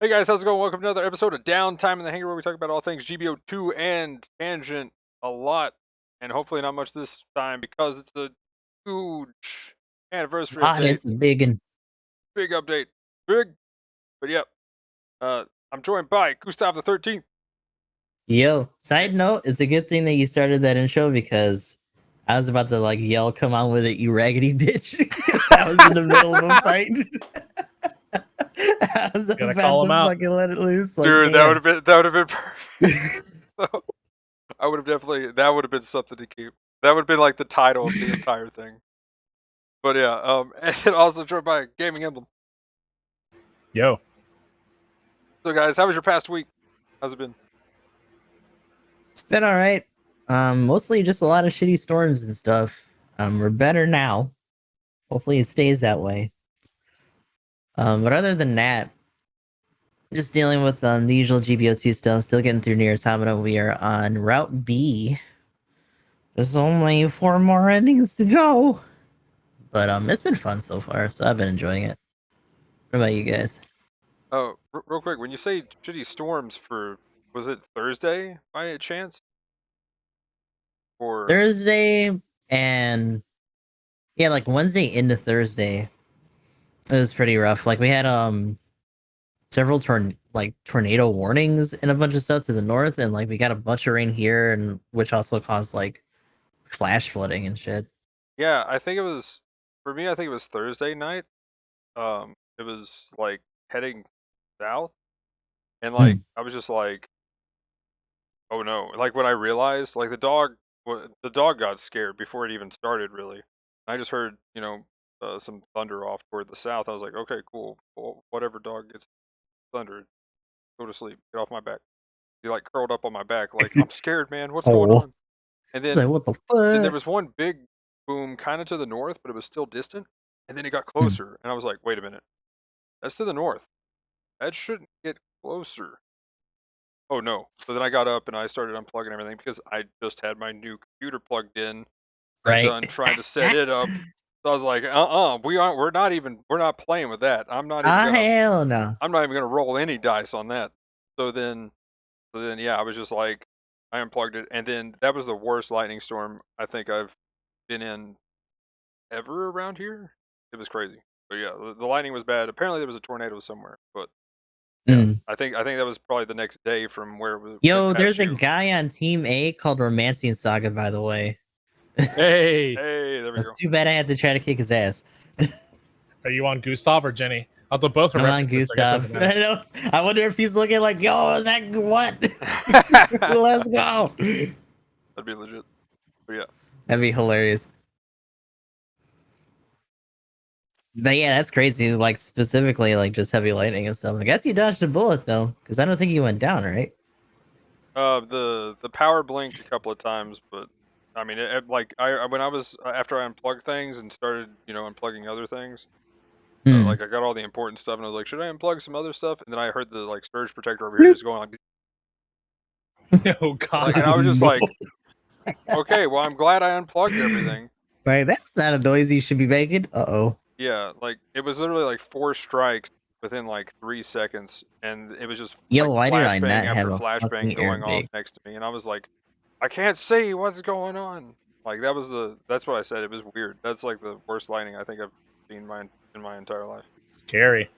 Hey guys, how's it going? Welcome to another episode of Downtime in the Hangar, where we talk about all things GBO2 and Tangent a lot, and hopefully not much this time because it's a huge anniversary update. It's big and Big update. Big. But yep. I'm joined by Gustav the 13th. yo. Side note, it's a good thing that you started that intro because I was about to yell, "Come on with it, you raggedy bitch!" Because I was in the middle of a fight. I was Gotta about call to him out. fucking let it loose. Dude, that would have been perfect. I would have definitely, that would have been something to keep. That would have been like the title of the entire thing. But yeah, and then also joined by GamingEmblem. Yo. So guys, how was your past week? How's it been? It's been all right. Mostly just a lot of shitty storms and stuff. We're better now. Hopefully, it stays that way. But other than that, just dealing with the usual GBO2 stuff, still getting through Nier Automata. We are on Route B. There's only 4 more endings to go. But it's been fun so far, so I've been enjoying it. What about you guys? Oh, real quick, when you say shitty storms was it Thursday by a chance? Or Thursday and yeah, like Wednesday into Thursday. It was pretty rough. Like we had several tornado warnings and a bunch of stuff to the north, and like we got a bunch of rain here, and which also caused like flash flooding and shit. yeah, I think it was for me. I think it was Thursday night. It was like heading south, and like I was just like, oh no! Like when I realized, like the dog got scared before it even started. Really, I just heard some thunder off toward the south. I was like, okay, cool. Well, whatever dog gets thunder, go to sleep. Get off my back. He like curled up on my back, like I'm scared, man. What's going Oh, on? And it's like then what the there fuck? was one big boom kind of to the north, but it was still distant. And then it got closer, and I was like, wait a minute, that's to the north. That shouldn't get closer. Oh no. So then I got up and I started unplugging everything because I just had my new computer plugged in, got Right? done trying to set it up. So I was like, we're not playing with that. Hell no. I'm not even gonna roll any dice on that. So then yeah, I was just like, I unplugged it, and then that was the worst lightning storm I think I've been in ever around here. It was crazy. But yeah, the lightning was bad. Apparently there was a tornado somewhere, but yeah, I think that was probably the next day from where it went Yo, past there's a you. guy on Team A called Romancing Saga, by the way. Hey. Hey, there we go. It's too bad I had to try to kick his ass. Are you on Gustav or Jenny? Although both are I'm on references, so I guess Gustav. doesn't matter. I know. I wonder if he's looking like, yo, is that what? Let's go. That'd be legit. But yeah. That'd be hilarious. But yeah, that's crazy. Like specifically, like just heavy lightning and stuff. I guess you dodged a bullet though, because I don't think you went down, right? The power blinked a couple of times, but I mean, like when I was after I unplugged things and started, unplugging other things, like I got all the important stuff, and I was like, should I unplug some other stuff? And then I heard the like surge protector over here just going like, Oh god. like, and I was just like, okay, well, I'm glad I unplugged everything. Right, that's not a noise you should be making. Uh-oh. Yeah, like it was literally like 4 strikes within like 3 seconds, and it was just Yo, like why did I flashbang not have after a flashbang fucking going off airbag? next to me, and I was like, I can't see what's going on. Like that's what I said. It was weird. That's like the worst lightning I think I've seen in my entire life. Scary.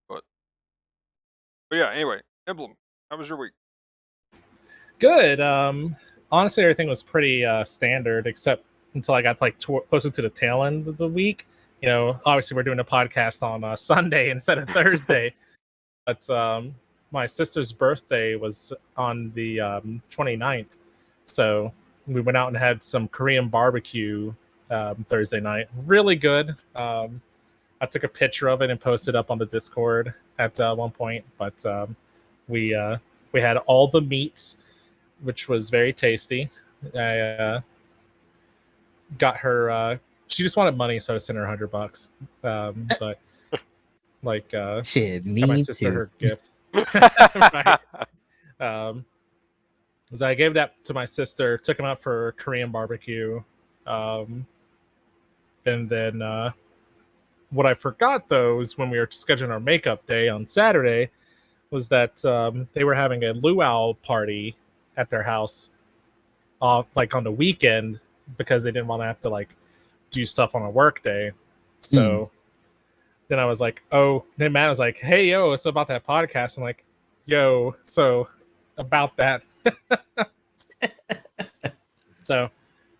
But yeah. Anyway, Emblem, how was your week? Good. Honestly, everything was pretty standard, except until I got like closer to the tail end of the week. You know, obviously we're doing a podcast on Sunday instead of Thursday, but my sister's birthday was on the 29th, so we went out and had some Korean barbecue Thursday night. Really good. I took a picture of it and posted up on the Discord at one point, but we had all the meats, which was very tasty. I got her. She just wanted money, so I sent her $100. But like, Shit, me got my sister too. her gift. Right. So I gave that to my sister. Took him out for Korean barbecue, and then what I forgot though is when we were scheduling our makeup day on Saturday, was that they were having a luau party at their house, like on the weekend, because they didn't want to have to like do stuff on a work day. So then I was like, oh, then Matt was like, hey, yo, it's about that podcast. I'm like, yo, so about that. So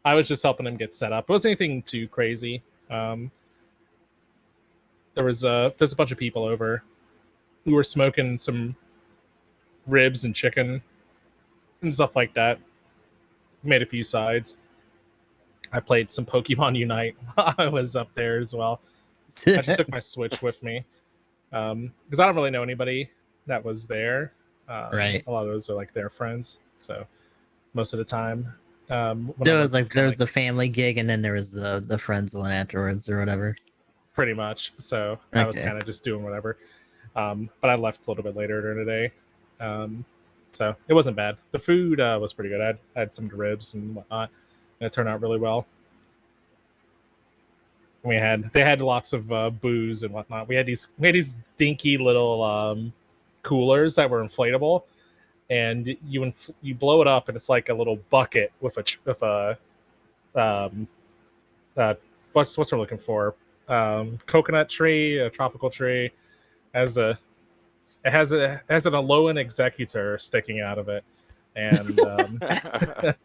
I was just helping him get set up. It wasn't anything too crazy. There's a bunch of people over. We were smoking some ribs and chicken and stuff like that. Made a few sides. I played some Pokemon Unite while I was up there as well. I just took my Switch with me because I don't really know anybody that was there. Right. A lot of those are like their friends. So most of the time, there was the family gig, and then there was the friends one afterwards or whatever. Pretty much. So I was kind of just doing whatever. But I left a little bit later during the day. So it wasn't bad. The food was pretty good. I had some ribs and whatnot, and it turned out really well. They had lots of booze and whatnot. We had these dinky little coolers that were inflatable, and you blow it up, and it's like a little bucket with a what's we're looking for, coconut tree, a tropical tree, it has an Alolan Executor sticking out of it, and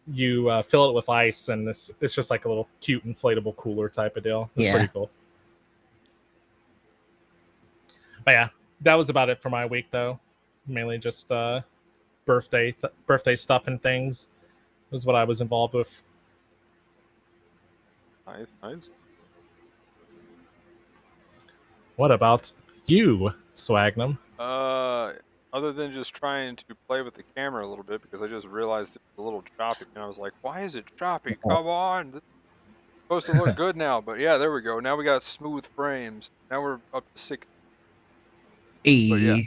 you fill it with ice, and it's just like a little cute inflatable cooler type of deal. It's pretty cool. But yeah, that was about it for my week, though. Mainly just birthday stuff and things was what I was involved with. Nice. What about you, Swagnum? Other than just trying to play with the camera a little bit, because I just realized it was a little choppy, and I was like, why is it choppy? Come on! This is supposed to look good now, but yeah, there we go. Now we got smooth frames. Now we're up to 6. So yeah.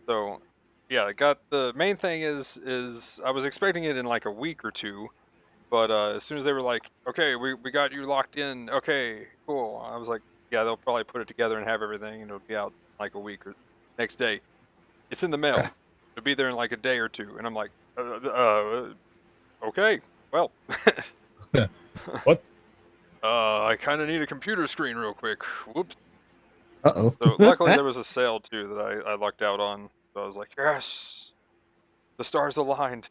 So yeah, I got the main thing is I was expecting it in like a week or two, but as soon as they were like, okay, we got you locked in, okay, cool. I was like, yeah, they'll probably put it together and have everything, and it'll be out like a week or next day. It's in the mail. It'll be there in like a day or two, and I'm like, okay, well. What? I kind of need a computer screen real quick. Whoops. Uh-oh. So luckily there was a sale too that I lucked out on. So I was like, yes, the stars aligned.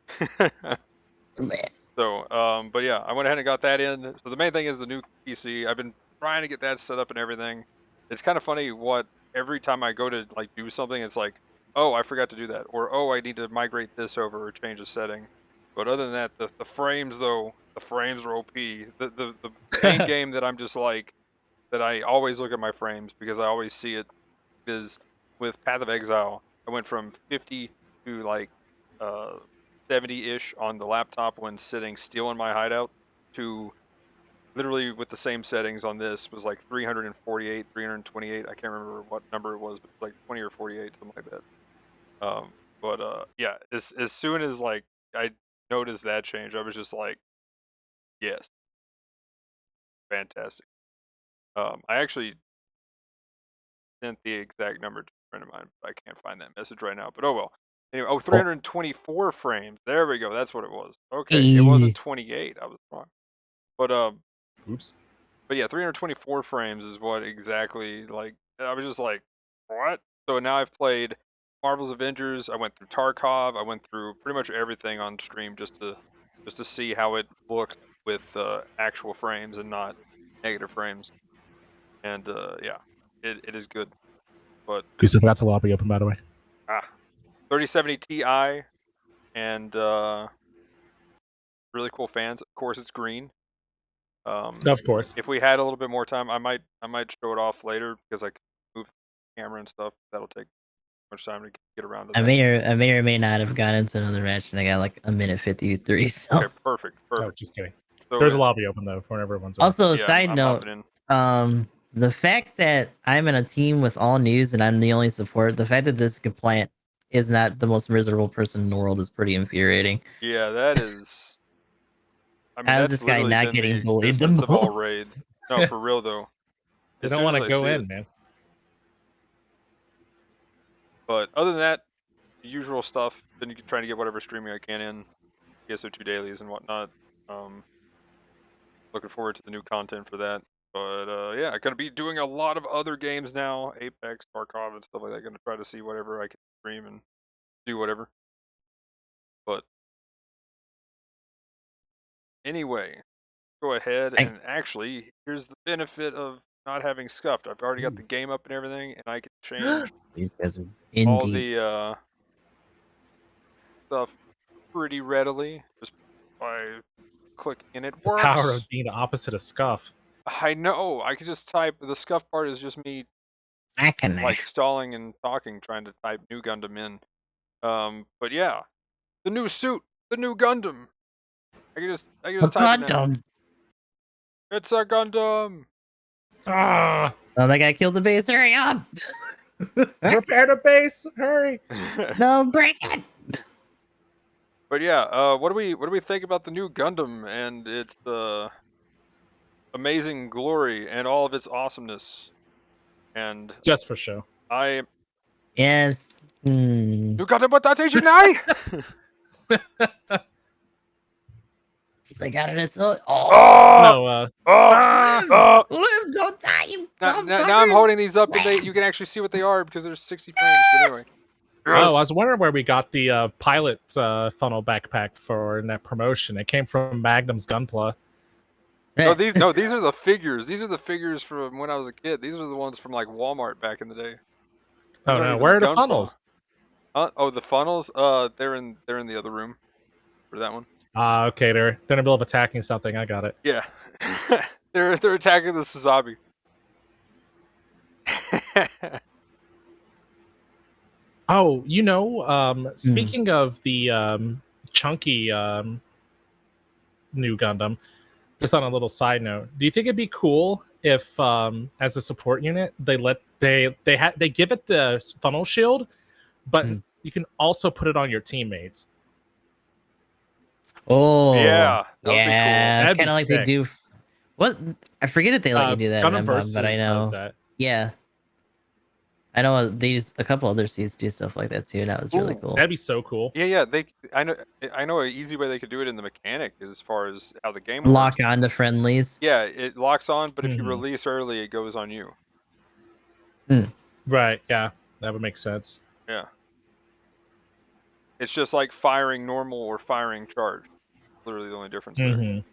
So, but yeah, I went ahead and got that in. So the main thing is the new PC. I've been trying to get that set up and everything. It's kind of funny what every time I go to like do something, it's like, oh, I forgot to do that, or oh, I need to migrate this over or change a setting. But other than that, the frames though, the frames are OP. The main game that I'm just like, that I always look at my frames because I always see it, is with Path of Exile. I went from 50 to like 70-ish on the laptop when sitting still in my hideout, to literally with the same settings on this was like 348, 328. I can't remember what number it was, but like 20 or 48, something like that. Yeah, as soon as like I noticed that change, I was just like, yes, fantastic. I actually sent the exact number to a friend of mine, but I can't find that message right now. But oh well. Anyway, 324 frames. There we go. That's what it was. Okay, it wasn't 28. I was wrong. But oops. But yeah, 324 frames is what exactly, like, I was just like, what? So now I've played Marvel's Avengers. I went through Tarkov. I went through pretty much everything on stream just to see how it looked with actual frames and not negative frames. And yeah, it is good. But Chris, I forgot to lobby open, by the way. 3070 Ti and really cool fans. Of course, it's green. Of course. If we had a little bit more time, I might show it off later because I can move the camera and stuff. That'll take much time to get around to that. I may or may not have gotten into another match, and I got like a minute 53. So. Okay, perfect. Oh, just kidding. So there's a lobby open though for everyone's. Also, side note, the fact that I'm in a team with all news and I'm the only support, the fact that this compliant is not the most miserable person in the world is pretty infuriating. Yeah, that is. I mean, how's this guy not getting bullied the most? Of all raids. No, for real though. They As don't soon want as to I go see in, it. man. But other than that, the usual stuff. Then you can try to get whatever streaming I can in. GBO2 dailies and whatnot. Looking forward to the new content for that. But yeah, I'm gonna be doing a lot of other games now, Apex, Tarkov, and stuff like that. Gonna try to see whatever I can stream and do whatever. But anyway, go ahead and actually, here's the benefit of not having scuffed. I've already got the game up and everything, and I can change These guys are all indeed. the stuff pretty readily just by clicking, and it The works. power of being the opposite of scuff. I know. I can just type. The scuff part is just me like stalling and talking, trying to type new Gundam in. But yeah, the new suit, the new Gundam. I can just type it in. It's a Gundam. Ah! Oh, that guy killed the base. Hurry up! Repair the base. Hurry! No, break it! But yeah, what do we think about the new Gundam and its amazing glory and all of its awesomeness? And just for show. Yes. New Gundam Watateji They got it. So. No. Live, don't die. Now I'm holding these up, and you can actually see what they are because there's 60 frames. But anyway. Yes! Oh, I was wondering where we got the pilot funnel backpack for in that promotion. It came from Magnum's Gunpla. No, these are the figures. These are the figures from when I was a kid. These are the ones from like Walmart back in the day. Oh no, where are the funnels? Oh, the funnels. They're in the other room for that one. Okay, they're in the middle of attacking something. I got it. Yeah, they're attacking the Suzabi. Oh, speaking of the chunky new Gundam, just on a little side note, do you think it'd be cool if, as a support unit, they give it the funnel shield, but you can also put it on your teammates? Oh, yeah, that would be cool. Kind of like sick. they do. What? I forget if they let you do that. Gundam Versus but I know does that. Yeah, I know a couple other seeds do stuff like that too. That was really cool. That'd be so cool. Yeah. I know an easy way they could do it in the mechanic as far as how the game lock works. on to friendlies. Yeah, it locks on, but if you release early, it goes on you. Right. Yeah, that would make sense. Yeah. It's just like firing normal or firing charge. Literally the only difference there.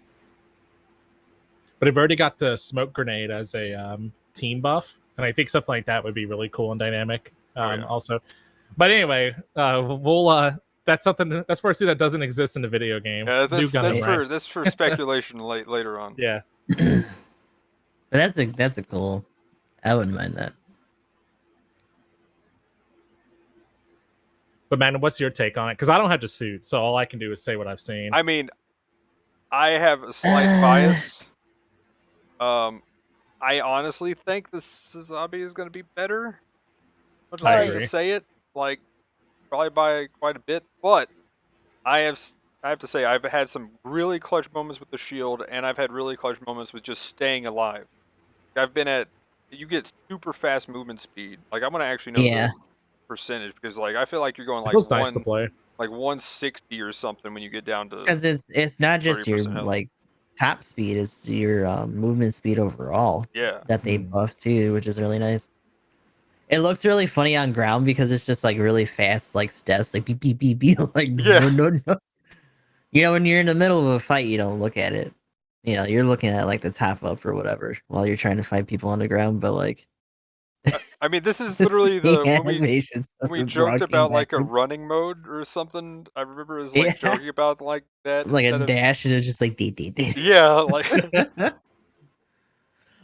But I've already got the smoke grenade as a team buff, and I think something like that would be really cool and dynamic. Also, but anyway, we'll that's something that's for a suit that doesn't exist in the video game. Yeah, that's for speculation later on. Yeah, but that's a cool. I wouldn't mind that. But man, what's your take on it? Because I don't have the suit, so all I can do is say what I've seen. I mean, I have a slight bias. I honestly think the Suzabi is going to be better. I agree. To say it, like, probably by quite a bit. But I have to say, I've had some really clutch moments with the shield, and I've had really clutch moments with just staying alive. I've been you get super fast movement speed. Like, I'm going to actually know the percentage, because, like, I feel like you're going, like, nice to play. Like 160 or something when you get down to... Because it's not just your, like, top speed, it's your movement speed overall. Yeah. That they buff too, which is really nice. It looks really funny on ground because it's just like really fast, like steps, like beep beep beep beep, like no. You know, when you're in the middle of a fight, you don't look at it. You know, you're looking at like the top up or whatever while you're trying to fight people on the ground. But like, I mean, this is literally the animation. When we joked about like a running mode or something. I remember it was like joking about like that, like a dash, and it's just like dee. Yeah, like.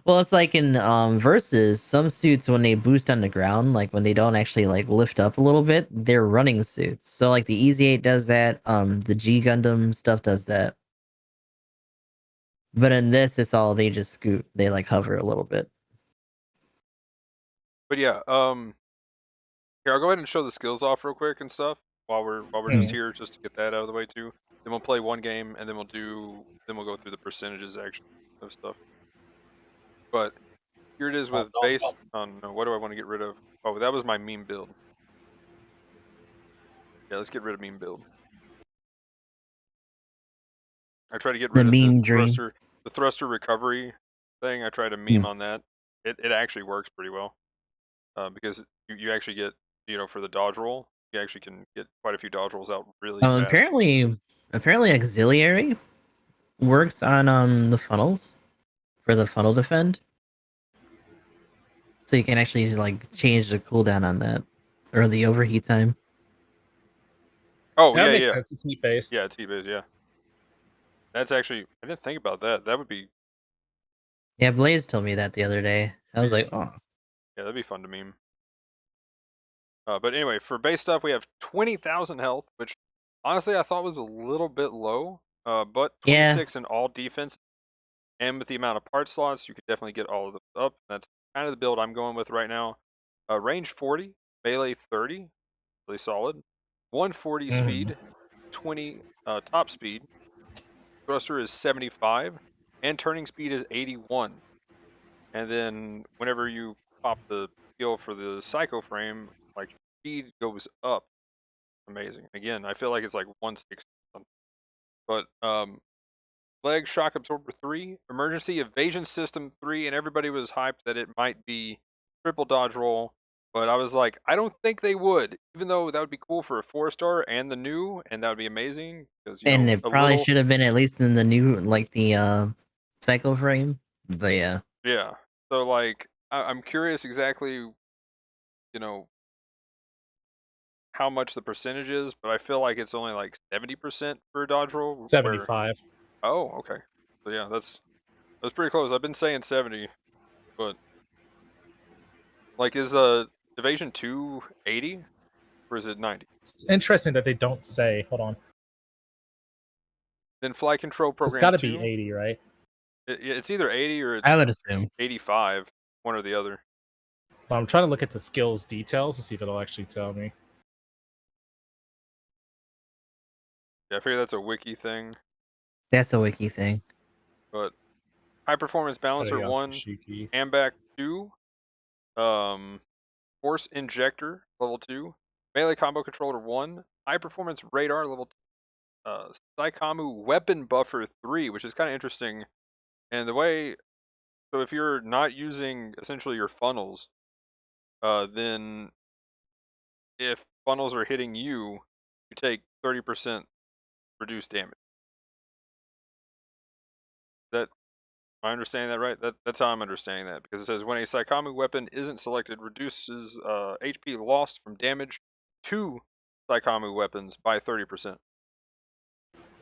Well, it's like in Versus, some suits when they boost on the ground, like when they don't actually like lift up a little bit, they're running suits. So like the Easy 8 does that, the G Gundam stuff does that. But in this, it's all they just scoot. They like hover a little bit. But yeah, here I'll go ahead and show the skills off real quick and stuff while we're just here, just to get that out of the way too. Then we'll play one game, and then we'll go through the percentages actually of stuff. But Here it is with base. Oh no, what do I want to get rid of? Oh, that was my meme build. Yeah, let's get rid of meme build. I try to get rid of the thruster recovery thing. I try to meme on that. It actually works pretty well, because you actually get, for the dodge roll, you actually can get quite a few dodge rolls out really fast. Apparently auxiliary works on the funnels for the funnel defend. So you can actually like change the cooldown on that or the overheat time. Oh, that yeah, makes yeah. sense. It's heat based. Yeah, it's heat based, yeah. That's actually, I didn't think about that. That would be, Yeah, Blaze told me that the other day. I was like, oh. yeah, that'd be fun to meme. But anyway, for base stuff, we have 20,000 health, which honestly I thought was a little bit low. But 26 in all defense, and with the amount of part slots, you could definitely get all of them up. That's kind of the build I'm going with right now. Range 40, melee 30, really solid. 140 speed, 20 top speed. Thruster is 75, and turning speed is 81. And then whenever you pop the skill for the psycho frame, like speed goes up. Amazing. Again, I feel like it's like 160 something. But leg shock absorber 3, emergency evasion system 3, and everybody was hyped that it might be triple dodge roll. But I was like, I don't think they would, even though that would be cool for a 4-star and the new, and that would be amazing. Because And it probably should have been at least in the new, like the cycle frame. But yeah. Yeah. So like, I'm curious exactly, how much the percentage is, but I feel like it's only like 70% for a dodge roll. 75. Oh, okay. So yeah, that's pretty close. I've been saying 70, but like, is evasion 2 80 or is it 90? It's interesting that they don't say. Hold on. Then fly control program. It's got to be 80, right? It's either 80 or it's I would assume 85, one or the other. Well, I'm trying to look at the skills details to see if it'll actually tell me. Yeah, I figure that's a wiki thing. That's a wiki thing. But high performance balancer 1, AMBAC 2, force injector level 2, melee combo controller 1, high performance radar level 2, Saikamu weapon buffer 3, which is kind of interesting. And the way, so if you're not using essentially your funnels, then if funnels are hitting you, you take 30% reduced damage. Am I understanding that right? That's how I'm understanding that, because it says when a Saikamu weapon isn't selected, reduces HP lost from damage to Saikamu weapons by 30%.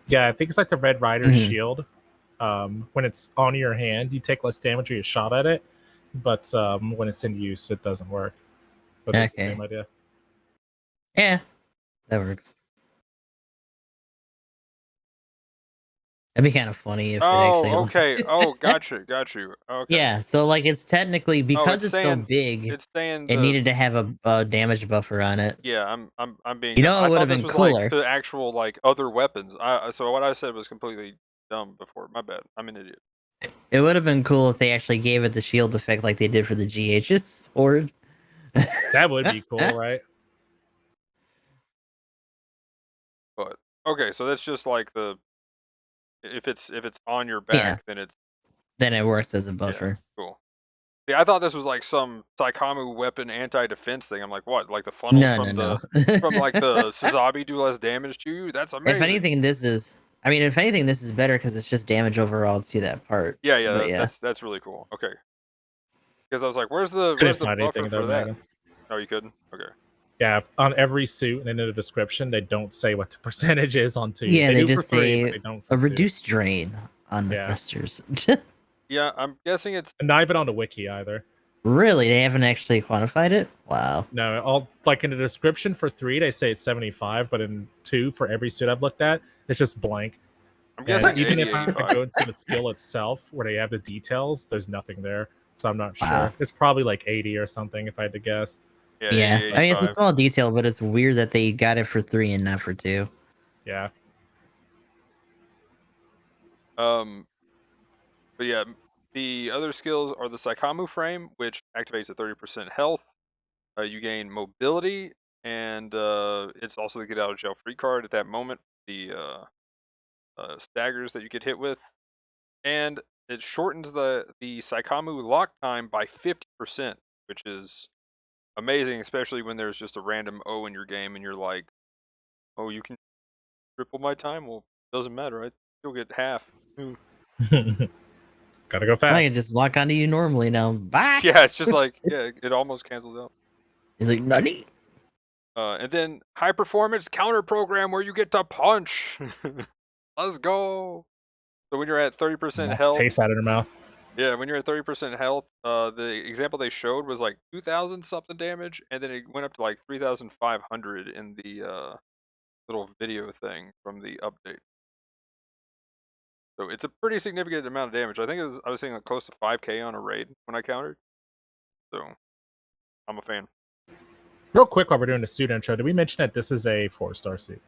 Yeah, I think it's like the Red Rider shield. When it's on your hand, you take less damage when you shot at it, but when it's in use, it doesn't work. But it's the same idea. Yeah, that works. That'd be kind of funny if it actually. Okay. Oh, got you. Okay. Yeah, so like it's technically, because it's so big, it's saying it needed to have a damage buffer on it. Yeah, I'm being. You know, it I would thought have this been was cooler. like the actual like other weapons. So what I said was completely dumb before. My bad. I'm an idiot. It would have been cool if they actually gave it the shield effect like they did for the GH's sword. That would be cool, right? But okay, so that's just like the, if it's on your back, then it works as a buffer. Yeah, cool. See, I thought this was like some Saikamu weapon anti-defense thing. I'm like, what? Like the funnels from like the Suzabi do less damage to you? That's amazing. If anything, this is better because it's just damage overall to that part. Yeah. That's really cool. Okay. Because I was like, where's the buffer for that? Oh, you couldn't? Okay. Yeah, on every suit and in the description, they don't say what the percentage is on 2. Yeah, they just for 3, say but they don't for a 2. reduced drain on the thrusters. Yeah, I'm guessing it's not even on the wiki either. Really, they haven't actually quantified it. Wow. No, all like in the description for 3, they say it's 75, but in 2, for every suit I've looked at, it's just blank. I'm guessing even if I go into the skill itself where they have the details, there's nothing there, so I'm not sure. It's probably like 80 or something if I had to guess. Yeah. I mean, it's a small detail, but it's weird that they got it for 3 and not for 2. Yeah. But yeah, The other skills are the Saikamu frame, which activates at 30% health. You gain mobility, and it's also the get out of jail free card at that moment. The staggers that you get hit with, and it shortens the Saikamu lock time by 50%, which is amazing, especially when there's just a random O in your game, and you're like, "Oh, you can triple my time? Well, doesn't matter. I still get half." Gotta go I fast. can just lock onto you normally now. Bye. Yeah, it's just like it almost cancels out. He's like, nutty. And then high performance counter program where you get to punch. Let's go. So when you're at 30% health, Taste out of your mouth. yeah, when you're at 30% health, the example they showed was like 2,000 something damage, and then it went up to like 3,500 in the little video thing from the update. So it's a pretty significant amount of damage. I think I was saying like close to 5k on a raid when I countered. So I'm a fan. Real quick, while we're doing the suit intro, did we mention that this is a 4-star suit?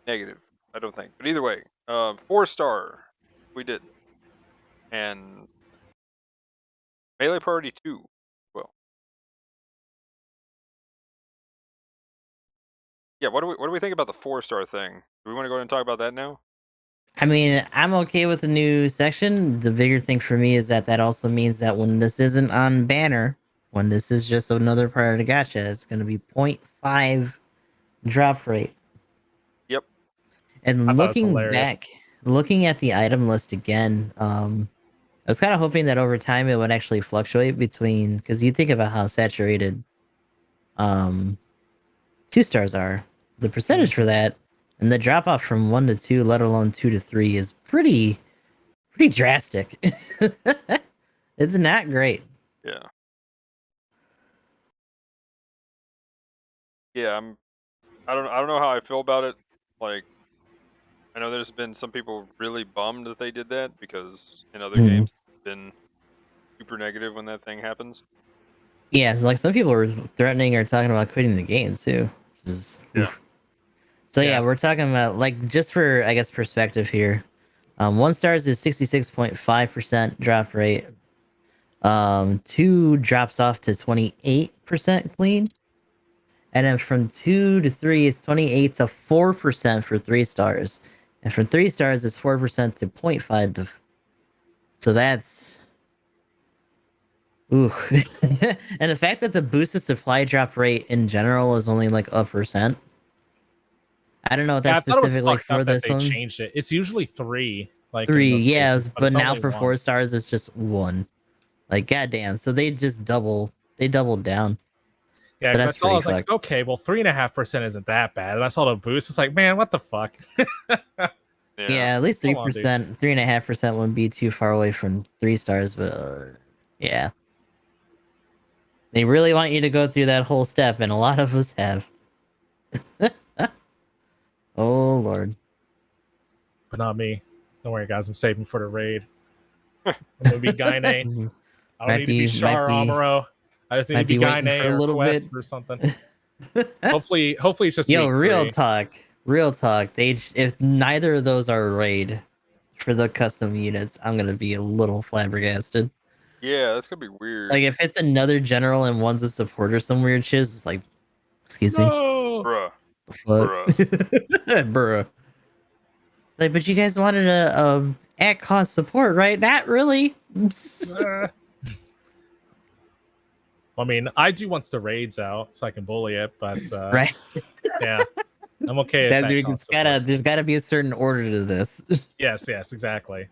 Negative, I don't think. But either way, 4-star, we did. And Melee Priority 2, well. Yeah, what do we think about the 4-star thing? Do we want to go ahead and talk about that now? I mean, I'm okay with the new section. The bigger thing for me is that also means that when this isn't on banner, when this is just another part of the gacha, it's going to be 0.5 drop rate. Yep. And looking at the item list again, I was kind of hoping that over time it would actually fluctuate between, because you think about how saturated 2-stars are. The percentage for that and the drop off from 1 to 2, let alone 2 to 3, is pretty drastic. It's not great. Yeah. Yeah, I don't know how I feel about it. Like, I know there's been some people really bummed that they did that because in other games it's been super negative when that thing happens. Yeah, it's like some people were threatening or talking about quitting the game too. Yeah. So yeah, we're talking about, like, just for, I guess, perspective here. 1-stars is 66.5% drop rate. 2 drops off to 28% clean. And then from 2 to 3 is 28 to 4% for 3-stars. And from 3-stars is 4% to 0.5 to... So that's... Ooh. And the fact that the boosted supply drop rate in general is only like 1%. I don't know if that's specifically for this they one. changed it. It's usually 3. Like 3, yeah, cases, but now for 4-stars it's just 1. Like, goddamn. So they just doubled down. Yeah, so I saw. I was like, okay, well, 3.5% isn't that bad. And I saw the boost. It's like, man, what the fuck? Yeah, at least 3%, 3.5% wouldn't be too far away from 3-stars, but yeah, they really want you to go through that whole step, and a lot of us have. Oh Lord, but not me. Don't worry, guys. I'm saving for the raid. I'm gonna be Gaine. I don't need to be Char Amuro. I just need to be Gaine or Quest or something. hopefully it's just real talk. If neither of those are raid for the custom units, I'm gonna be a little flabbergasted. Yeah, that's gonna be weird. Like, if it's another general and one's a support or some weird shit, it's like, excuse me, bruh. bruh. Like, but you guys wanted a at cost support, right? Not really. I mean, I do once the raid's out, so I can bully it, but right? Yeah, I'm okay. There's gotta be a certain order to this. Yes, exactly.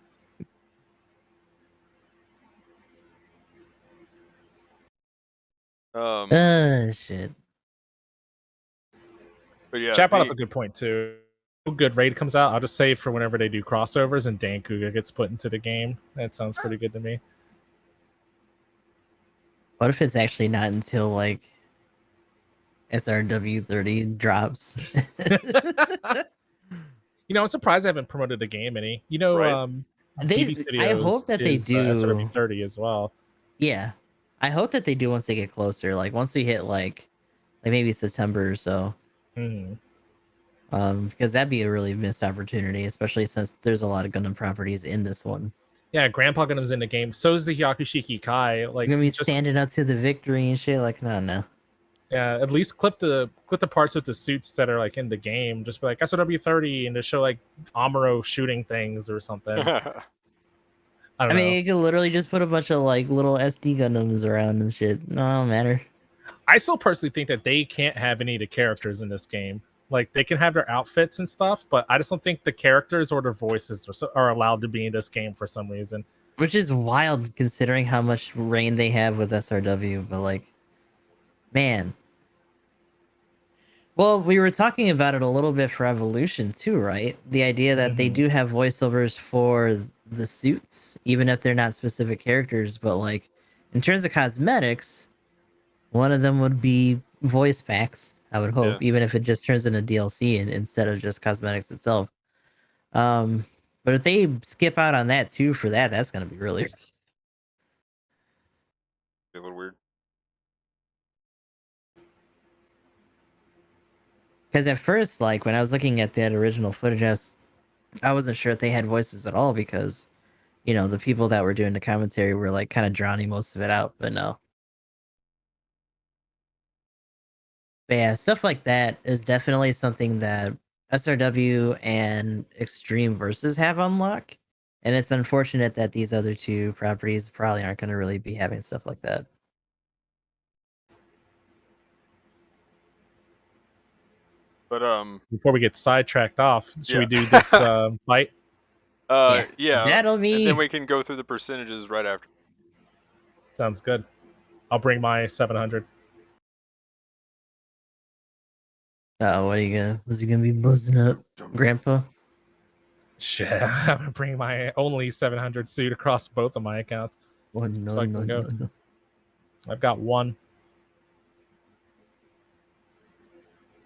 Shit. But yeah, Chat brought up a good point too. Good raid comes out, I'll just save for whenever they do crossovers and Dan Kuga gets put into the game. That sounds pretty good to me. What if it's actually not until like SRW30 drops? I'm surprised they haven't promoted the game any. Right. I hope that they do SRW30 as well. Yeah, I hope that they do once they get closer. Like once we hit like maybe September or so. because that'd be a really missed opportunity, especially since there's a lot of Gundam properties in this one. Yeah, Grandpa Gundam's in the game. So is the Hyakushiki Kai. Like, You're gonna be just standing up to the victory and shit. Like, no. yeah, at least clip the parts with the suits that are like in the game. Just be like SOW30 and just show like Amuro shooting things or something. I I don't know. mean, you could literally just put a bunch of like little SD Gundams around and shit. No, it don't matter. I still personally think that they can't have any of the characters in this game. Like, they can have their outfits and stuff, but I just don't think the characters or their voices are allowed to be in this game for some reason. Which is wild considering how much reign they have with SRW, but like, man. Well, we were talking about it a little bit for Evolution too, right? The idea that they do have voiceovers for the suits, even if they're not specific characters, but like, in terms of cosmetics, one of them would be voice packs, I would hope, even if it just turns into DLC instead of just cosmetics itself. But if they skip out on that too for that, that's gonna be really a little weird. because at first, like when I was looking at that original footage, I wasn't sure if they had voices at all because, you know, the people that were doing the commentary were like kind of drowning most of it out, but no. But yeah, stuff like that is definitely something that SRW and Extreme Versus have on lock. And it's unfortunate that these other two properties probably aren't going to really be having stuff like that. But Before we get sidetracked off, should we do this fight? Yeah. That'll be. And then we can go through the percentages right after. Sounds good. I'll bring my 700. Oh, what are you gonna? Was he gonna be buzzing up, Grandpa? Shit, I'm gonna bring my only 700 suit across both of my accounts. Oh no, So I can go. no. I've got one.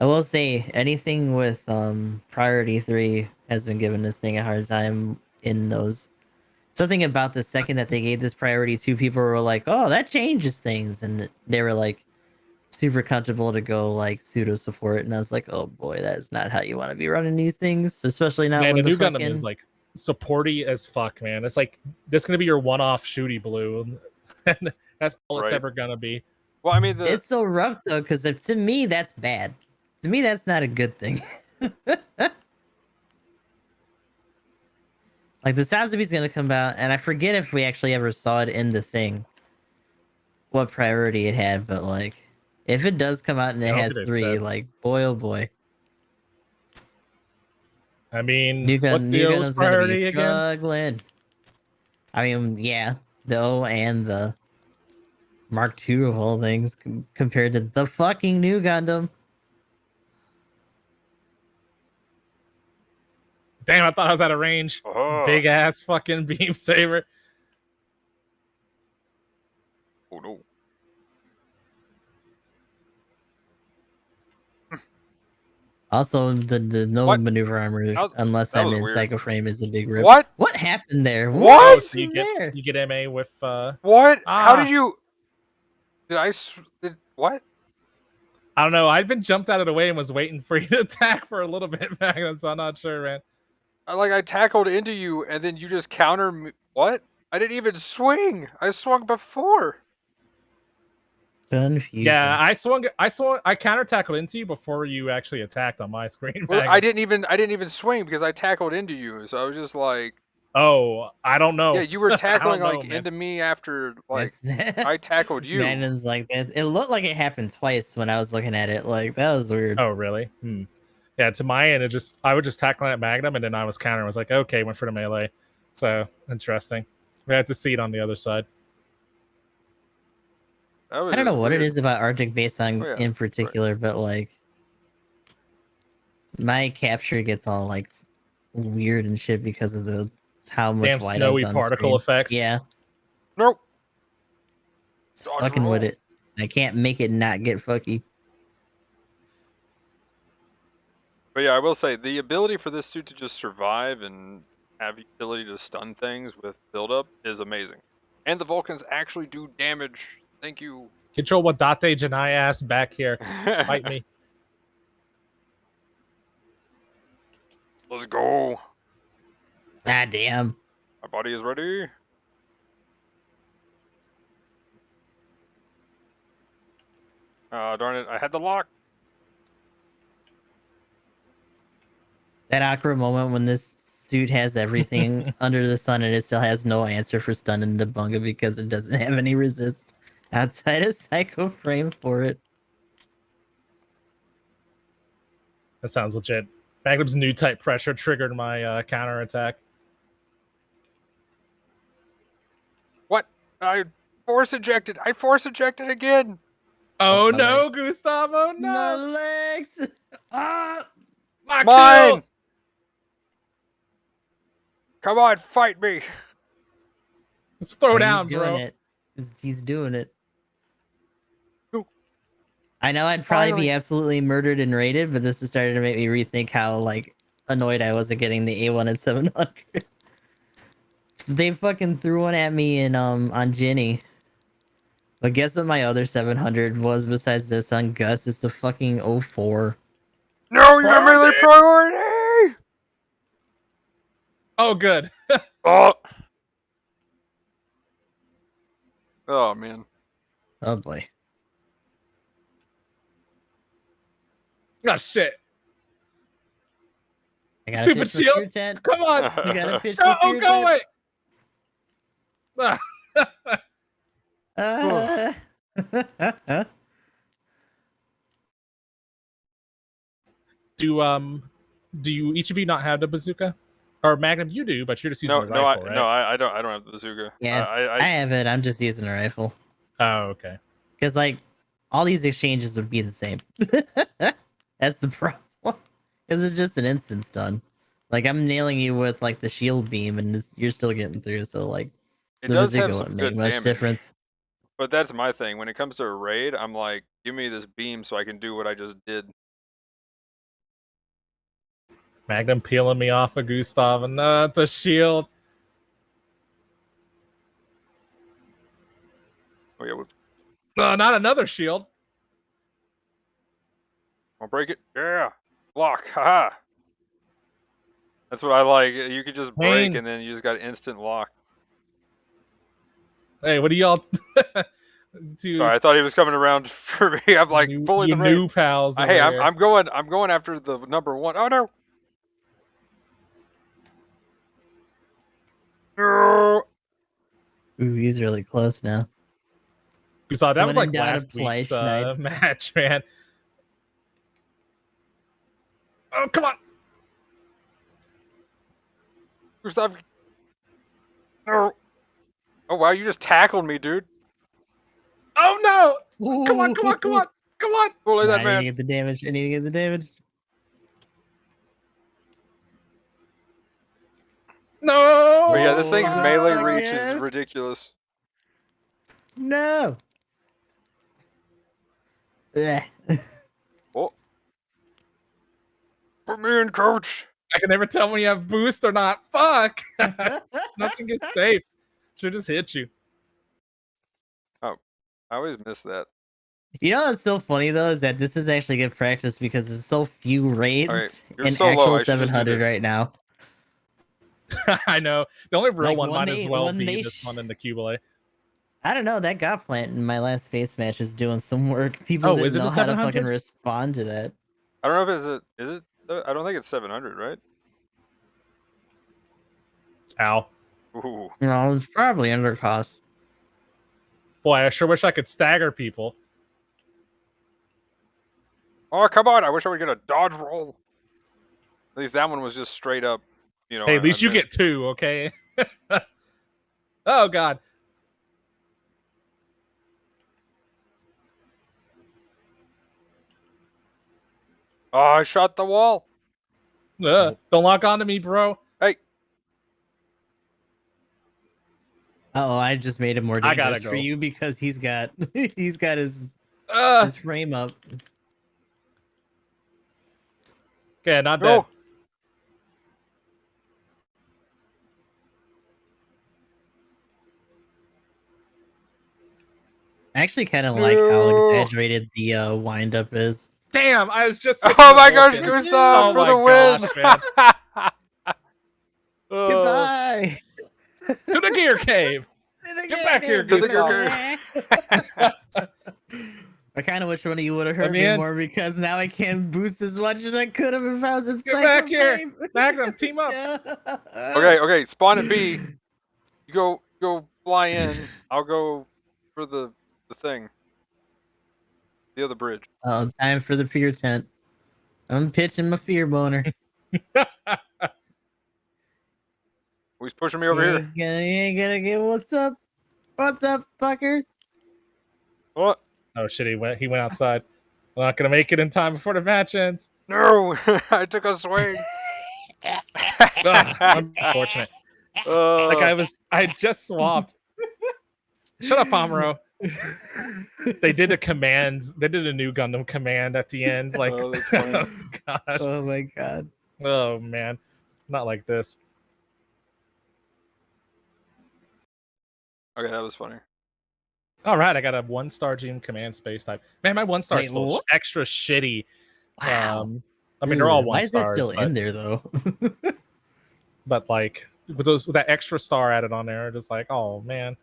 I will say anything with priority 3 has been giving this thing a hard time in those. Something about the second that they gave this priority 2, people were like, "Oh, that changes things," and they were like super comfortable to go like pseudo support, and I was like, "Oh boy, that is not how you want to be running these things, especially not Man, when the the new fucking Gundam is like supporty as fuck, man. It's like this gonna be your one-off shooty blue, and that's all it's ever gonna be. Well, I mean, it's so rough though, because to me that's bad. To me, that's not a good thing. Like the Sazabi's gonna come out, and I forget if we actually ever saw it in the thing, what priority it had, but like, if it does come out and it has 3, like, boy oh boy. I mean, New what's the O's Gundam's gonna be priority struggling. again? I mean, yeah, the O and the Mark II of all things compared to the fucking new Gundam. Damn, I thought I was out of range. Big ass fucking beam saber. Oh no. Also, the no maneuver armor unless I'm in Psycho Frame is a big rip. What? What happened there? What? So you get MA with What? How did you? What? I don't know. I'd been jumped out of the way and was waiting for you to attack for a little bit, Magnum, so I'm not sure, man. I tackled into you, and then you just counter me. What? I didn't even swing. I swung before. Confusion. Yeah, I counter tackled into you before you actually attacked on my screen. Well, I didn't even swing because I tackled into you, so I was just like, oh, I don't know. Yeah, you were tackling into me after I tackled you. Magnum's like that. It looked like it happened twice when I was looking at it. Like that was weird. Oh, really? Yeah, to my end, I was just tackling at Magnum, and then I was countering. I was like, okay, went for the melee. So interesting. We had to see it on the other side. I don't know what it is about Arctic Base in particular, but like my capture gets all like weird and shit because of how much damn white snowy on particle screen. effects. Yeah. Nope. It's fucking with it. I can't make it not get fucky. But yeah, I will say the ability for this suit to just survive and have the ability to stun things with buildup is amazing. And the Vulcans actually do damage. Thank you. Control Wadate Janai ass back here. Fight me. Let's go. Ah, damn. My body is ready. Darn it, I had the lock. That awkward moment when this suit has everything under the sun and it still has no answer for stun and debunga because it doesn't have any resist outside of Psycho Frame for it. That sounds legit. Magnum's new type pressure triggered my counter attack. What? I force ejected. I force ejected again. Oh Oh, my no, Gustavo! My No, legs! Ah! my Mine. kill! Come on, fight me. Let's throw Oh, down, he's doing bro. it. He's doing it. Ooh. I know I'd probably Finally. be absolutely murdered and raided, but this is starting to make me rethink how like annoyed I was at getting the A1 at 700. They fucking threw one at me in on Ginny. But guess what my other 700 was besides this on Gus? It's the fucking 04. No, you have melee Priority! priority. Oh, good. Oh. Oh man. Oh boy. Oh shit! I got Stupid a fish for shield. your tent. Come on! You got a fish No, for your go tent. away! Do you each of you not have the bazooka? Or Magnum, you do, but you're just using the rifle, right? I don't have the bazooka. Yes, I have it. I'm just using a rifle. Oh, okay. Because, like, all these exchanges would be the same. That's the problem. Because it's just an instant stun. Like, I'm nailing you with, like, the shield beam, and you're still getting through, so, like, It the does have bazooka some wouldn't make good much damage. difference. But that's my thing. When it comes to a raid, I'm like, give me this beam so I can do what I just did. Magnum peeling me off of Gustav, and it's a shield. Oh yeah, Not another shield. I'll break it. Yeah, block. Haha. That's what I like. You could just break, Pain. and then you just got instant lock. Hey, what do y'all Sorry, I thought he was coming around for me. I'm like, pulling you the raid. new pals? Hey, over here. I'm going after the number one. Oh no. No. Ooh, he's really close now. Gustav, that When was in like doubt, last apply week's Schneid. match, man. Oh, come on. Stop. No. Oh wow, you just tackled me, dude. Oh no! Come on, come on, come on, come on! Bully Nah, that I need to man. get the damage. I need to get the damage. No! But yeah, this thing's Oh, melee fuck reach yeah. is ridiculous. No. Ugh. Oh. Put me in, coach. I can never tell when you have boost or not. Fuck! Nothing is safe. Should just hit you. Oh, I always miss that. You know what's so funny though is that this is actually good practice because there's so few raids Alright, you're in so low, actual I should just do 700 this. right now. I know. The only real Like, one when might they- as well when be they this one in the Cubile. I don't know. That God plant in my last space match is doing some work. People Oh, didn't is it know a how to 700? fucking respond to that. I don't know if is it I don't think it's 700, right? Ow. Ooh. No, it's probably under cost. Boy, I sure wish I could stagger people. Oh, come on, I wish I would get a dodge roll. At least that one was just straight up, you know. Hey, at least I you missed. get 2, okay? Oh, God. Oh, I shot the wall. Don't lock onto me, bro. Hey. Oh, I just made it more I gotta dangerous for go. you because he's got he's got his frame up. Okay, not No. dead. I actually kind of like how No. exaggerated the wind up is. Damn, I was just. Oh my gosh, focus. Gustav Oh for my the win! gosh, man. Goodbye. To the gear cave. Get back here, To the Gustav. I kind of wish one of you would have Let hurt me me in. more because now I can't boost as much as I could have if I was in Get back Psycho here. Babe. Magnum, team up. Okay. Spawn at B. You go fly in. I'll go for the thing. The other bridge. Oh, time for the fear tent. I'm pitching my fear boner. He's pushing me over here. You ain't gonna get what's up? What's up, fucker? What? Oh shit, he went outside. I'm not gonna make it in time before the match ends. No! I took a swing. Ugh, unfortunate. Like I just swapped. Shut up, Amaro. They did a command. They did a new Gundam command at the end. Like, Oh, that's funny. oh gosh. Oh my god. Oh man, not like this. Okay, that was funny. All right, I got a 1-star GM command space type. Man, my 1-star is Wait, what? extra shitty. Wow. I mean, they're all Why is that 1-stars, still in there though? but like with that extra star added on there, just like, oh man.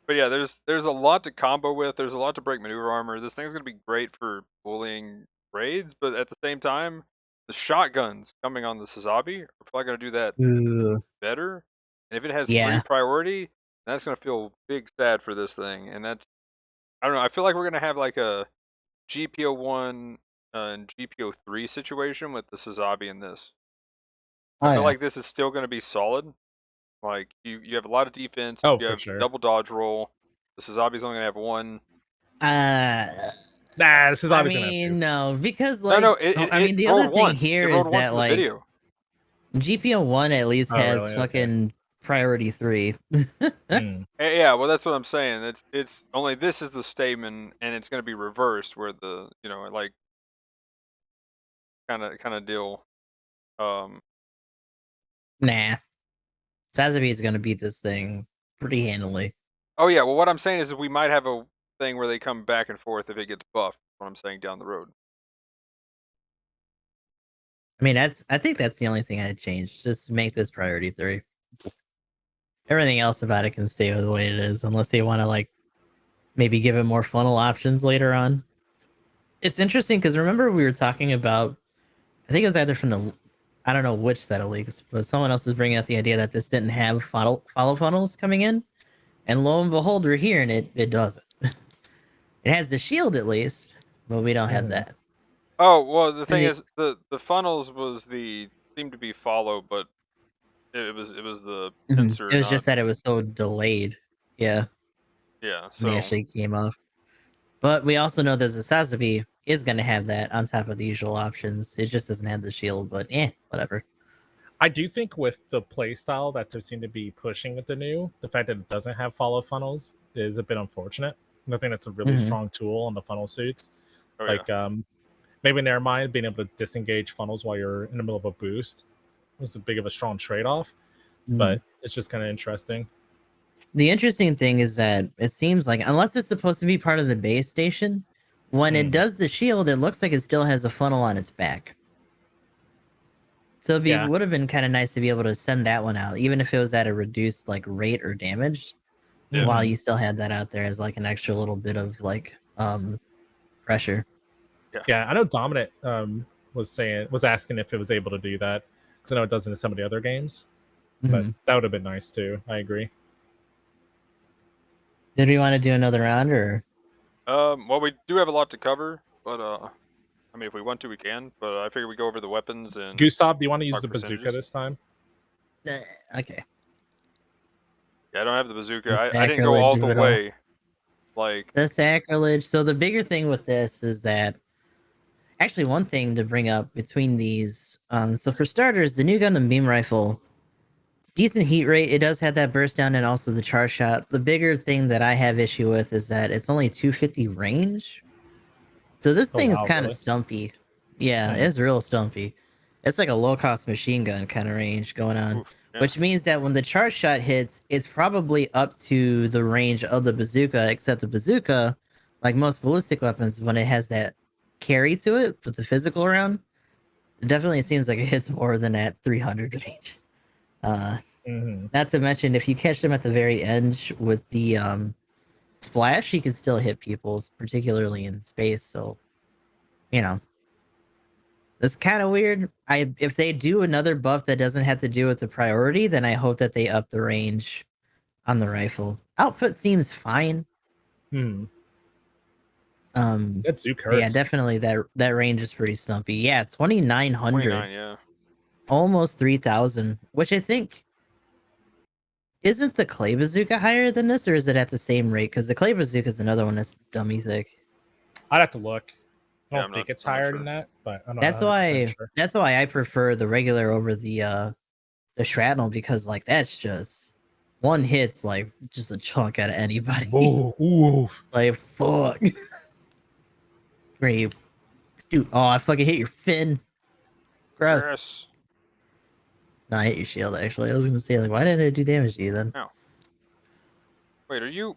But yeah, there's a lot to combo with. There's a lot to break maneuver armor. This thing's gonna be great for bullying raids, but at the same time, the shotguns coming on the Sazabi are probably gonna do that Ugh. better. And if it has Yeah. 3 priority, that's gonna feel big sad for this thing. And that's, I don't know. I feel like we're gonna have like a GPO1 and GPO3 situation with the Sazabi in this. Oh, I feel yeah. like this is still gonna be solid. Like you have a lot of defense. Oh, you for have sure. double dodge roll. The Sazabi's only gonna have 1. Nah, this is I obviously mean, no, because like, No, I mean, the other thing once. here It rolled is once that in the like video. GPO1 at least Oh, has really? fucking priority 3. Yeah, well, that's what I'm saying. It's only this is the statement, and it's gonna be reversed where the like kind of deal. Nah, Sazabi is gonna beat this thing pretty handily. Oh yeah, well, what I'm saying is we might have a thing where they come back and forth if it gets buffed. What I'm saying down the road. I mean, I think that's the only thing I'd change. Just make this priority 3. Everything else about it can stay the way it is, unless they want to like maybe give it more funnel options later on. It's interesting because remember we were talking about, I think it was either from the, I don't know which set of leaks, but someone else was bringing out the idea that this didn't have follow funnels coming in, and lo and behold, we're here and it doesn't. It has the shield at least, but we don't have that. Oh well, the thing is the funnels seemed to be follow, but it was the pincer. It was just that it was so delayed. Yeah. Yeah. So they actually came off. But we also know that the Sazabi is going to have that on top of the usual options. It just doesn't have the shield, but whatever. I do think with the playstyle that they seem to be pushing with the new, the fact that it doesn't have follow funnels is a bit unfortunate. And I think that's a really strong tool on the funnel suits. Oh, like, maybe in their mind, being able to disengage funnels while you're in the middle of a boost was a big of a strong trade-off. But it's just kind of interesting. The interesting thing is that it seems like, unless it's supposed to be part of the base station, when it does the shield, it looks like it still has a funnel on its back. So it would have been kind of nice to be able to send that one out, even if it was at a reduced like rate or damage, while you still had that out there as like an extra little bit of like pressure. Yeah, I know Dominant was asking if it was able to do that, because I know it does in some of the other games. But that would have been nice too. I agree. Did we want to do another round or? Well, we do have a lot to cover, but I mean, if we want to, we can. But I figure we go over the weapons and. Gustav, do you want to use the bazooka this time? Okay. Yeah, I don't have the bazooka. I didn't go all the way. Like the sacrilege. So the bigger thing with this is that. Actually, one thing to bring up between these. So for starters, the new Gundam beam rifle. Decent heat rate. It does have that burst down and also the charge shot. The bigger thing that I have issue with is that it's only 250 range. So this thing is kind of stumpy. Yeah, it's real stumpy. It's like a low-cost machine gun kind of range going on. Which means that when the charge shot hits, it's probably up to the range of the bazooka, except the bazooka, like most ballistic weapons, when it has that carry to it with the physical round, it definitely seems like it hits more than that 300 range. Not to mention, if you catch them at the very end with the splash, you can still hit people, particularly in space. So, it's kind of weird. If they do another buff that doesn't have to do with the priority, then I hope that they up the range on the rifle. Output seems fine. That Zook Yeah, hurts. definitely that range is pretty stumpy. Yeah, 2,900. 29, yeah. Almost 3,000, which I think isn't the clay bazooka higher than this, or is it at the same rate? Because the clay bazooka is another one that's dummy thick. I'd have to look. I Yeah, don't think it's I'm not higher sure. than that, but I'm not That's 100% why sure. that's why I prefer the regular over the shrapnel, because like that's just one hit's like just a chunk out of anybody. Oof. Like fuck. Where you dude, oh I fucking hit your fin. Gross. Yes. No, I hit your shield actually. I was gonna say like why didn't it do damage to you then? Ow. Wait, are you?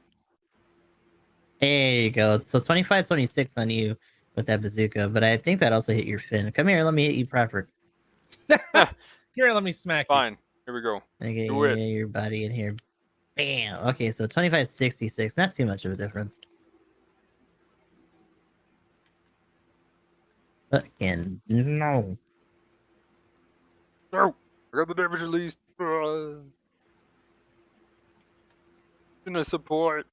There you go. So 25, 26 on you with that bazooka, but I think that also hit your fin. Come here, let me hit you proper. Here, let me smack you. Fine. Here we go. Okay, Do it. your body in here. Bam. Okay, so 25, 66. Not too much of a difference. Fucking no. No! I got the damage released. Gonna support.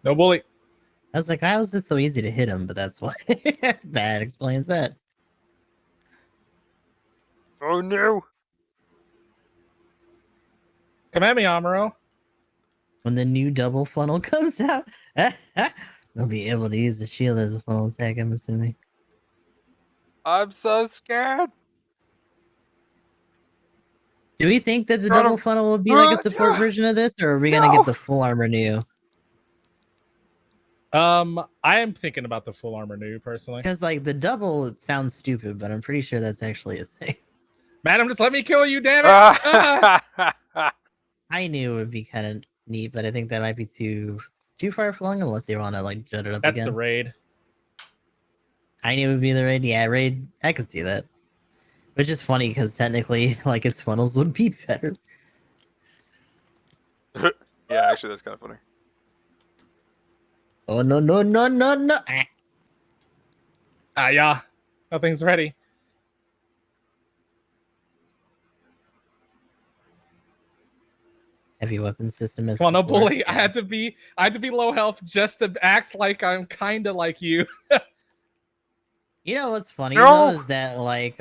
No bully. I was like, how is it so easy to hit him? But that's why. That explains that. Oh no! Come at me, Amuro. When the new double funnel comes out, they'll be able to use the shield as a funnel attack, I'm assuming. I'm so scared. Do we think that the Got double him. funnel will be like a support Yeah. version of this, or are we gonna No. get the full armor new? I am thinking about the full armor new personally. Because like the double sounds stupid, but I'm pretty sure that's actually a thing. Madam, just let me kill you, damn it! Ah! I knew it would be kind of neat, but I think that might be too far flung unless they want to like jut it up That's again. the raid. I knew it would be the raid. Yeah, raid. I could see that. Which is funny because technically, like its funnels would be better. Yeah, actually, that's kind of funny. Oh no no no no no! Yeah. Nothing's ready. Heavy weapon system as Come on, no support. bully. I had to be low health just to act like I'm kinda like you. You know what's funny No! though is that like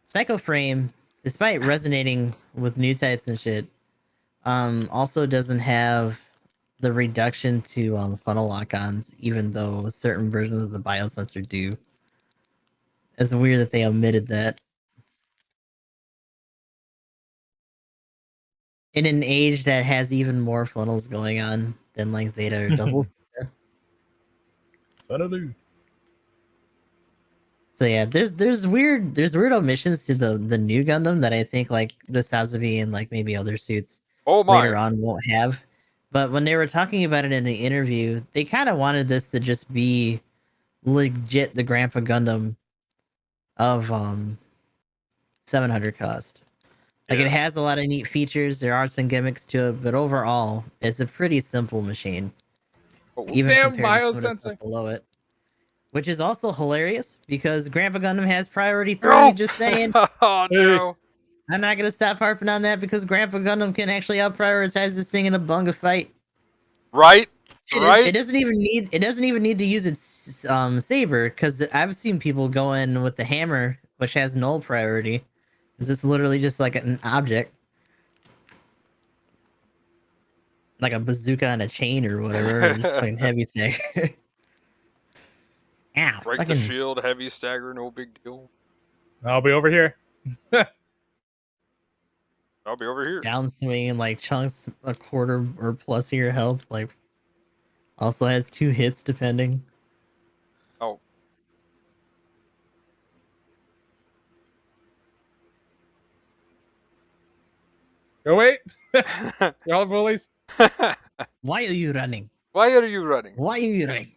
Psycho Frame, despite resonating with new types and shit, also doesn't have the reduction to funnel lock-ons, even though certain versions of the biosensor do. It's weird that they omitted that. In an age that has even more funnels going on than like Zeta or Double. So yeah, there's weird omissions to the new Gundam that I think like the Sazabi and like maybe other suits Oh later my! on won't have. But when they were talking about it in the interview, they kind of wanted this to just be legit the Grandpa Gundam of 700 cost. Like it Yes. has a lot of neat features. There are some gimmicks to it, but overall, it's a pretty simple machine. Oh, Even Damn compared to some of the biosensor. stuff below it. Which is also hilarious because Grandpa Gundam has priority 3, no! just saying. Oh no! I'm not gonna stop harping on that because Grandpa Gundam can actually out prioritize this thing in a bunga fight. Right? Right? It doesn't even need to use its saber, because I've seen people go in with the hammer, which has null priority. Is this literally just like an object, like a bazooka on a chain or whatever, or just fucking heavy stagger? Ow! Break the Fucking shield, heavy stagger, no big deal. I'll be over here. I'll be over here. downswing and like chunks a quarter or plus of your health. Like also has 2 hits depending. Oh. Go wait. Y'all bullies. Why are you running? Why are you running? Why are you running?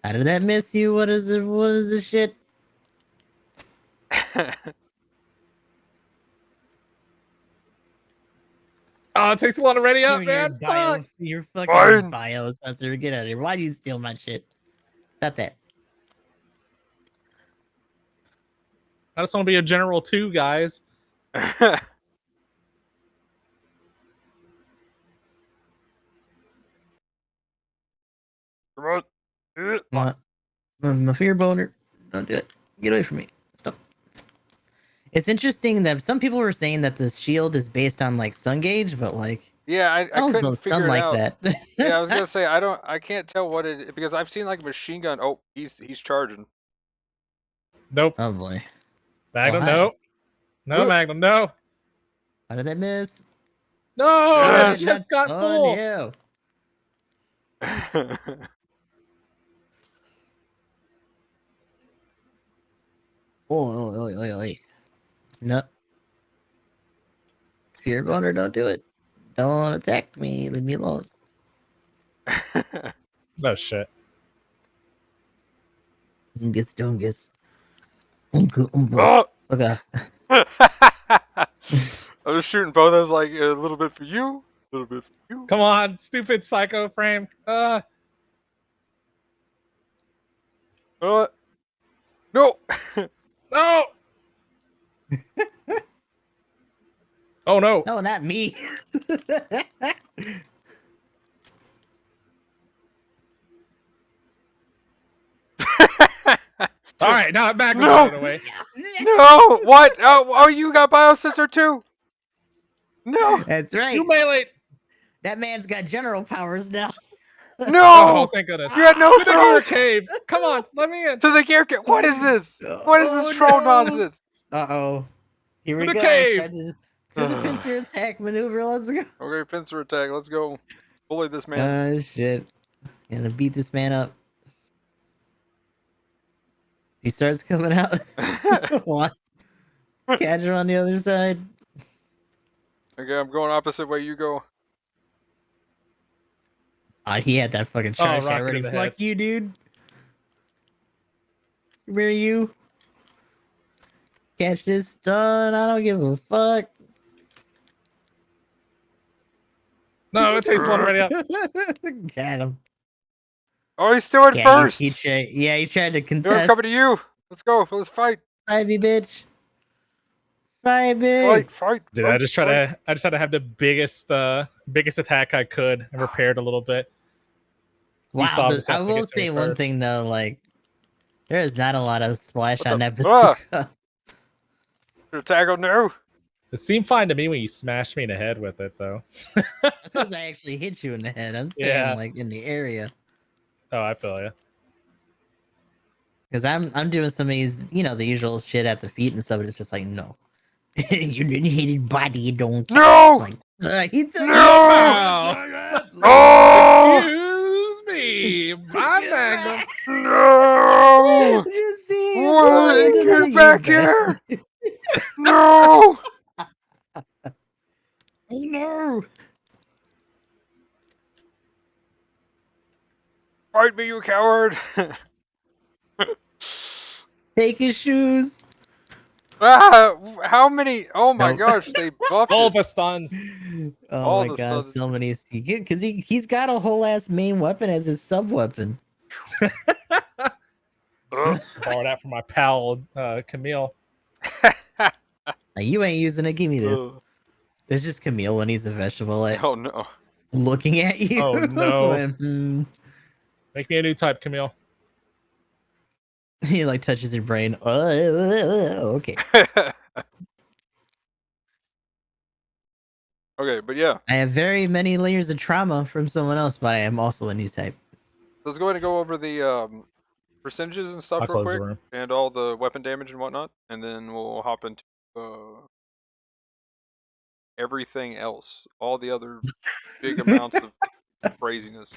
How did that miss you? What is it? What is this shit? Oh, it takes a lot of ready up, Your man. bio, Fuck. your fucking Fine. bio sensor. Get out of here. Why do you steal my shit? Stop that. I just want to be a General 2, guys. Come on. My fear boner. Don't do it. Get away from me. Stop. It's interesting that some people were saying that the shield is based on like stun gauge, but like Yeah, I spells couldn't don't figure stun it like out. that. Yeah, I was gonna say I can't tell what it because I've seen like a machine gun. Oh, he's charging. Nope. Oh boy. Magnum, hi. no. No, Look. Magnum, no. How did that miss? No, How it did Yes. it not just got stun full. you? Oh. No. Fear boner, don't do it. Don't attack me. Leave me alone. No shit. Dungus, dungus. Unka, Oh! Look off. I was shooting both. I was like a little bit for you, a little bit for you. Come on, stupid psycho frame. No. No. Oh no. No, not me. All right, now Magnum's No. out of the way. No. What? Oh, you got biosensor too. No. That's right. You melee. That man's got general powers now. Oh, No. thank goodness. You had no To the gear throws. cave. Come on, let me in. To the gear kit. What is this? What is this troll nonsense? Uh-oh. Here we To the go. cave. To the pincer attack maneuver. Let's go. Okay, pincer attack. Let's go. Bully this man. Oh, shit. Gonna beat this man up. He starts coming out. What? Catch him on the other side. Okay, I'm going opposite way you go. He had that fucking charge shot rocket ready. in the Fuck head. you, dude. Come here, you. Catch this stun. I don't give a fuck. No, it takes a lot of ready up. Got him. Oh, he's still in Yeah, first. he tried to Here, contest. I'm coming to you. Let's go. Let's fight. Fight me, bitch. Fight me. Fight. Dude, I just tried to have the biggest attack I could and repaired a little bit. Wow, saw this, I I think will it's say me one first. thing though, like there is not a lot of splash What on the that bazooka. Your tag on Nero. It seemed fine to me when you smashed me in the head with it, though. That's because I actually hit you in the head. I'm saying Yeah. like in the area. Oh, I feel you. Because I'm doing some of these, the usual shit at the feet and stuff, and it's just like, no. You didn't hit his body, you don't care. No. Like, he took No! Oh. Excuse me, my Magnum. No. Did you see? What? Get back here. No. Oh no! Fight me, you coward. Take his shoes. How many? Oh my Nope. gosh, they buffed All it. the stuns. Oh All my the god, stuff- so many. Because he's got a whole ass main weapon as his sub weapon. Ugh. Borrow that from my pal Camille. Now, you ain't using it. Give me this. Ugh. It's just Camille when he's a vegetable, like, Oh no. looking at you. Oh, no. Like, Make me a new type, Camille. He like touches your brain. Okay. Okay, but yeah, I have very many layers of trauma from someone else, but I am also a new type. let's go ahead and go over the percentages and stuff I'll real close the quick, room. and all the weapon damage and whatnot, and then we'll hop into everything else, all the other big amounts of craziness.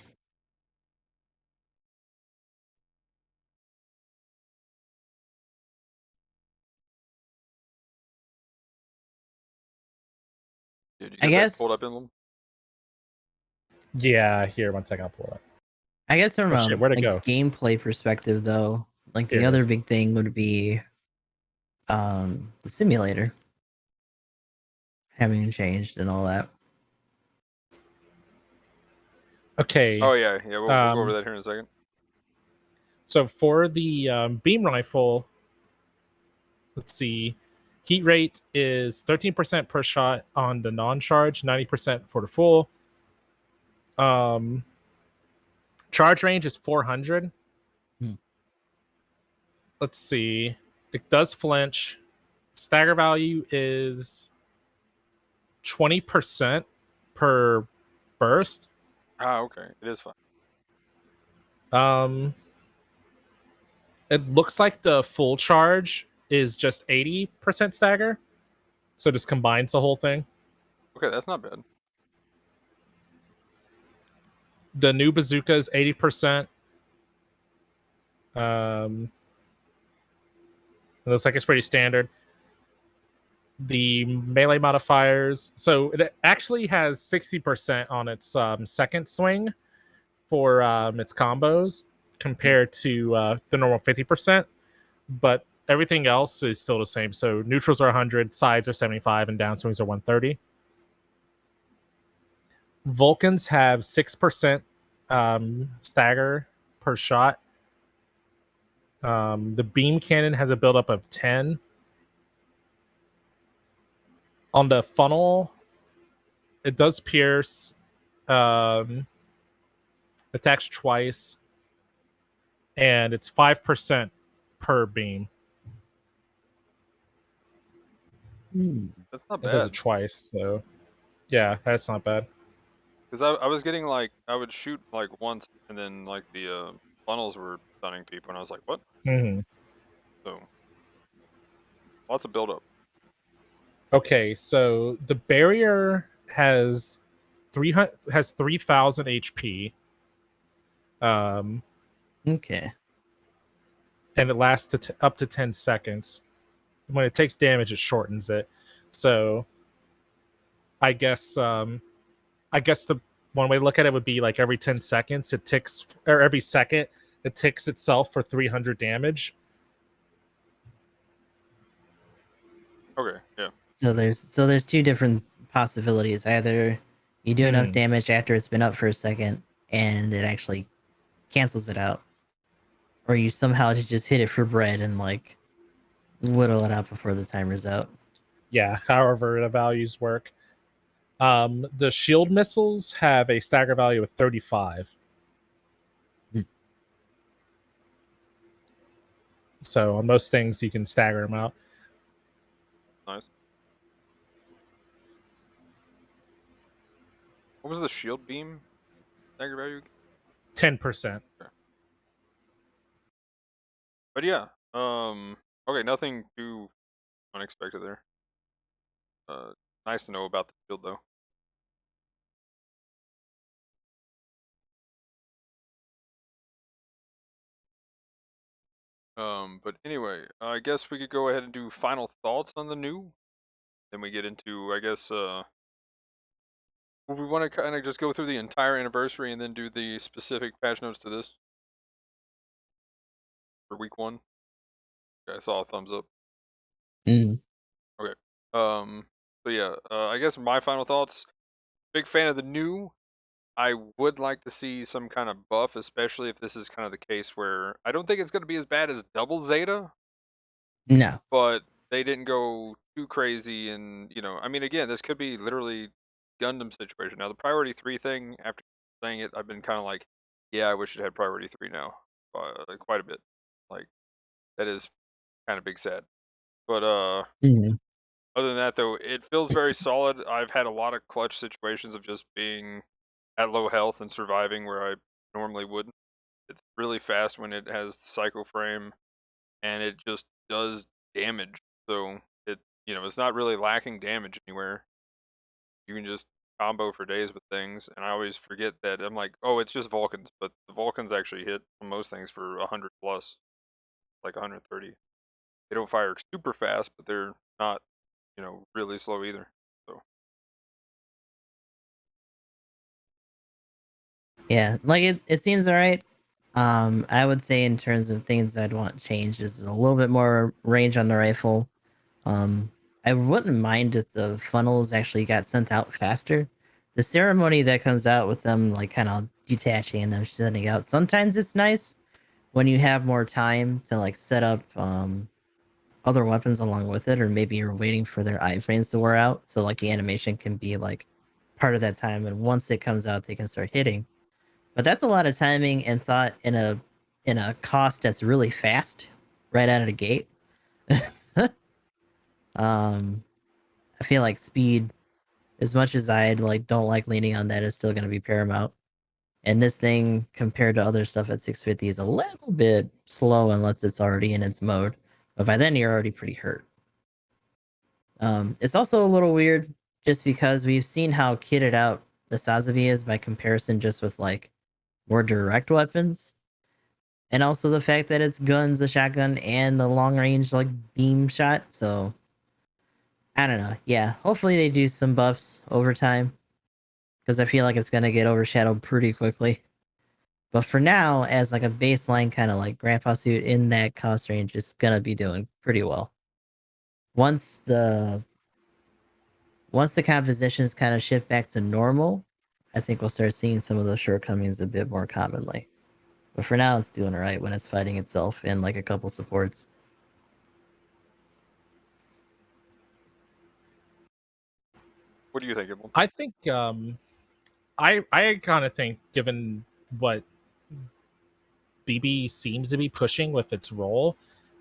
Dude, you I got that guess- pulled up, Emblem? Yeah, here, 1 second, I'll pull it up. I guess from Oh, shit, where'd it a go? gameplay perspective, though, like Here the it other is. big thing would be the simulator having changed and all that. Okay. Oh yeah, we'll go over that here in a second. So for the beam rifle, let's see, heat rate is 13% per shot on the non-charge, 90% for the full. Charge range is 400. Hmm. Let's see, it does flinch. Stagger value is 20% per burst. Ah, okay, it is fine. It looks like the full charge is just 80% stagger, so it just combines the whole thing. Okay, that's not bad. The new bazooka is 80%. It looks like it's pretty standard. The melee modifiers, so it actually has 60% on its second swing for its combos compared to the normal 50%, but everything else is still the same. So neutrals are 100, sides are 75, and downswings are 130. Vulcans have 6% stagger per shot. The beam cannon has a buildup of 10. On the funnel, it does pierce, attacks twice, and it's 5% per beam. That's not It does bad. it twice, so yeah, that's not bad. Because I was getting like I would shoot like once and then like the funnels were stunning people and I was like, what? Mm-hmm. So lots of build up. Okay, so the barrier has 3,000 HP. Okay. And it lasts up to 10 seconds. When it takes damage, it shortens it. So I guess the one way to look at it would be like every 10 seconds it ticks, or every second it ticks itself for 300 damage. Okay, yeah. So there's two different possibilities. Either you do enough damage after it's been up for a second and it actually cancels it out, or you somehow just hit it for bread and like whittle it out before the timer's out. Yeah, however the values work. The shield missiles have a stagger value of 35. Hmm. So on most things you can stagger them out. Nice. What was the shield beam stagger value? 10%. Okay. But yeah, okay, nothing too unexpected there. Nice to know about the shield though. But anyway, I guess we could go ahead and do final thoughts on the new. Then we get into, I guess, we want to kind of just go through the entire anniversary and then do the specific patch notes to this for week 1. Okay, I saw a thumbs up. Mm. Okay. So yeah, I guess my final thoughts. Big fan of the new. I would like to see some kind of buff, especially if this is kind of the case where I don't think it's going to be as bad as double Zeta, No. but they didn't go too crazy. And I mean, again, this could be literally Gundam situation. Now, the priority 3 thing, after saying it, I've been kind of like, yeah, I wish it had priority 3 now, like quite a bit. Like that is kind of big sad. But Mm. other than that, though, it feels very solid. I've had a lot of clutch situations of just being at low health and surviving where I normally wouldn't. It's really fast when it has the psycho frame, and it just does damage. So it's not really lacking damage anywhere. You can just combo for days with things, and I always forget that. I'm like, oh, it's just Vulcans, but the Vulcans actually hit on most things for 100 plus, like 130. They don't fire super fast, but they're not, really slow either. So Yeah, like it seems alright. I would say in terms of things I'd want changed is a little bit more range on the rifle. I wouldn't mind if the funnels actually got sent out faster. The ceremony that comes out with them like kind of detaching and them sending out. Sometimes it's nice when you have more time to like set up other weapons along with it, or maybe you're waiting for their iframes to wear out, so like the animation can be like part of that time, and once it comes out, they can start hitting. But that's a lot of timing and thought in a cost that's really fast right out of the gate. um, I feel like speed, as much as I'd like don't like leaning on that, is still going to be paramount. And this thing, compared to other stuff at 650, is a little bit slow unless it's already in its mode. But by then, you're already pretty hurt. It's also a little weird just because we've seen how kitted out the Sazabi is by comparison just with like more direct weapons. And also the fact that it's guns, a shotgun, and the long range like beam shot. So I don't know. Yeah, hopefully they do some buffs over time because I feel like it's gonna get overshadowed pretty quickly. But for now, as like a baseline kind of like grandpa suit in that cost range, is gonna be doing pretty well. Once the once the compositions kind of shift back to normal, I think we'll start seeing some of those shortcomings a bit more commonly. But for now, it's doing alright when it's fighting itself and like a couple supports. What do you think, Emblem? I think I kind of think, given what BB seems to be pushing with its role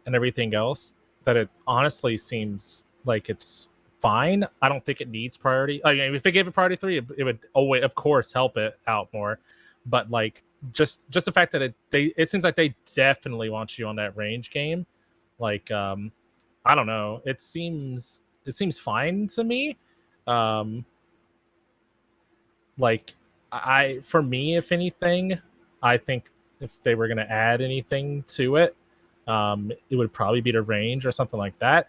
and everything else, that it honestly seems like it's fine. I don't think it needs priority. I mean, if it gave it priority 3, it would always, of course, help it out more. But like, just the fact that it seems like they definitely want you on that range game. Like, I don't know. It seems fine to me. Um, like, for me, if anything, I think if they were going to add anything to it, it would probably be the range or something like that.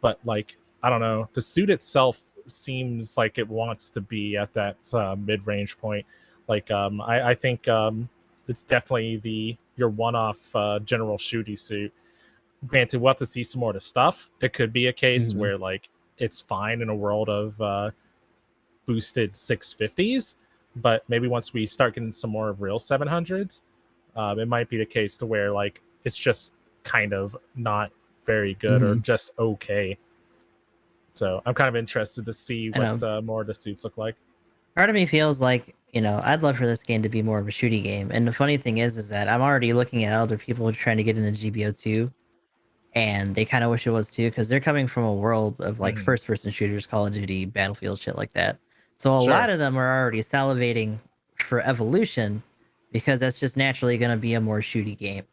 But like, I don't know, the suit itself seems like it wants to be at that mid-range point. Like, I think it's definitely your one-off general shooty suit. Granted, we'll have to see some more of the stuff. It could be a case Mhm. where like it's fine in a world of boosted 650s, but maybe once we start getting some more real 700s, it might be the case to where like it's just kind of not very good or Mhm. just okay. So I'm kind of interested to see I what know. more of the suits look like. Part of me feels like, I'd love for this game to be more of a shooty game. And the funny thing is that I'm already looking at other people trying to get into GBO2, and they kind of wish it was too, because they're coming from a world of like Mhm. first person shooters, Call of Duty, Battlefield, shit like that. So a Sure. lot of them are already salivating for evolution because that's just naturally going to be a more shooty game.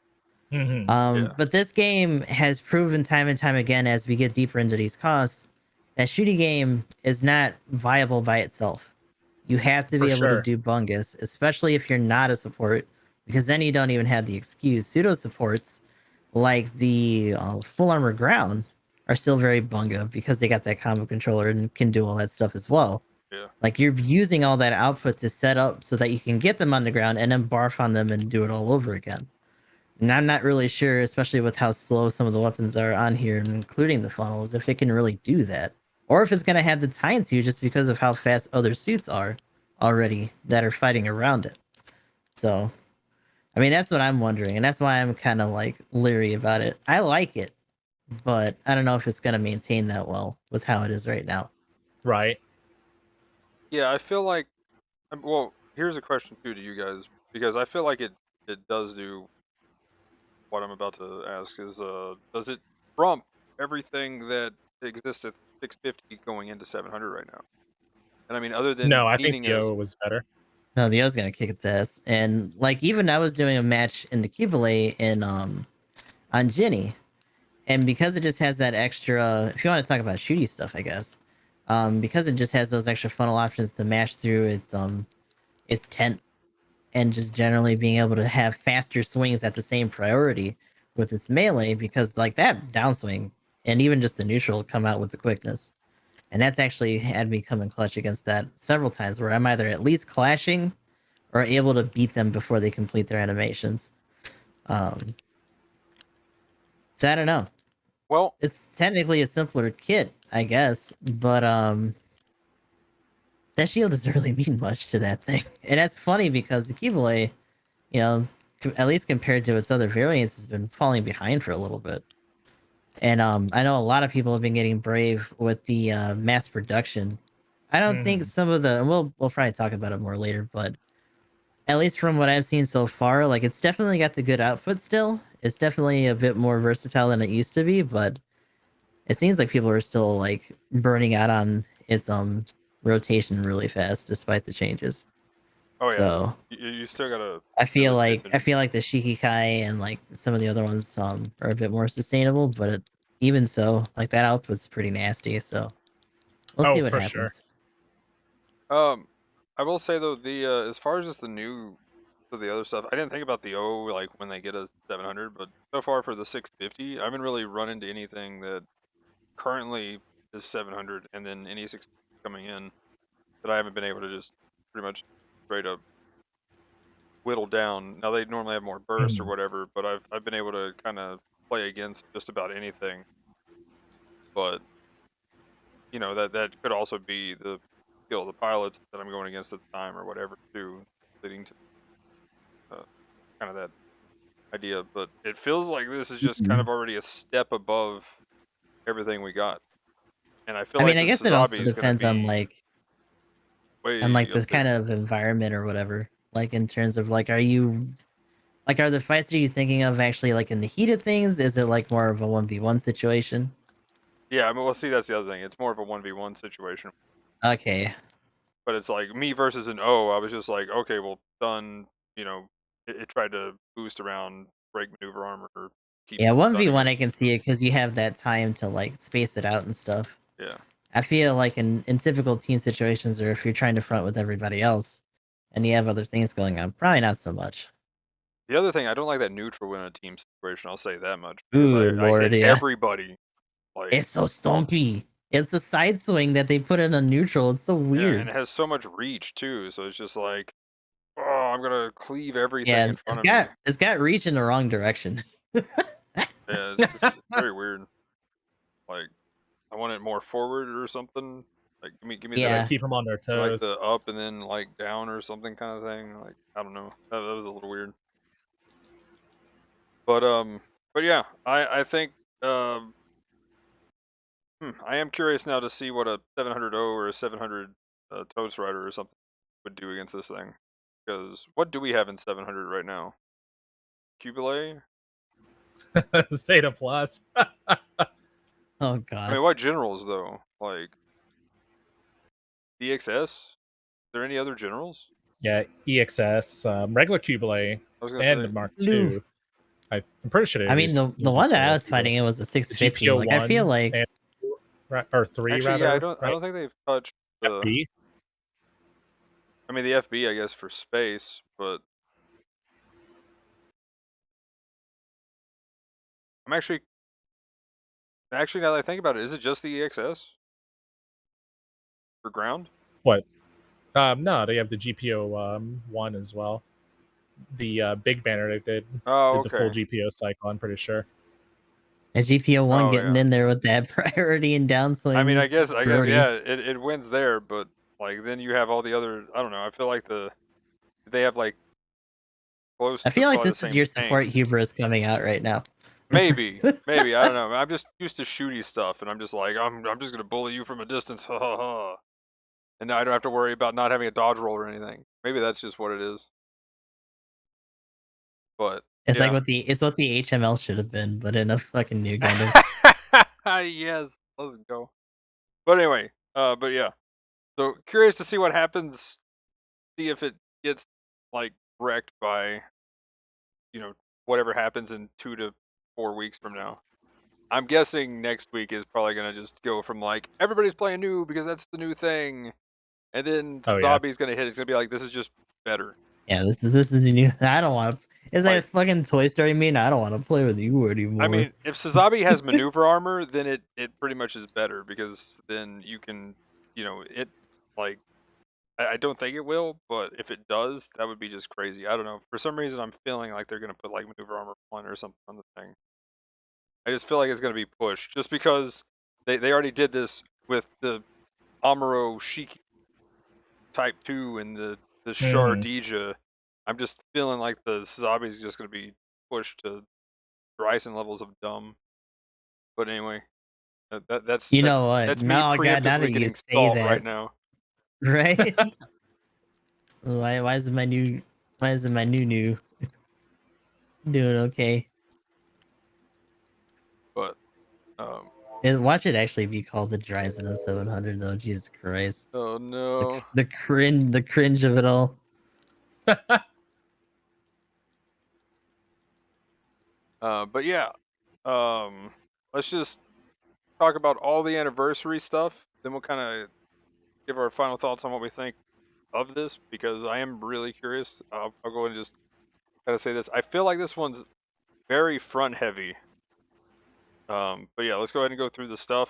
Hmm. Yeah, But this game has proven time and time again as we get deeper into these costs that shooty game is not viable by itself. You have to For be able to sure. do bungus, especially if you're not a support, because then you don't even have the excuse. Pseudo supports, like the full armor ground, are still very bunga because they got that combo controller and can do all that stuff as well. yeah, Like you're using all that output to set up so that you can get them on the ground and then barf on them and do it all over again. And I'm not really sure, especially with how slow some of the weapons are on here, including the funnels, if it can really do that. Or if it's going to have the time to just because of how fast other suits are already that are fighting around it. So, I mean, that's what I'm wondering. And that's why I'm kind of like leery about it. I like it, but I don't know if it's going to maintain that well with how it is right now. Right. yeah. I feel like, well, here's a question too to you guys, because I feel like it does do what I'm about to ask is does it trump everything that exists at 650 going into 700 right now? And I mean, other than No, I think being the a O was better. No, the O's going to kick its ass. And like, even I was doing a match in the Kibale in, on Ginny. And because it just has that extra, if you want to talk about shooty stuff, I guess, because it just has those extra funnel options to mash through its tent, and just generally being able to have faster swings at the same priority with its melee, because like that downswing and even just the neutral come out with the quickness, and that's actually had me come in clutch against that several times where I'm either at least clashing or able to beat them before they complete their animations. So I don't know. Well, It's technically a simpler kit, I guess, but that shield doesn't really mean much to that thing. And that's funny because the Keyblade, you know, at least compared to its other variants, has been falling behind for a little bit. And I know a lot of people have been getting brave with the mass production. I don't think some of the we'll probably talk about it more later, but at least from what I've seen so far, like it's definitely got the good output still. It's definitely a bit more versatile than it used to be, but it seems like people are still like burning out on its rotation really fast despite the changes. oh yeah, So you still gotta I pay feel like attention. the Shikikai and like some of the other ones are a bit more sustainable, but even so, like that output's pretty nasty. So we'll see what for sure. happens. I will say though, the as far as just the new, so the other stuff, I didn't think about the O like when they get a 700, but so far for the 650, I haven't really run into anything that currently is 700, and then any 6 coming in that I haven't been able to just pretty much straight up whittle down. Now they normally have more burst or whatever, but I've been able to kind of play against just about anything. But you know that could also be the skill of the pilots that I'm going against at the time or whatever too, leading to kind of that idea. But it feels like this is just kind of already a step above everything we got, and I feel I like mean, I the guess it also Sazabi is going to depends on be way the up kind there. of environment or whatever. Like in terms of like, are the fights that you thinking of actually like in the heat of things? Is it like more of a 1v1 situation? Yeah, I mean, well, see, that's the other thing. It's more of a 1v1 situation. Okay. But it's like me versus an O. I was just like, okay, well, done. You know, it tried to boost around, break maneuver armor, keep Yeah, 1v1 stunning it. I can see it because you have that time to like space it out and stuff. Yeah. I feel like in typical team situations or if you're trying to front with everybody else and you have other things going on, probably not so much. The other thing, I don't like that neutral in a team situation. I'll say that much because Ooh, I Lord, hit yeah. everybody. Like, It's so stumpy. It's the side swing that they put in a neutral. It's so yeah, and weird. it has so much reach too. So it's just like, oh, I'm gonna cleave everything Yeah, in front of me. it's got reach in the wrong direction. Yeah, it's very weird. Like, I want it more forward or something. Like, give me To like Yeah. keep them on their like toes. the up and then like down or something kind of thing. Like, I don't know. That was a little weird. But yeah, I think I am curious now to see what a 700 O or a 700 Toast Rider or something would do against this thing. Because what do we have in 700 right now? Cubile? Zeta Plus. Oh I mean, god. what generals though? Like DXS? Is there any other generals? Yeah, EXS, regular Cubile, I was gonna and say. Mark Lou. II. I'm pretty sure they I mean, released the one that I Solar was Cubile. fighting it was a The 650. GPO Like I feel 1 like and or 3 Actually, yeah, rather, I right? don't think they've touched the. FB. I mean, the FB, I guess, for space, but I'm actually now that I think about it, is it just the EXS for ground? What? No, they have the GPO 1 as well. The big banner they Oh, did the full okay. GPO cycle. I'm pretty sure. a GPO one Oh, getting yeah. in there with that priority and I mean, downswing I guess, Brody. yeah, it wins there, but like then you have all the other. I don't know. I feel like they have like close I to feel like probably the this is same your support tank. hubris coming out right now. Maybe I don't know. I'm just used to shooty stuff, and I'm just like I'm just gonna bully you from a distance, ha ha ha. And now I don't have to worry about not having a dodge roll or anything. Maybe that's just what it is. But It's like yeah. what the HML should have been, but in a fucking new Gundam. Yes, let's go. But anyway, but yeah. So curious to see what happens. See if it gets like wrecked by whatever happens in 2 to 4 weeks from now. I'm guessing next week is probably gonna just go from like everybody's playing new because that's the new thing, and then Oh yeah. Zombie's gonna hit. It's gonna be like this is just better. Yeah, this is the new. I don't want. It's like a Like fucking Toy Story mean. I don't want to play with you I anymore. mean, if Sazabi has maneuver armor, then it pretty much is better because then you can it like I don't think it will, but if it does, that would be just crazy. I don't know. For some reason, I'm feeling like they're gonna put like maneuver armor 1 or something on the thing. I just feel like it's gonna be pushed, just because they already did this with the Amuro Shiki Type 2 and the Shardija. I'm just feeling like the Sazabi is just gonna be pushed to Bryson levels of dumb. But anyway, that's You know what? that's me No, God, now preemptively that you getting say stalled right that, now. right? Why is my new new doing okay? But And watch it actually be called the Dryzen 700 though. Jesus Christ, oh no. the cringe of it all. But yeah, let's just talk about all the anniversary stuff. Then we'll kind of give our final thoughts on what we think of this, because I am really curious. I'll go and just kind of say this. I feel like this one's very front heavy. But yeah, let's go ahead and go through the stuff,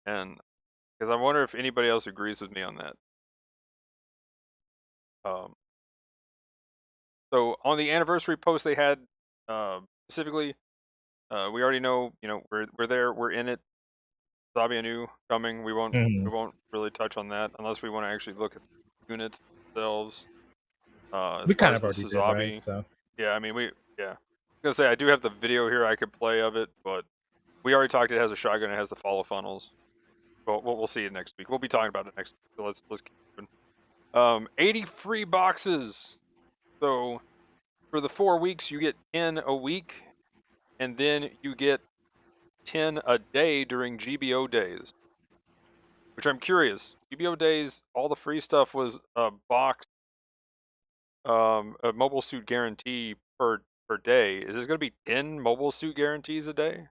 and because I wonder if anybody else agrees with me on that. So on the anniversary post they had, specifically, we already know, we're there, we're in it. Zabianu coming. We won't really touch on that unless we want to actually look at the units themselves. As We far kind as of the already did, Sazabi, right? So yeah, I mean I was gonna say I do have the video here I could play of it, but we already talked. It has a shotgun. It has the follow funnels. Well, we'll see it next week. We'll be talking about it next week. So let's keep moving. 80 free boxes. So for the 4 weeks, you get 10 a week, and then you get 10 a day during GBO days. Which I'm curious. GBO days, all the free stuff was a box, a mobile suit guarantee per day. Is this going to be 10 mobile suit guarantees a day?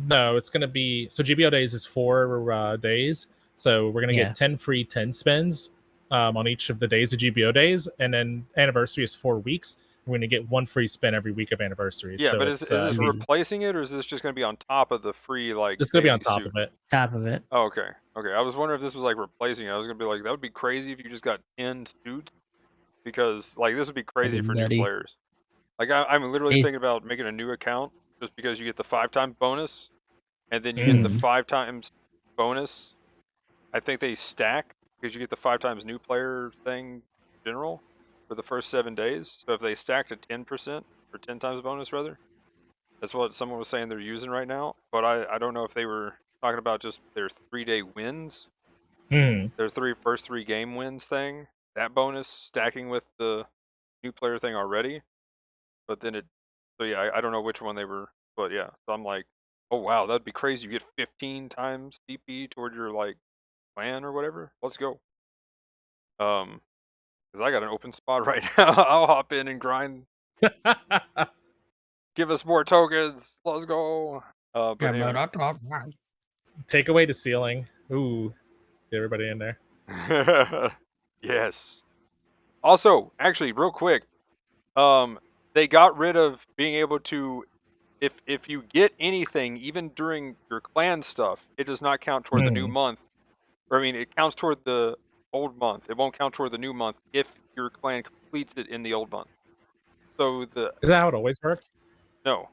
no, it's gonna be GBO days is 4 days, so we're gonna get 10 free 10 spins on each of the days of GBO days, and then anniversary is 4 weeks. We're gonna get 1 free spin every week of anniversary. Yeah, So but it's is this replacing it, or is this just going to be on top of the free it's gonna be on daily top suit? of it. Top of it. Oh, okay. I was wondering if this was like replacing it. I was going to be like, that would be crazy if you just got 10 suits, because like this would be crazy for new players. Like I'm literally thinking about making a new account just because you get the 5 times bonus, and then you get the 5 times bonus. I think they stack because you get the 5 times new player thing general for the first 7 days. So if they stack to 10% or 10 times bonus rather, that's what someone was saying they're using right now. But I don't know if they were talking about just their 3-day wins, their first 3 game wins thing, that bonus stacking with the new player thing already. But then so yeah, I don't know which one they were, but yeah. So I'm like, oh wow, that'd be crazy. You get 15 times CP toward your like plan or whatever. Let's go. Because I got an open spot right now. I'll hop in and grind. Give us more tokens. Let's go. But anyway. Take away the ceiling. Ooh, get everybody in there. Yes. Also, actually, real quick, they got rid of being able to, if you get anything, even during your clan stuff, it does not count toward the new month. Or I mean, it counts toward the old month. It won't count toward the new month if your clan completes it in the old month. So Is that how it always works? No.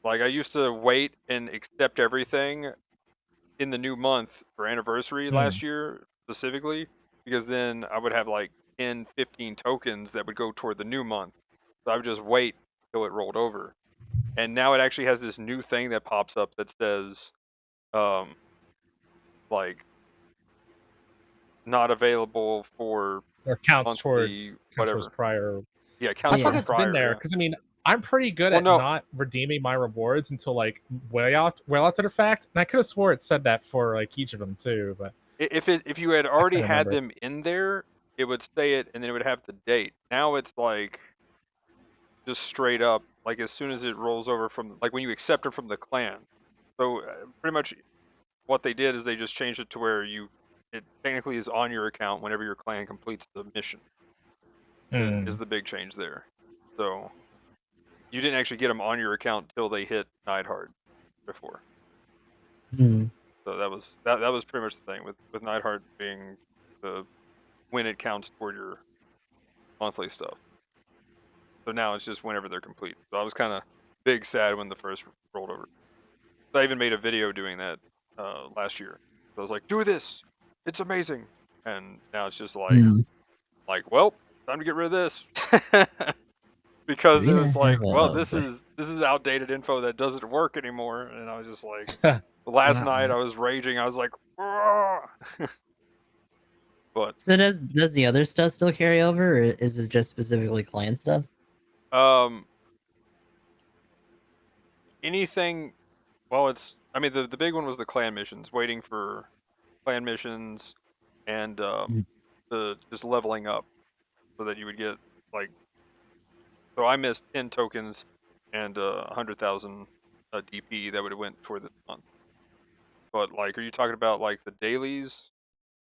Like I used to wait and accept everything in the new month for anniversary last year specifically, because then I would have like 10, 15 tokens that would go toward the new month. So I would just wait till it rolled over. And now it actually has this new thing that pops up that says, like, not available for or counts monthly, towards prior. Yeah, it counts I thought towards that's prior. been there because I mean I'm pretty good at not redeeming my rewards until like well after the fact, and I could have swore it said that for like each of them too. But if you had already had them in there, it would say it and then it would have the date. Now it's like just straight up, like as soon as it rolls over from, like when you accept it from the clan. So pretty much what they did is they just changed it to where it technically is on your account whenever your clan completes the mission. Is the big change there. So you didn't actually get them on your account till they hit Neidhard before. So that was pretty much the thing with Neidhart being the when it counts toward your monthly stuff. So now it's just whenever they're complete. So I was kind of big sad when the first rolled over. So I even made a video doing that last year. So I was like, do this, it's amazing. And now it's just like, well, time to get rid of this. Because it was like, well, this is outdated info that doesn't work anymore. And I was just like, last night I was raging. I was like, but so does the other stuff still carry over, or is it just specifically clan stuff? Anything. Well, I mean, the big one was the clan missions, waiting for clan missions, and the just leveling up, so that you would get like. So I missed 10 tokens, and 100,000 DP that would have went for this month. But like, are you talking about like the dailies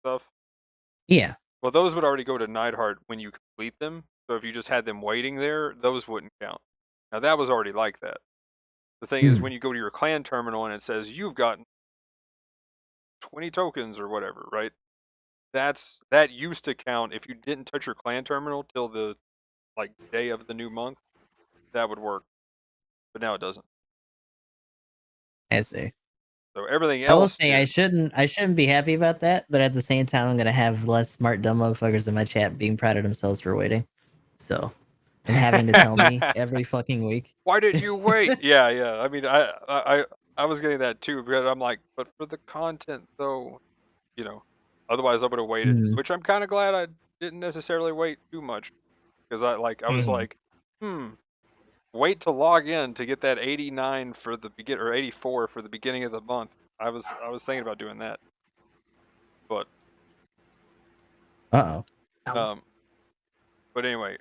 stuff? Yeah. Well, those would already go to Neidhart when you complete them. So if you just had them waiting there, those wouldn't count. Now that was already like that. The thing is, when you go to your clan terminal and it says you've gotten 20 tokens or whatever, right? That used to count if you didn't touch your clan terminal till the like day of the new month. That would work, but now it doesn't. I see. So everything else. I will say I shouldn't be happy about that, but at the same time, I'm gonna have less smart dumb motherfuckers in my chat being proud of themselves for waiting. So, and having to tell me every fucking week. Why didn't you wait? Yeah. I mean, I was getting that too, but I'm like, but for the content though, you know. Otherwise, I would have waited, which I'm kind of glad I didn't necessarily wait too much, because I was like, wait to log in to get that 89 for the begin or 84 for the beginning of the month. I was thinking about doing that, but but anyway,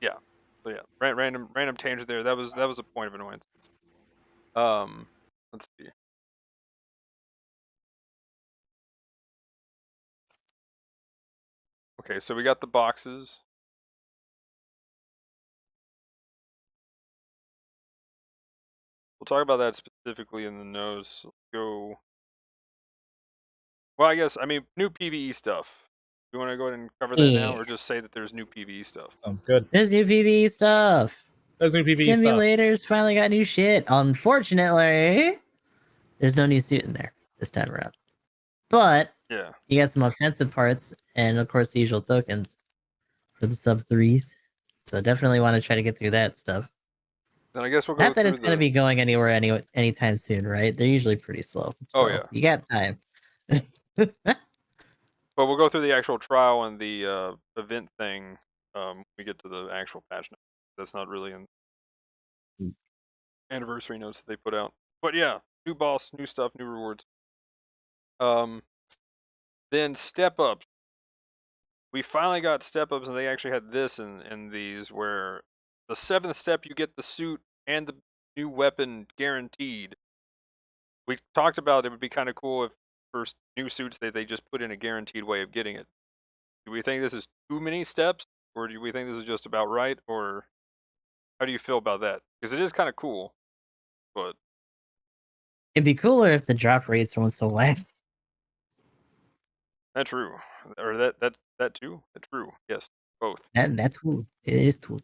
yeah. So yeah, random tangent there. That was a point of annoyance. Let's see. Okay, so we got the boxes. We'll talk about that specifically in the nose. Let's go. Well, I guess, I mean, new PvE stuff. You want to go ahead and cover that now, or just say that there's new PvE stuff? Sounds good. There's new PvE stuff. There's new PvE Simulators stuff. finally got new shit. Unfortunately, there's no new suit in there this time around. But yeah, you got some offensive parts, and of course the usual tokens for the sub 3s. So definitely want to try to get through that stuff. then I guess we'll go. Not that it's going to be going anywhere anytime soon, right? They're usually pretty slow. So yeah, you got time. But we'll go through the actual trial and the event thing. We get to the actual patch notes. That's not really an anniversary notes that they put out. But yeah, new boss, new stuff, new rewards. Then step ups. We finally got step ups, and they actually had this in these, where the 7th step you get the suit and the new weapon guaranteed. We talked about it would be kind of cool if for new suits they just put in a guaranteed way of getting it. Do we think this is too many steps, or do we think this is just about right, or how do you feel about that? Because it is kind of cool, but it'd be cooler if the drop rates weren't so last. That's true, or that too. That's true. Yes, both. That's cool. It is cool.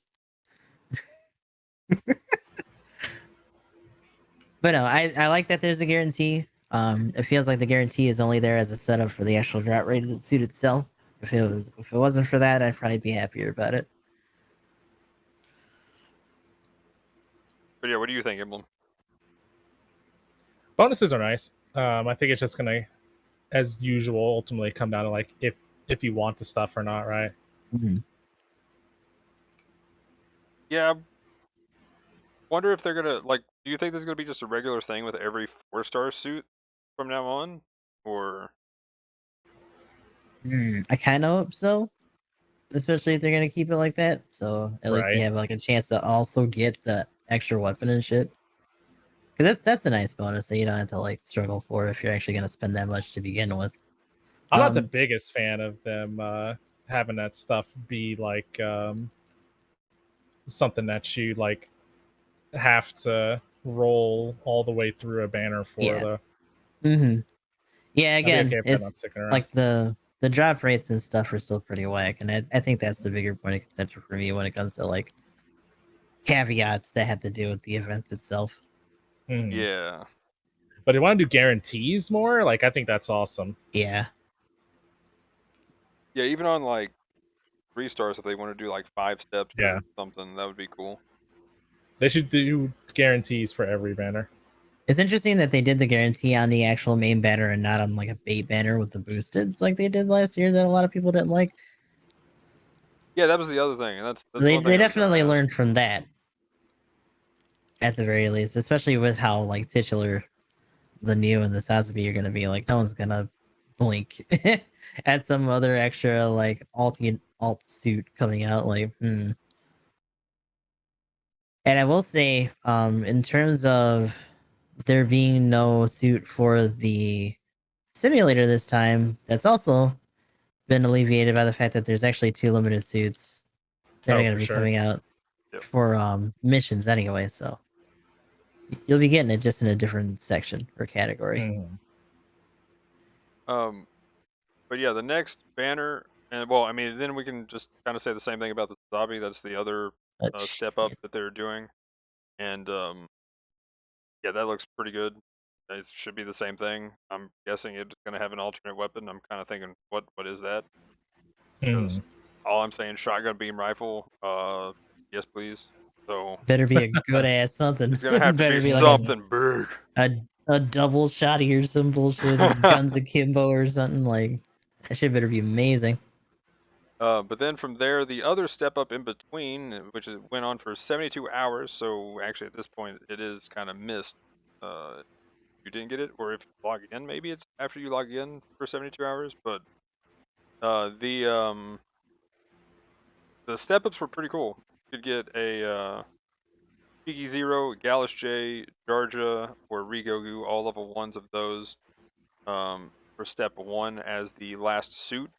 But no, I like that there's a guarantee. It feels like the guarantee is only there as a setup for the actual drop rate of the suit itself. If it wasn't for that, I'd probably be happier about it. But yeah, what do you think, Emblem? Bonuses are nice. I think it's just gonna, as usual, ultimately come down to like if you want the stuff or not, right? Yeah. Wonder if they're gonna like. Do you think this is gonna be just a regular thing with every 4-star suit from now on, or? I kind of hope so, especially if they're gonna keep it like that. So at least you have like a chance to also get the extra weapon and shit. Because that's a nice bonus that you don't have to like struggle for if you're actually gonna spend that much to begin with. I'm not the biggest fan of them having that stuff be like something that you like have to roll all the way through a banner for Yeah. though. Yeah, I'd be again, okay if they're not it's sticking around. like the drop rates and stuff are still pretty whack, and I think that's the bigger point of contention for me when it comes to like caveats that have to do with the event itself. Yeah. But they want to do guarantees more. Like I think that's awesome. Yeah. Yeah, even on like 3 stars, if they want to do like 5 steps Yeah. or something, that would be cool. They should do guarantees for every banner. It's interesting that they did the guarantee on the actual main banner and not on like a bait banner with the boosteds like they did last year that a lot of people didn't like. Yeah, that was the other thing, and that's So they one thing I was gonna definitely ask. learned from that. At the very least, especially with how like titular the Neo and the Sazabi are gonna be, like no one's gonna blink at some other extra like alt suit coming out. Like, And I will say, in terms of there being no suit for the simulator this time, that's also been alleviated by the fact that there's actually 2 limited suits that are Oh, going to for be sure. coming out Yep. for missions anyway. So you'll be getting it just in a different section or category. But yeah, the next banner, and well, I mean, then we can just kind of say the same thing about the zombie. That's the other step up that they're doing, and yeah, that looks pretty good. It should be the same thing. I'm guessing it's gonna have an alternate weapon. I'm kind of thinking, what is that? Because all I'm saying, shotgun beam rifle. Yes, please. So better be a good ass something. it's gonna have to better be like something big. a double shotty or some bullshit, or guns akimbo or something. Like that shit better be amazing. But then from there, the other step up in between, which went on for 72 hours. So actually, at this point, it is kind of missed. You didn't get it, or if you log in, maybe it's after you log in for 72 hours. But the step ups were pretty cool. You could get a Cheeky Zero, Gallus J, Jarja, or Rigogu, all level 1s of those for step 1 as the last suit.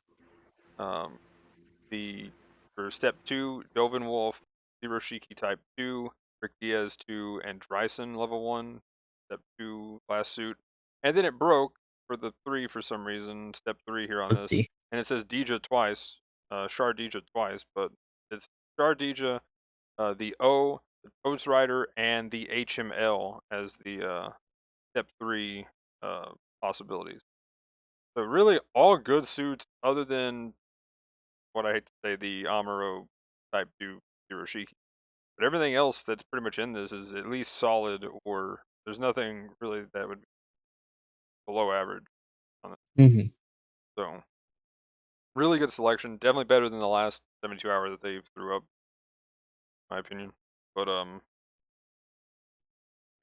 For step 2, Dovin Wolf, Shiroshiki type 2, Rick Diaz 2, and Dryson level 1, step 2 last suit. And then it broke for the 3 for some reason, step 3 here on this. And it says Dija twice, Shar Dija twice, but it's Shar Dija, the O, the Ghost Rider, and the HML as the step 3 possibilities. So really all good suits other than what I hate to say, the Amuro type 2 Hiroshiki. But everything else that's pretty much in this is at least solid, or there's nothing really that would be below average on it. So, really good selection. Definitely better than the last 72 hour that they threw up, in my opinion. But, yeah,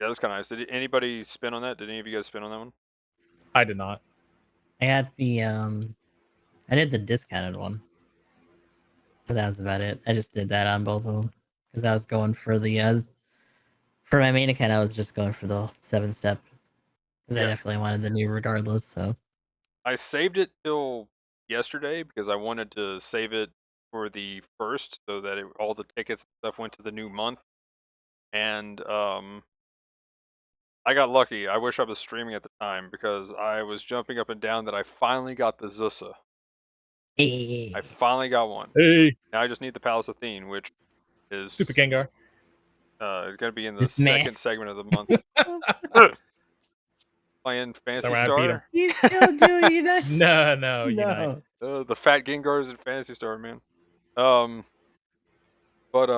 that's kind of nice. Did anybody spin on that? Did any of you guys spin on that one? I did not. I had the I did the discounted one, but that was about it. I just did that on both of them because I was going for the for my main account. I was just going for the 7-step because I definitely wanted the new regardless. So I saved it till yesterday because I wanted to save it for the first so that all the tickets and stuff went to the new month. And I got lucky. I wish I was streaming at the time because I was jumping up and down that I finally got the Zusa. I finally got one. Hey, now I just need the Palace Athene, which is stupid Gengar. going to be in the This man. second segment of the month. Playing Fantasy That's where I beat him. Star. You still doing Unite? No, Unite. The fat Gengars in Fantasy Star, man. But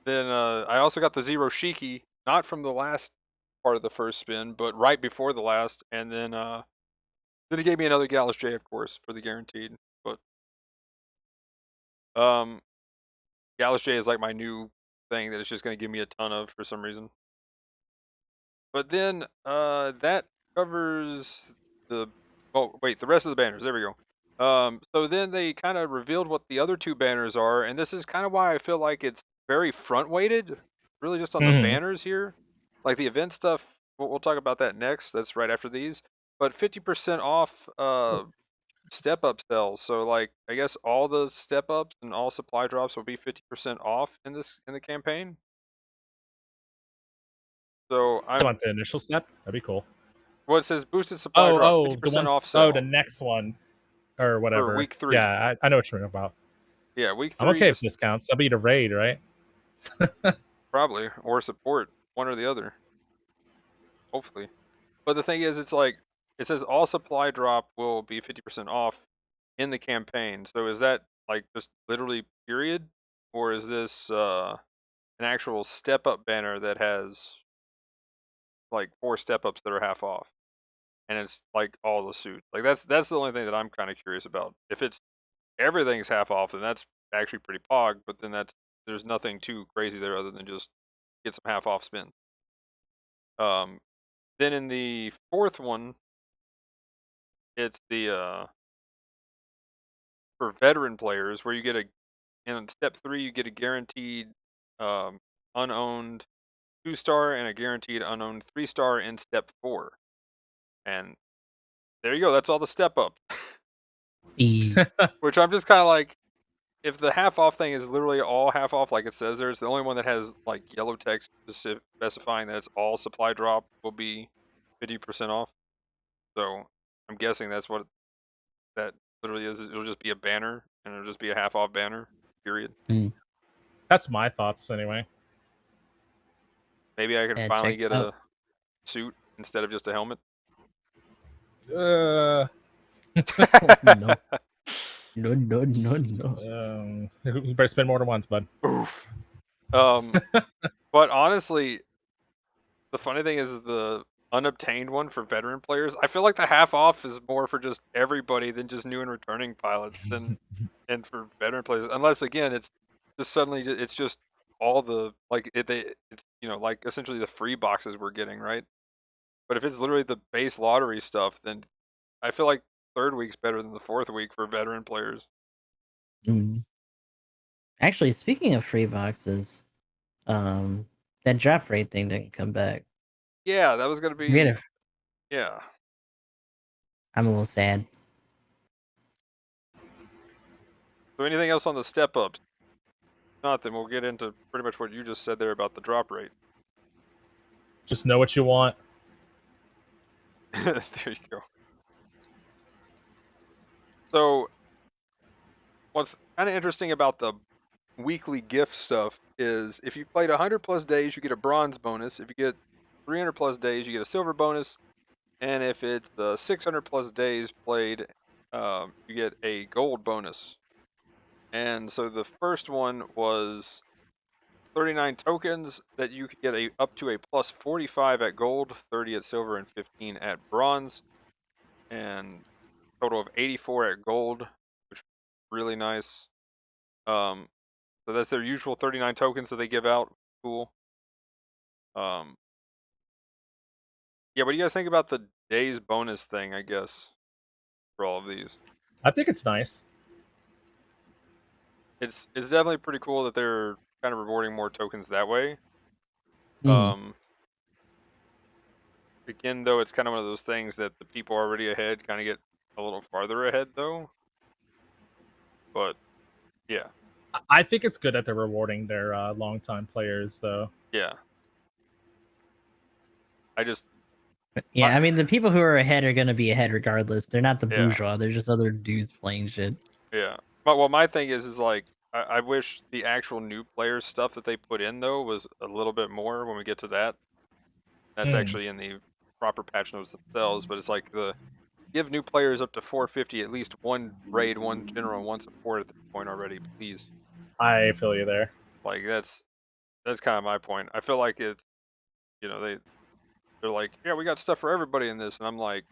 then I also got the Zero Shiki, not from the last part of the first spin, but right before the last, and then he gave me another Gallus J, of course, for the guaranteed. But Gallus J is like my new thing that it's just going to give me a ton of for some reason. But then that covers the the rest of the banners. There we go. So then they kind of revealed what the other 2 banners are, and this is kind of why I feel like it's very front weighted, really just on the banners here. Like the event stuff, we'll talk about that next. That's right after these. But 50% off step up sales. So like I guess all the step ups and all supply drops will be 50% off in the campaign. So I want the initial step. That'd be cool. Well, it says boosted supply drop, Oh, 50% off oh, sale the next one, or for whatever. week 3. Yeah, I know what you're about. Yeah, week 3. I'm okay if discounts. That'll be the raid, right? Probably, or support, one or the other. Hopefully. But the thing is, it's like, it says all supply drop will be 50% off in the campaign. So is that like just literally period? Or is this an actual step up banner that has like 4 step ups that are half off? And it's like all the suits. Like that's the only thing that I'm kind of curious about. If it's everything's half off, then that's actually pretty pog, but then there's nothing too crazy there other than just get some half off spins. Then in the 4th one, it's the for veteran players where you get in step 3 you get a guaranteed unowned 2-star and a guaranteed unowned 3-star in step 4. And there you go, that's all the step up. Which I'm just kind of like, if the half off thing is literally all half off like it says there, it's the only one that has like yellow text specifying that it's all supply drop will be 50% off. So I'm guessing that's what that literally is. It'll just be a banner, and it'll just be a half off banner, period. That's my thoughts anyway. Maybe I can finally get a suit instead of just a helmet. No. No. You better spend more than once, bud. Oof. But honestly, the funny thing is the unobtained one for veteran players. I feel like the half off is more for just everybody than just new and returning pilots and for veteran players. Unless again, it's just suddenly it's just all the like it's like essentially the free boxes we're getting, right? But if it's literally the base lottery stuff, then I feel like 3rd week's better than the 4th week for veteran players. Actually, speaking of free boxes, that drop rate thing didn't come back. Yeah, that was gonna be. Yeah. I'm a little sad. So anything else on the step ups? If not, then we'll get into pretty much what you just said there about the drop rate. Just know what you want. There you go. So, what's kind of interesting about the weekly gift stuff is if you played 100 plus days, you get a bronze bonus. If you get 300 plus days, you get a silver bonus. And if it's the 600 plus days played, you get a gold bonus. And so the first one was 39 tokens that you could get up to a plus 45 at gold, 30 at silver, and 15 at bronze. And total of 84 at gold, which is really nice. So that's their usual 39 tokens that they give out. Cool. Yeah, what do you guys think about the days bonus thing, I guess, for all of these? I think it's nice. It's definitely pretty cool that they're kind of rewarding more tokens that way. Again, though, it's kind of one of those things that the people already ahead kind of get a little farther ahead, though. But, yeah. I think it's good that they're rewarding their longtime players, though. Yeah. I mean, the people who are ahead are going to be ahead regardless. They're not the bourgeois. They're just other dudes playing shit. Yeah. But well, my thing is like, I wish the actual new players stuff that they put in, though, was a little bit more when we get to that. That's actually in the proper patch notes themselves, but it's like give new players up to 450 at least one raid, one general, and one support at this point already, please. I feel you there. Like that's kind of my point. I feel like it's, they're like, yeah, we got stuff for everybody in this, and I'm like,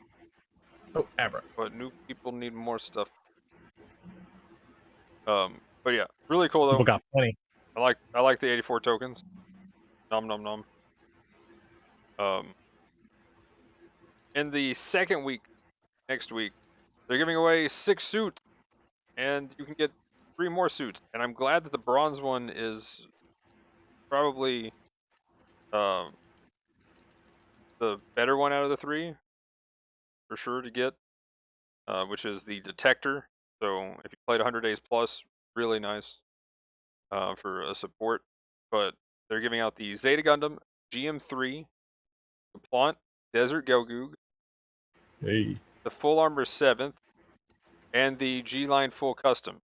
oh, ever. But new people need more stuff. But yeah, really cool though. People got plenty. I like the 84 tokens. Nom nom nom. In the 2nd week, next week, they're giving away 6 suits, and you can get 3 more suits. And I'm glad that the bronze one is probably the better one out of the 3, for sure to get, which is the detector. So if you played 100 days plus, really nice for a support. But they're giving out the Zeta Gundam GM3 the Plant Desert Gelgoog, Hey. the Full Armor 7th, and the G-Line Full Custom.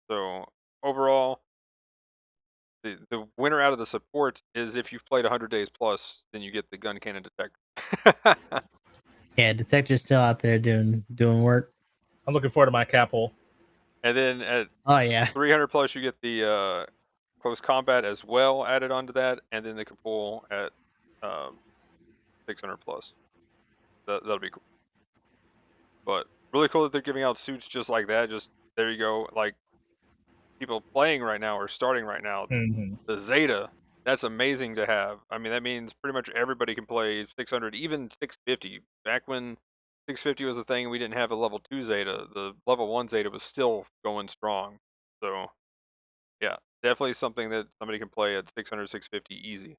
So overall, the winner out of the supports is if you've played 100 days plus, then you get the gun cannon detector. Yeah, detector's still out there doing work. I'm looking forward to my Capel. And then at Oh yeah. 300 plus, you get the close combat as well added onto that, and then they can pull at 600 plus. That'll be cool. But really cool that they're giving out suits just like that. Just there you go. Like people playing right now or starting right now, Mm-hmm. the Zeta. That's amazing to have. I mean, that means pretty much everybody can play 600, even 650. Back when 650 was a thing, we didn't have a level 2 Zeta. The level 1 Zeta was still going strong. So, yeah, definitely something that somebody can play at 600, 650 easy.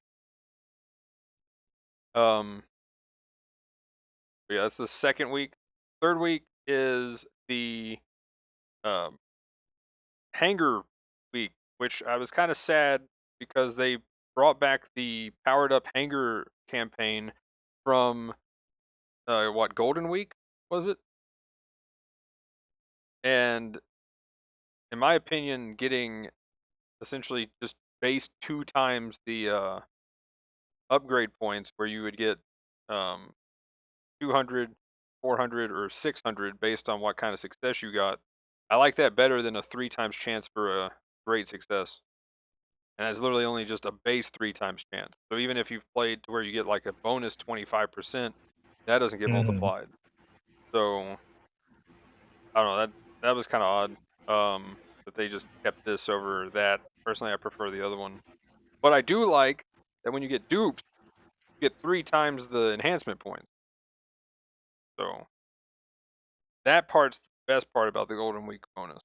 Yeah, that's the second week. Third week is the um, Hangar week, which I was kind of sad because they brought back the powered up Hangar campaign from what, Golden Week was it? And in my opinion, getting essentially just base 2 times the upgrade points, where you would get um, 200, 400, or 600 based on what kind of success you got. I like that better than a 3 times chance for a great success. And it's literally only just a base 3 times chance. So even if you've played to where you get like a bonus 25%, that doesn't get multiplied. So I don't know, that was kind of odd that they just kept this over that. Personally, I prefer the other one. But I do like that when you get dupes, you get 3 times the enhancement points. So that part's the best part about the Golden Week bonus.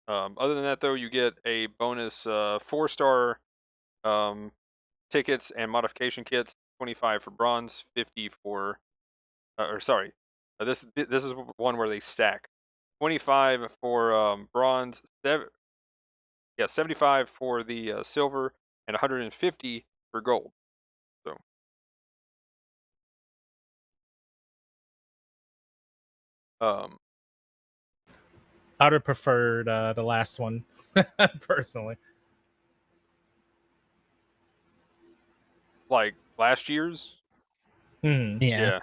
Other than that, though, you get a bonus 4-star tickets and modification kits, 25 for bronze, 50 for, this is one where they stack. 25 for bronze, 75 for the silver, and 150 for gold. So, I would have preferred the last one, personally. like last year's, Hmm. Yeah.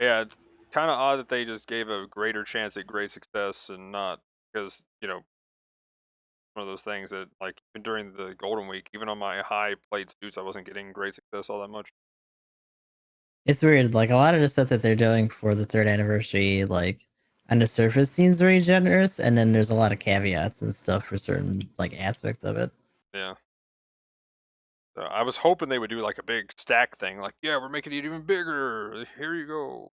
yeah, it's kind of odd that they just gave a greater chance at great success and not, because one of those things that, like, even during the Golden Week, even on my high played suits, I wasn't getting great success all that much. It's weird. Like a lot of the stuff that they're doing for the 3rd anniversary, like on the surface seems very generous, and then there's a lot of caveats and stuff for certain like aspects of it. Yeah. So I was hoping they would do like a big stack thing, like, yeah, we're making it even bigger. Here you go.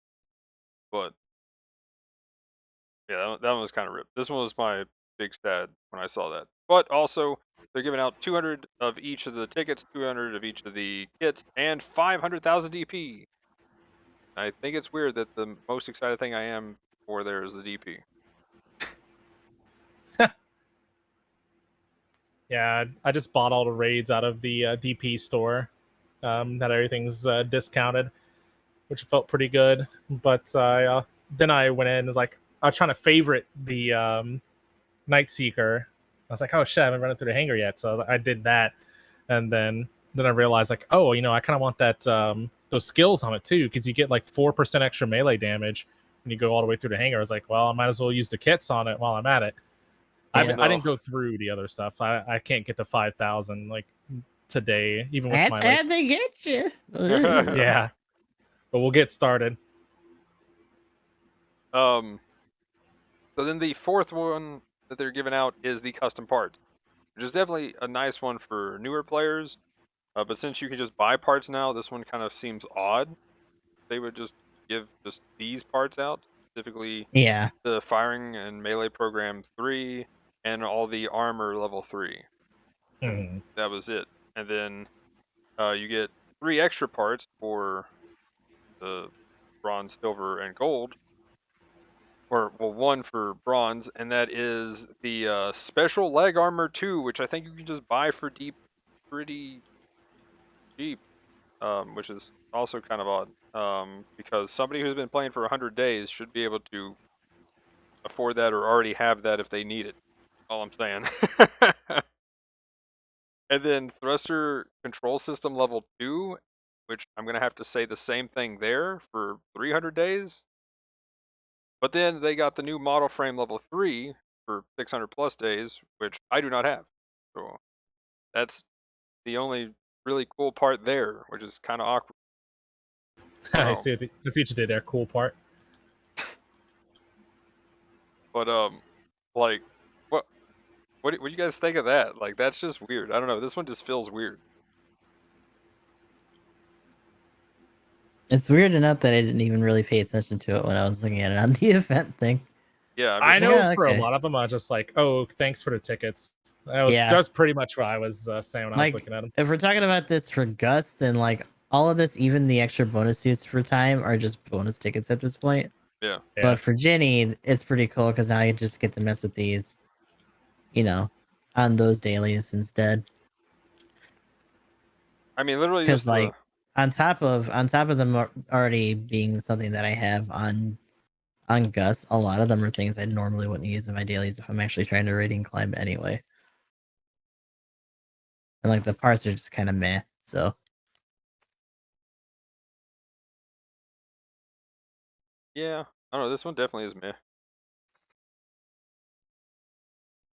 But yeah, that one was kind of ripped. This one was my big stat when I saw that. But also, they're giving out 200 of each of the tickets, 200 of each of the kits, and 500,000 DP. I think it's weird that the most excited thing I am for there is the DP. Yeah, I just bought all the raids out of the DP store. That everything's discounted, which felt pretty good. But then I went in and was like, I was trying to favorite the Night Seeker. I was like, oh shit, I haven't run it through the hangar yet, so I did that, and then I realized like, oh, I kind of want that those skills on it too, because you get like 4% extra melee damage when you go all the way through the hangar. I was like, well, I might as well use the kits on it while I'm at it. I didn't go through the other stuff. I can't get to 5,000 like today, even with my That's how they get you. yeah. But we'll get started. So then the fourth one that they're giving out is the custom parts, which is definitely a nice one for newer players. But since you can just buy parts now, this one kind of seems odd. They would just give just these parts out, specifically Yeah. the firing and melee program 3 and all the armor level 3. And that was it. And then you get 3 extra parts for the bronze, silver, and gold. Or, well, 1 for bronze, and that is the special leg armor 2, which I think you can just buy for pretty cheap. which is also kind of odd. Because somebody who's been playing for 100 days should be able to afford that or already have that if they need it. All I'm saying. And then thruster control system level 2, which I'm gonna have to say the same thing there for 300 days. But then they got the new model frame level 3 for 600 plus days, which I do not have. So that's the only really cool part there, which is kind of awkward. I see what you did there. Cool part. But like, what do you guys think of that? Like, that's just weird. I don't know. This one just feels weird. It's weird enough that I didn't even really pay attention to it when I was looking at it on the event thing. Yeah, I know yeah, for a okay. lot of them, I was just like, "Oh, thanks for the tickets." That's pretty much what I was saying when I was looking at them. If we're talking about this for Gus, then like all of this, even the extra bonus suits for time, are just bonus tickets at this point. Yeah. But for Jenny, it's pretty cool because now you just get to mess with these, you know, on those dailies instead. I mean, literally Because just like on top of them already being something that I have on Gus, a lot of them are things I normally wouldn't use in my dailies if I'm actually trying to rating climb anyway. And like the parts are just kind of meh. So yeah, I don't know. This one definitely is meh.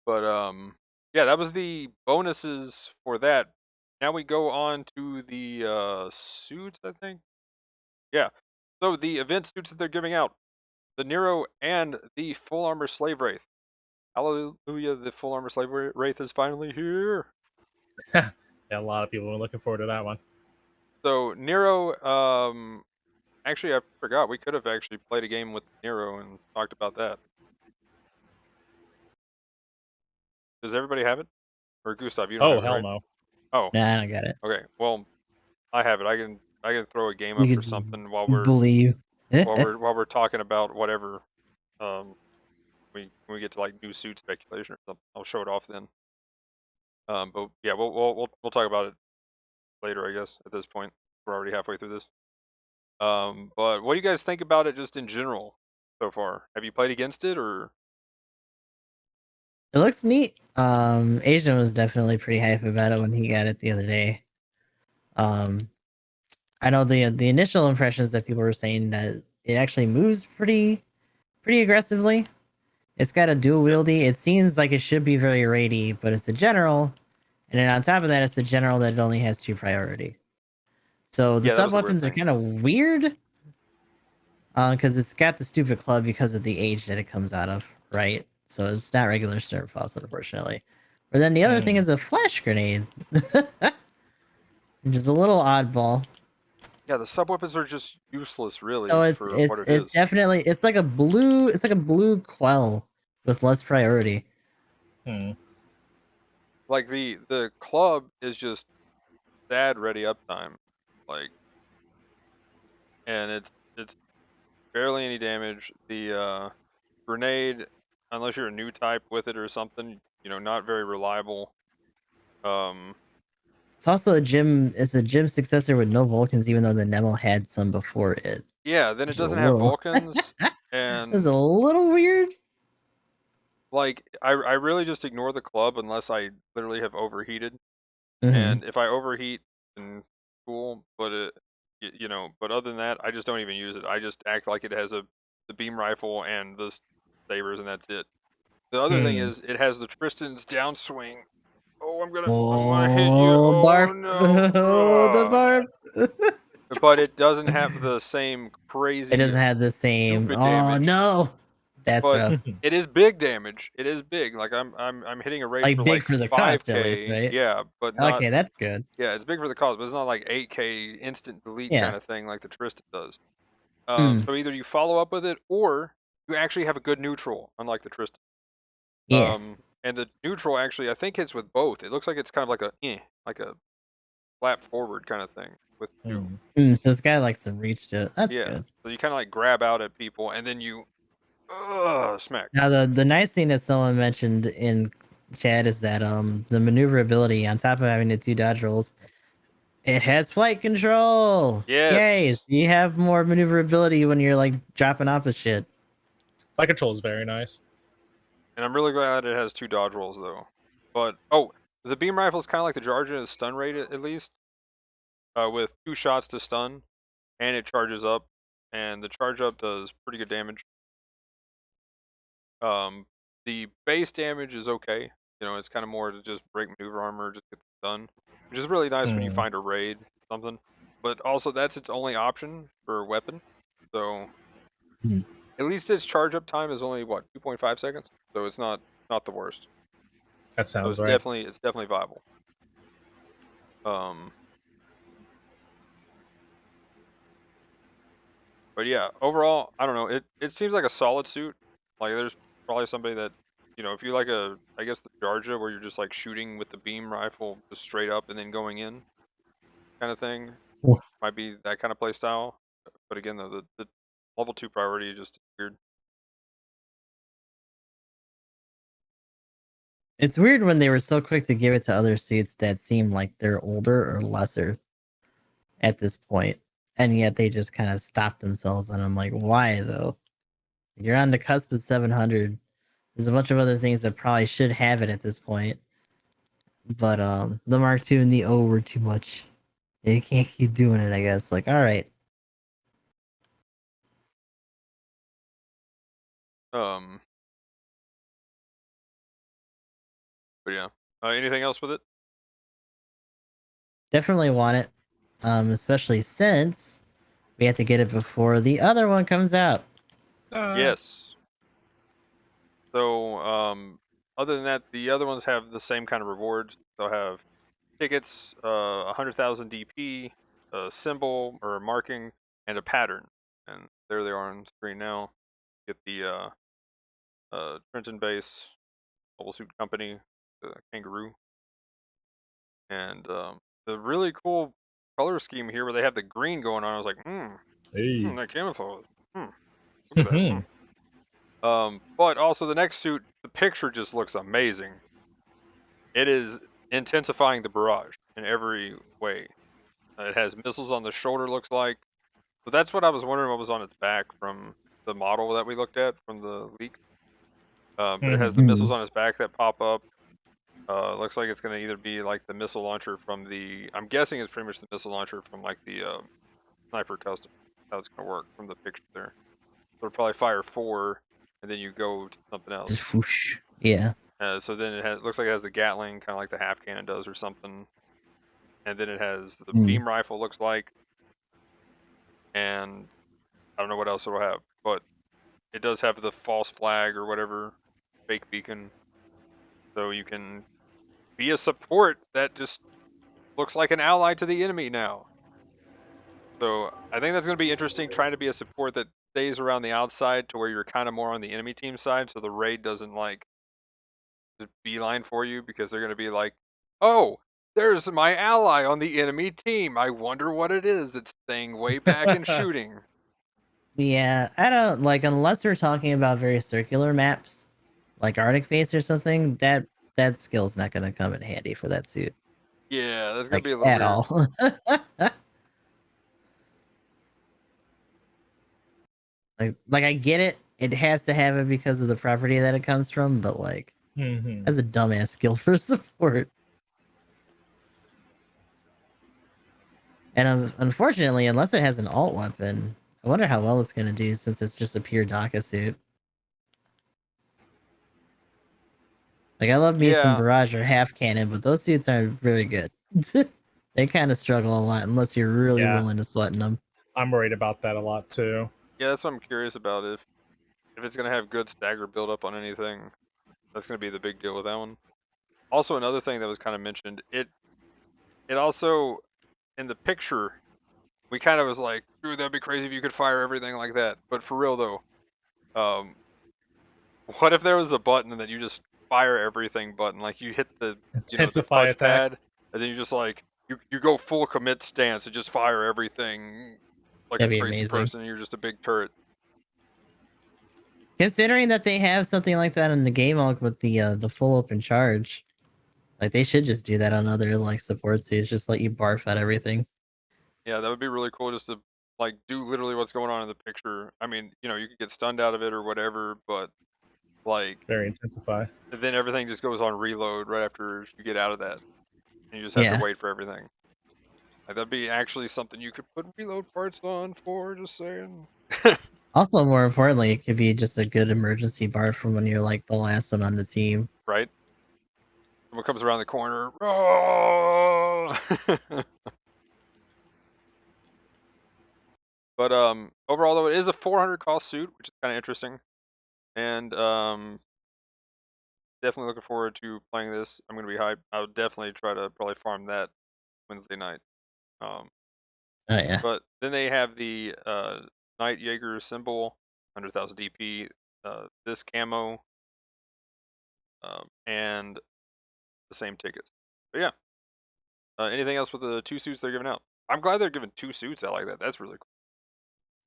But yeah, that was the bonuses for that. Now we go on to the suits, I think. Yeah. So the event suits that they're giving out, the Nero and the full armor slave wraith. Hallelujah, the full armor slave wraith is finally here. Yeah, a lot of people were looking forward to that one. So Nero, actually I forgot we could have actually played a game with Nero and talked about that. Does everybody have it? Or Gustav, you don't have it, hell right? no. Oh. nah, I don't get it. Okay. Well, I have it. I can throw a game You up could or just something while believe. we're talking about whatever. When we get to like new suit speculation or something, I'll show it off then. But yeah, we'll talk about it later, I guess. At this point, we're already halfway through this. But what do you guys think about it just in general so far? Have you played against it or? It looks neat. Asian was definitely pretty hype about it when he got it the other day. I know the initial impressions that people were saying that it actually moves pretty aggressively. It's got a dual wieldy. It seems like it should be very raidy, but it's a general, and then on top of that, it's a general that only has 2 priority. So the Yeah, that sub was the weird weapons are thing. kind of weird. Because it's got the stupid club because of the age that it comes out of, right? So it's not regular stern faucet, unfortunately. But then the other thing is a flash grenade, which is a little oddball. Yeah, the sub weapons are just useless, really, So for what it is. definitely it's like a blue quell with less priority. Like the club is just sad ready uptime, like, and it's barely any damage. The grenade, unless you're a new type with it or something, not very reliable. It's also a gym successor with no Vulcans, even though the Nemo had some before it. Yeah, then it doesn't have Vulcans, and it's a little weird. like I really just ignore the club unless I literally have overheated, Mm-hmm. and if I overheat, then cool. But but other than that, I just don't even use it. I just act like it has the beam rifle and the sabers, and that's it. The other thing is it has the Tristan's downswing. Oh, I'm gonna hit you. Oh Barf. no! The barf. But it doesn't have the same crazy. It doesn't have the same. Stupid Oh damage. no, that's But rough. it is big damage. It is big. Like I'm hitting a rate Like for big like for the cost, at least, 5K. right? Yeah, but not. Okay, that's good. Yeah, it's big for the cost, but it's not like 8K instant delete Yeah. kind of thing like the Tristan does. Mm. So either you follow up with it or you actually have a good neutral, unlike the Tristan. Yeah. And the neutral actually I think hits with both. It looks like it's kind of like a flap forward kind of thing with two. So this guy likes some reach to it. That's Yeah. good. So you kind of like grab out at people and then you smack. Now the nice thing that someone mentioned in chat is that the maneuverability on top of having the 2 dodge rolls, It has flight control. Yay! Yes. So you have more maneuverability when you're like dropping off of shit. Flight control is very nice. And I'm really glad it has 2 dodge rolls though. But oh, the beam rifle is kind of like the Charger in its stun rate at least, with 2 shots to stun, and it charges up, and the charge up does pretty good damage. The base damage is okay. You know, it's kind of more to just break maneuver armor, just get done, which is really nice when you find a raid something. But also, that's its only option for a weapon. So at least its charge up time is only what 2.5 seconds. So it's not the worst. That So sounds it's right. definitely viable. But yeah, overall, I don't know. It seems like a solid suit. Like there's probably somebody that, you know, if you like I guess the Georgia where you're just like shooting with the beam rifle just straight up and then going in, kind of thing, Well, might be that kind of play style. But again, though, the level 2 priority is just weird. it's weird when they were so quick to give it to other suits that seem like they're older or lesser at this point, and yet they just kind of stopped themselves. And I'm like, why though? You're on the cusp of 700. There's a bunch of other things that probably should have it at this point, but the Mark II and the O were too much. You can't keep doing it, I guess. Like, all right. Um, but yeah, anything else with it? Definitely want it. Especially since we have to get it before the other one comes out. Yes. So, other than that, the other ones have the same kind of rewards. They'll have tickets, 100,000 DP, a symbol or a marking, and a pattern. And there they are on screen now. Get the Trenton base, Mobile Suit Company, the Kangaroo, and the really cool color scheme here where they have the green going on. I was like, Hey. that camouflage. Look at that. But also the next suit, the picture just looks amazing. It is intensifying the barrage in every way. It has missiles on the shoulder, looks like. So that's what I was wondering what was on its back from the model that we looked at from the leak. But it has the missiles on its back that pop up. Looks like it's going to either be like the missile launcher from the... I'm guessing it's pretty much the missile launcher from like the Sniper Custom. How it's going to work from the picture there. So it'll probably fire 4, and then you go to something else. Just whoosh. Yeah. So then it looks like it has the Gatling, kind of like the half cannon does or something. And then it has the beam rifle, looks like. And I don't know what else it'll have, but it does have the false flag or whatever, fake beacon. So you can be a support that just looks like an ally to the enemy now. So I think that's going to be interesting, trying to be a support that stays around the outside to where you're kind of more on the enemy team side, so the raid doesn't like just beeline for you, because they're going to be like, oh, there's my ally on the enemy team. I wonder what it is that's staying way back and shooting. Yeah, I don't like, unless we're talking about very circular maps, like Arctic Base or something. That skill's not gonna come in handy for that suit. Yeah, that's going to Like be a little at weird. all. like I get it. It has to have it because of the property that it comes from, but like, that's a dumbass skill for support. And unfortunately, unless it has an alt weapon, I wonder how well it's gonna do since it's just a pure DACA suit. Like, I love me some Yeah, barrage or half cannon, but those suits aren't very good. They kind of struggle a lot unless you're really Yeah. willing to sweat in them. I'm worried about that a lot too. yeah, that's what I'm curious about. If it's going to have good stagger buildup on anything, that's going to be the big deal with that one. Also, another thing that was kind of mentioned, it also, in the picture, we kind of was like, dude, that'd be crazy if you could fire everything like that. But for real though, what if there was a button and then you just fire everything button, like you hit the Intensify the attack. touchpad, and then you just like you go full commit stance and just fire everything like That'd a be crazy amazing. person, and you're just a big turret. Considering that they have something like that in the game arc with the full open charge, Like they should just do that on other like support suits, just let you barf at everything. Yeah, that would be really cool just to like do literally what's going on in the picture. I mean, you could get stunned out of it or whatever, but like Very intensify. then everything just goes on reload right after you get out of that. And you just have to Yeah. wait for everything. Like that'd be actually something you could put reload parts on for, just saying. Also, more importantly, it could be just a good emergency barf from when you're like the last one on the team. Right? Someone comes around the corner. Oh! But overall though, it is a 400 cost suit, which is kind of interesting. And definitely looking forward to playing this. I'm gonna be hyped. I would definitely try to probably farm that Wednesday night. Oh yeah. But then they have the Night Jaeger symbol, 100,000 DP, this camo, and the same tickets. But yeah. Anything else with the 2 suits they're giving out? I'm glad they're giving 2 suits out like that. That's really cool.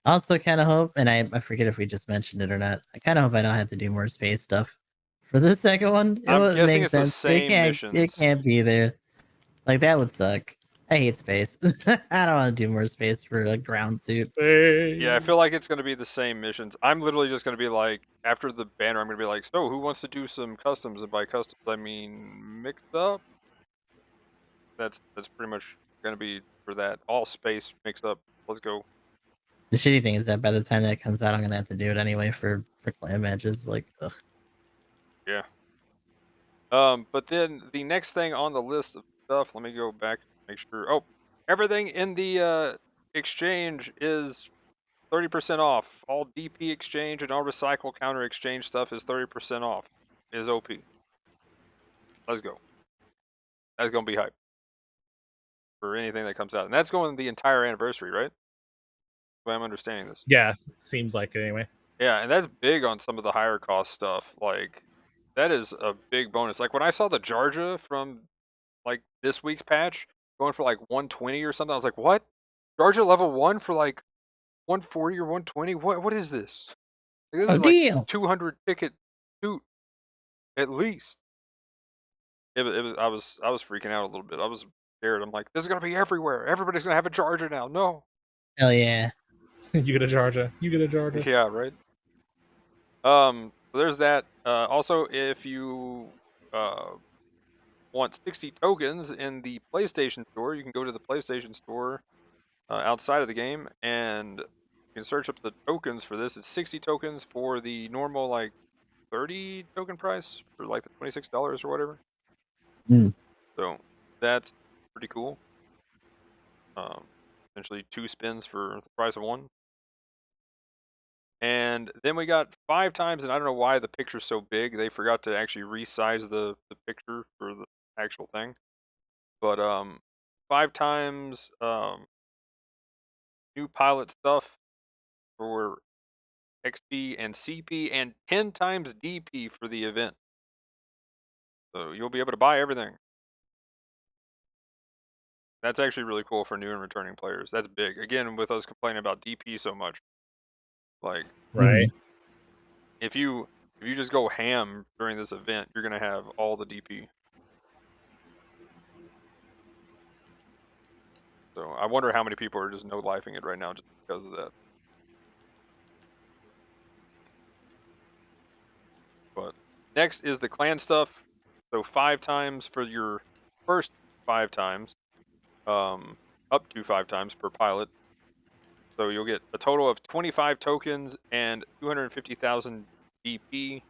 I also kind of hope, and I forget if we just mentioned it or not. I kind of hope I don't have to do more space stuff for the second one. It I'm wouldn't guessing make it's the sense. It same can't. It missions. can't be there. Like that would suck. I hate space. I don't want to do more space for a ground suit. Space. Yeah, I feel like it's going to be the same missions. I'm literally just going to be like, after the banner, I'm going to be like, so who wants to do some customs? And by customs, I mean mixed up. That's pretty much going to be for that. All space mixed up. Let's go. The shitty thing is that by the time that comes out, I'm gonna have to do it anyway for clan matches. Like, ugh. Yeah. But then the next thing on the list of stuff, let me go back, make sure. Oh, everything in the exchange is 30% off. All DP exchange and all recycle counter exchange stuff is 30% off. Is OP. Let's go. That's gonna be hype for anything that comes out, and that's going the entire anniversary, right? The way I'm understanding this. Yeah, seems like it anyway. Yeah, and that's big on some of the higher cost stuff. Like, that is a big bonus. Like when I saw the Jarja from like this week's patch going for like 120 or something, I was like, what? Jarja level 1 for like 140 or 120? What is this? Like, this Oh is like deal. 200 ticket suit at least. It was I was freaking out a little bit. I was scared. I'm like, this is gonna be everywhere. Everybody's gonna have a Jarja now. No. Hell yeah. You get a Georgia. You get a Georgia. Yeah, right. So there's that. Also, if you want 60 tokens in the PlayStation Store, you can go to the PlayStation Store outside of the game, and you can search up the tokens for this. It's 60 tokens for the normal like 30 token price for like the $26 or whatever. Mm. So that's pretty cool. Essentially 2 spins for the price of 1. And then we got 5 times, and I don't know why the picture's so big. They forgot to actually resize the picture for the actual thing. But 5 times new pilot stuff for XP and CP, and 10 times DP for the event. So you'll be able to buy everything. That's actually really cool for new and returning players. That's big. Again, with us complaining about DP so much. Like, Right. if you just go ham during this event, you're gonna have all the DP. So I wonder how many people are just no-lifing it right now just because of that. But next is the clan stuff. So 5 times for your first 5 times, up to 5 times per pilot. So you'll get a total of 25 tokens and 250,000 DP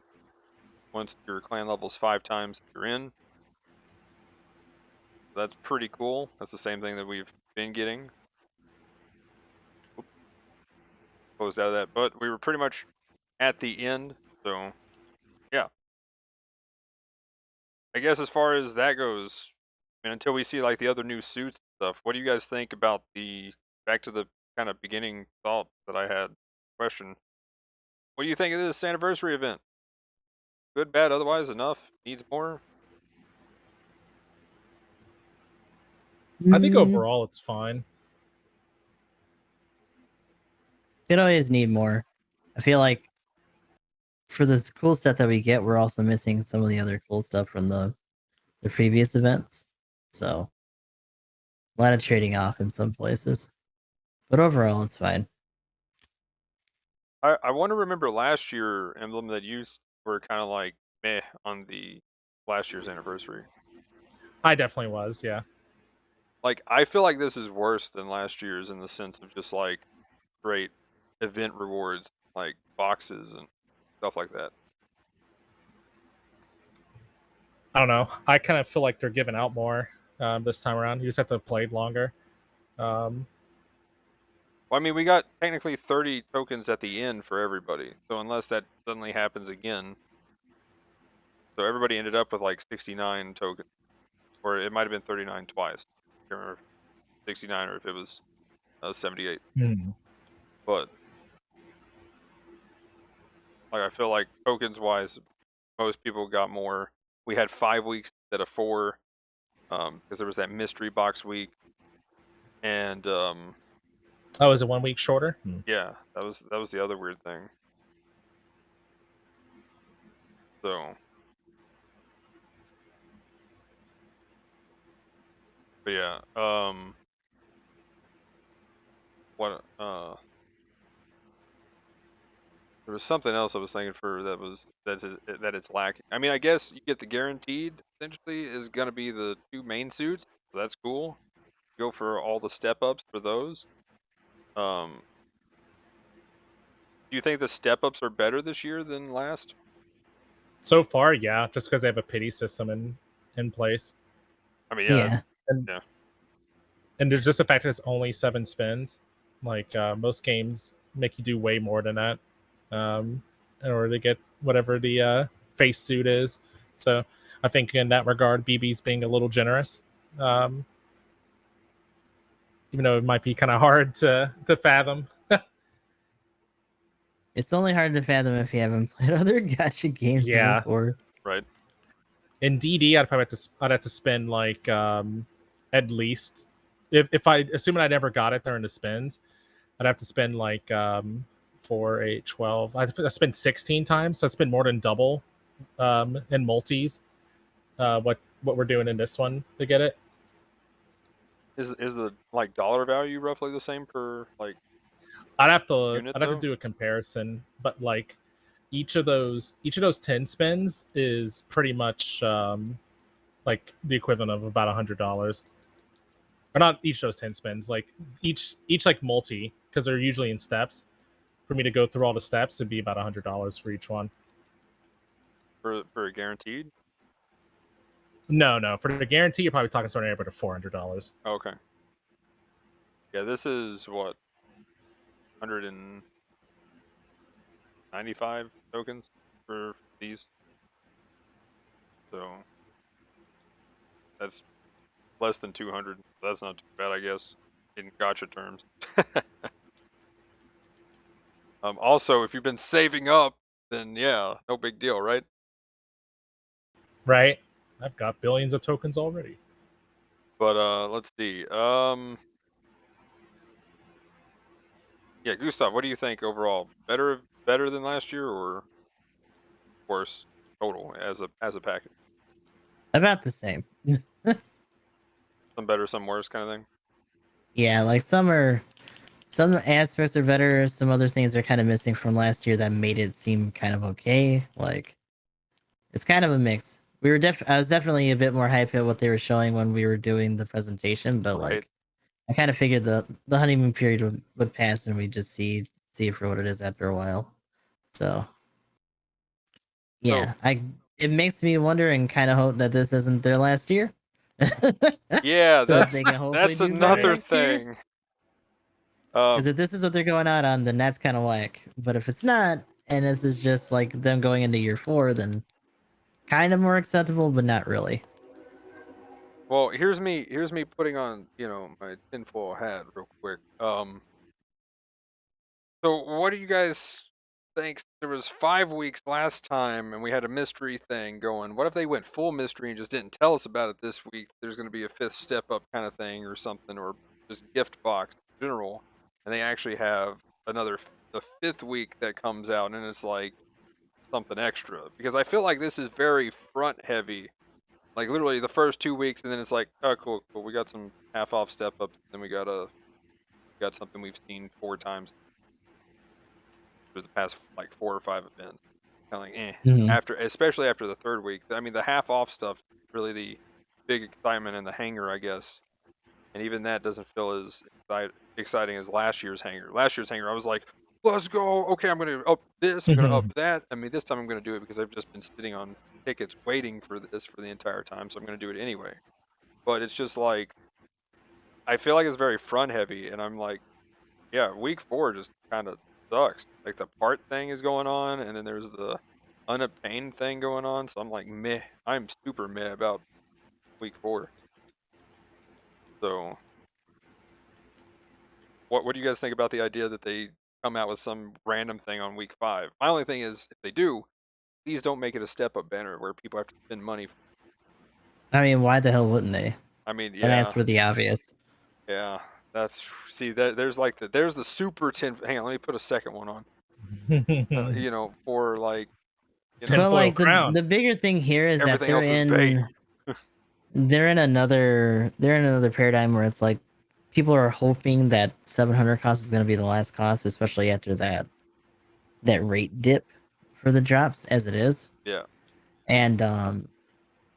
once your clan level's 5 times you're in. That's pretty cool. That's the same thing that we've been getting. Oops. Closed out of that, but we were pretty much at the end, so yeah. I guess as far as that goes, and until we see like the other new suits and stuff, what do you guys think about the, back to the kind of beginning thought that I had, question. What do you think of this anniversary event? Good, bad, otherwise, enough, needs more? I think Mm, overall it's fine. could always need more. I feel like for the cool stuff that we get, we're also missing some of the other cool stuff from the the previous events. So a lot of trading off in some places, but overall it's fine. I want to remember last year, Emblem, that you were kind of like meh on the last year's anniversary. I definitely was, yeah. Like, I feel like this is worse than last year's in the sense of just like great event rewards, like boxes and stuff like that. I don't know. I kind of feel like they're giving out more this time around. You just have to play longer. Well, I mean, we got technically 30 tokens at the end for everybody. So unless that suddenly happens again, so everybody ended up with like 69 tokens, or it might have been 39 twice. I can't remember if 69 or if it was 78. But like, I feel like tokens wise, most people got more. We had 5 weeks instead of 4, because there was that mystery box week, and Oh, is it 1 week shorter? yeah, that was the other weird thing. So, but yeah, what there was something else I was thinking for that it's lacking. I mean, I guess you get the guaranteed essentially is gonna be the 2 main suits, so that's cool. Go for all the step ups for those. Um, do you think the step ups are better this year than last? So far, yeah, just because they have a pity system in place. I mean, yeah, Yeah. And, yeah. and there's just the fact that it's only 7 spins. Like most games make you do way more than that in order to get whatever the face suit is. So I think in that regard, BB's being a little generous. Um, even though it might be kind of hard to fathom. It's only hard to fathom if you haven't played other gacha games Yeah. before. Right. In DD, I'd have to spend like at least if I assuming I never got it during the spins, I'd have to spend like 4, 8, 12. I spent 16 times, so I spend more than double in multis. What we're doing in this one to get it. Is the like dollar value roughly the same per like unit I'd have to though? do a comparison, but like each of those 10 spins is pretty much like the equivalent of about $100. Or not each of those 10 spins, like each like multi, because they're usually in steps. For me to go through all the steps, it'd be about $100 for each one. For a guaranteed? No, for the guarantee, you're probably talking somewhere near about $400. Okay. Yeah, this is what 195 tokens for these. So that's less than 200. That's not too bad, I guess, in gotcha terms. Also, if you've been saving up, then yeah, no big deal, right? Right? I've got billions of tokens already. But let's see. Yeah, Gustav, what do you think overall? Better than last year or worse total as a package? About the same. Some better, some worse kind of thing. Yeah, like some aspects are better, some other things are kind of missing from last year that made it seem kind of okay. Like it's kind of a mix. I was definitely a bit more hyped at what they were showing when we were doing the presentation, but Right. like I kind of figured the honeymoon period would pass and we'd just see it for what it is after a while. So yeah, it makes me wonder and kind of hope that this isn't their last year. Yeah, So that they can hopefully that's do better another next year. thing. Because if this is what they're going out on, then that's kind of whack. But if it's not, and this is just like them going into year 4, then kind of more acceptable, but not really. Well, here's me putting on, my tinfoil hat real quick. So what do you guys think? There was 5 weeks last time, and we had a mystery thing going. What if they went full mystery and just didn't tell us about it this week? There's going to be a 5th step up kind of thing or something, or just gift box in general, and they actually have the 5th week that comes out, and it's like something extra. Because I feel like this is very front heavy Like literally the first 2 weeks, and then it's like, oh cool, we got some half off step ups, then we got something we've seen 4 times for the past like 4 or 5 events. Kind of like Mhm. especially after the 3rd week. I mean, the half off stuff really the big excitement in the hangar, I guess. And even that doesn't feel as exciting as last year's hangar. Last year's hangar, I was like, let's go. Okay, I'm going to up this. I'm going to up that. I mean, this time I'm going to do it because I've just been sitting on tickets waiting for this for the entire time. So I'm going to do it anyway. But it's just like, I feel like it's very front heavy. And I'm like, yeah, week 4 just kind of sucks. Like the part thing is going on. And then there's the unobtained thing going on. So I'm like, meh. I'm super meh about week 4. So what do you guys think about the idea that they come out with some random thing on week 5? My only thing is, if they do, please don't make it a step-up banner where people have to spend money. I mean, why the hell wouldn't they? I mean, Don't ask yeah, for the obvious. yeah. That's there's like there's the super 10. Hang on, let me put a second one on. For like But Tinfoil like crown. the bigger thing here is that everything else is bait. they're in another paradigm where it's like people are hoping that 700 cost is going to be the last cost, especially after that rate dip for the drops as it is. Yeah. And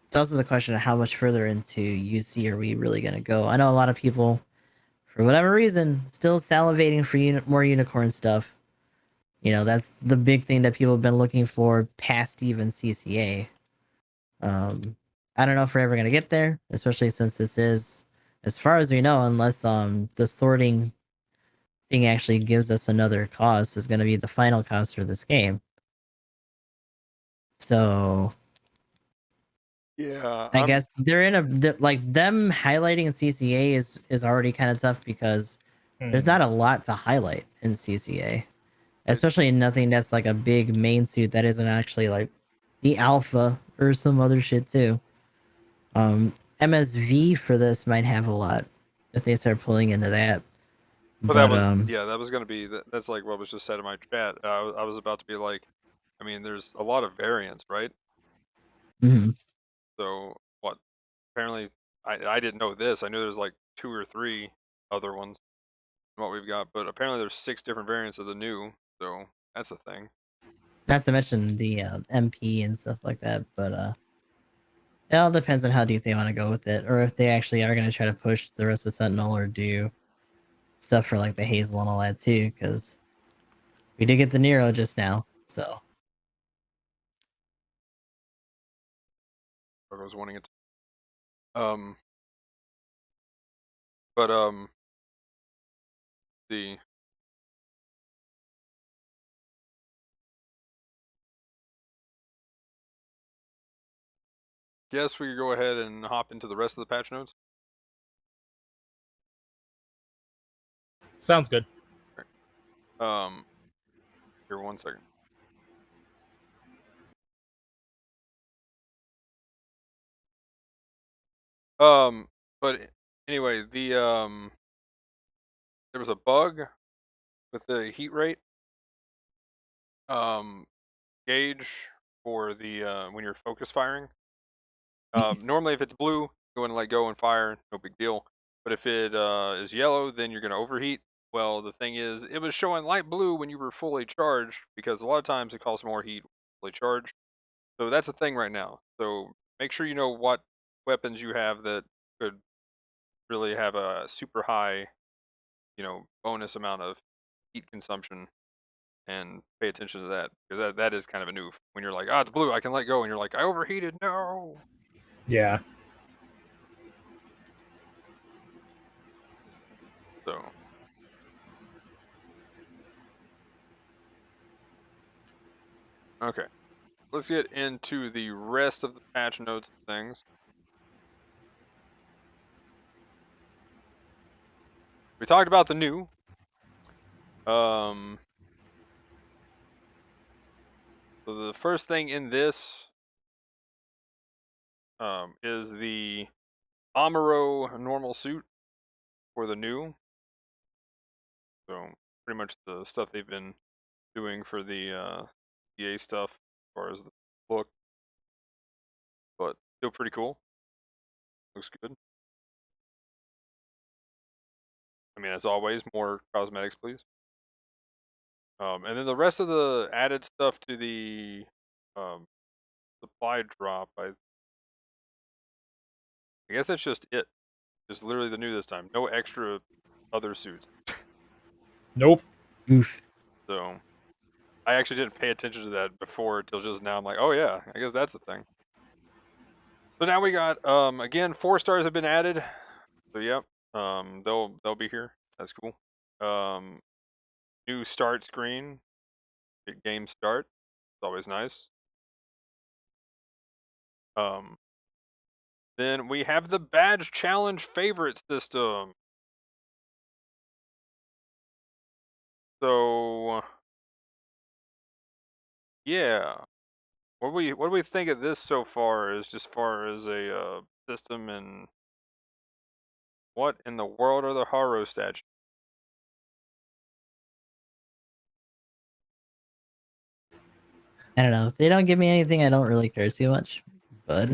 it's also the question of how much further into UC are we really going to go. I know a lot of people, for whatever reason, still salivating for more unicorn stuff. You know, that's the big thing that people have been looking for past even CCA. I don't know if we're ever gonna get there, especially since this is, as far as we know, unless the sorting thing actually gives us another cost, is gonna be the final cost for this game. So Yeah. I guess they're in like them highlighting CCA is already kind of tough because there's not a lot to highlight in CCA, especially nothing that's like a big main suit that isn't actually like the alpha or some other shit too. MSV for this might have a lot if they start pulling into that. But But that was gonna be that's like what was just said in my chat. I was about to be like, I mean, there's a lot of variants, right? mhm. So what? Apparently, I didn't know this. I knew there's like 2 or 3 other ones than what we've got, but apparently there's 6 different variants of the new. So that's a thing. Not to mention the MP and stuff like that. But it all depends on how deep they want to go with it, or if they actually are going to try to push the rest of Sentinel or do stuff for like the Hazel and all that too. Because we did get the Nero just now, so. I was wanting it. But the guess we could go ahead and hop into the rest of the patch notes. Sounds good. Here, one second. But anyway, there was a bug with the heat rate gauge for the when you're focus firing. Normally, if it's blue, go and let go and fire, no big deal. But if it is yellow, then you're gonna overheat. Well, the thing is, it was showing light blue when you were fully charged because a lot of times it costs more heat fully charged. So that's the thing right now. So make sure you know what weapons you have that could really have a super high, bonus amount of heat consumption, and pay attention to that because that is kind of a noof. When you're like, it's blue, I can let go, and you're like, I overheated, no. Yeah. So okay, let's get into the rest of the patch notes things. We talked about the new. So the first thing in this is the Amuro normal suit for the new. So pretty much the stuff they've been doing for the EA stuff as far as the book, but still pretty cool. Looks good. I mean, as always, more cosmetics, please. And then the rest of the added stuff to the supply drop, I guess that's just it. Just literally the new this time. No extra other suits. Nope. Oof. So I actually didn't pay attention to that before until just now. I'm like, oh yeah, I guess that's the thing. So now we got again 4 stars have been added. So yep, they'll be here. That's cool. New start screen. Get game start. It's always nice. Then we have the badge challenge favorite system. So yeah, what do we think of this so far? As just far as a system, and what in the world are the Haro statues? I don't know. If they don't give me anything, I don't really care too much. But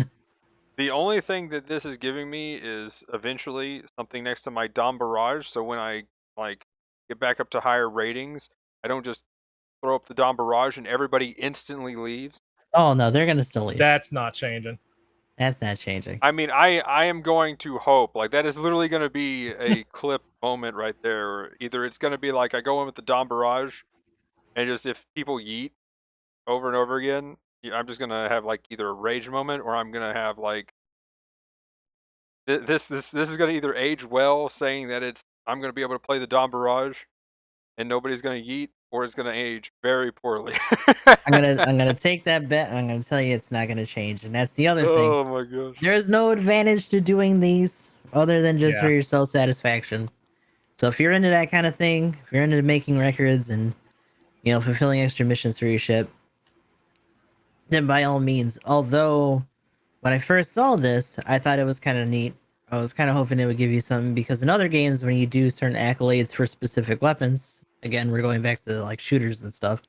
The only thing that this is giving me is eventually something next to my Dom Barrage. So when I like get back up to higher ratings, I don't just throw up the Dom Barrage and everybody instantly leaves. oh no, they're gonna still leave. That's not changing. That's not changing. I mean, I am going to hope, like, that is literally going to be a clip moment right there. Either it's going to be like I go in with the Dom Barrage, and just if people yeet over and over again, I'm just going to have like either a rage moment, or I'm going to have like this is going to either age well, saying that I'm going to be able to play the Dom Barrage, and nobody's going to yeet, or it's going to age very poorly. I'm gonna take that bet, and I'm gonna tell you it's not gonna change. And that's the other thing. Oh my gosh. There is no advantage to doing these other than just Yeah. for your self satisfaction. So if you're into that kind of thing, if you're into making records and fulfilling extra missions for your ship, then by all means. Although when I first saw this, I thought it was kind of neat. I was kind of hoping it would give you something, because in other games, when you do certain accolades for specific weapons, again, we're going back to like shooters and stuff.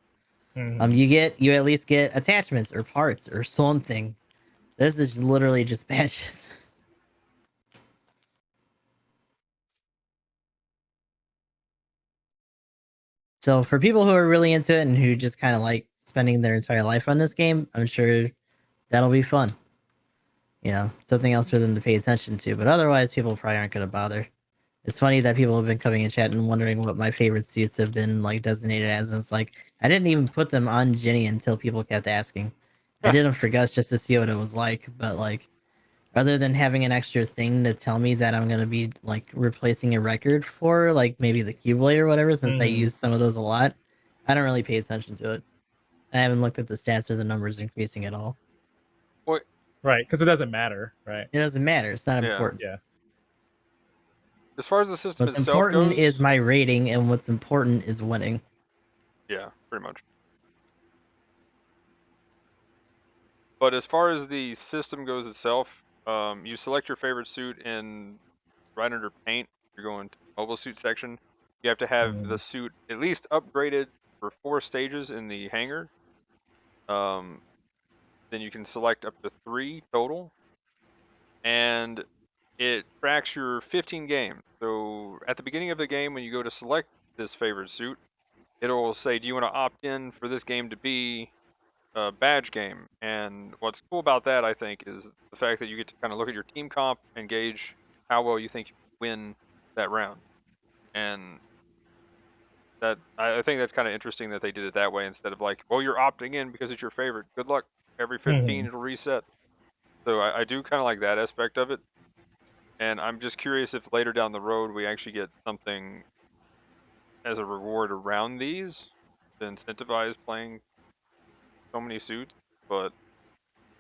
Mhm. You at least get attachments or parts or something. This is literally just badges. So for people who are really into it and who just kind of like spending their entire life on this game, I'm sure that'll be fun. Something else for them to pay attention to. But otherwise, people probably aren't going to bother. It's funny that people have been coming in chat and wondering what my favorite suits have been like designated as. And it's like, I didn't even put them on Ginny until people kept asking. I did them for Gus just to see what it was like. But like, other than having an extra thing to tell me that I'm going to be like replacing a record for like maybe the Keyblade or whatever, since I use some of those a lot, I don't really pay attention to it. I haven't looked at the stats or the numbers increasing at all. What? Right, because it doesn't matter, right? It doesn't matter. It's not Yeah. important. Yeah. As far as the system What's itself important goes, is my rating, and what's important is winning. yeah, pretty much. But as far as the system goes itself, you select your favorite suit, and right under paint, you're going to the mobile suit section. You have to have the suit at least upgraded for 4 stages in the hangar. Then you can select up to 3 total, and it tracks your 15 games. So at the beginning of the game, when you go to select this favorite suit, it'll say, do you want to opt in for this game to be a badge game? And what's cool about that, I think, is the fact that you get to kind of look at your team comp and gauge how well you think you win that round. And that I think that's kind of interesting that they did it that way, instead of like, well, you're opting in because it's your favorite. Good luck. Every 15 it'll reset. So I do kind of like that aspect of it. And I'm just curious if later down the road we actually get something as a reward around these to incentivize playing so many suits. But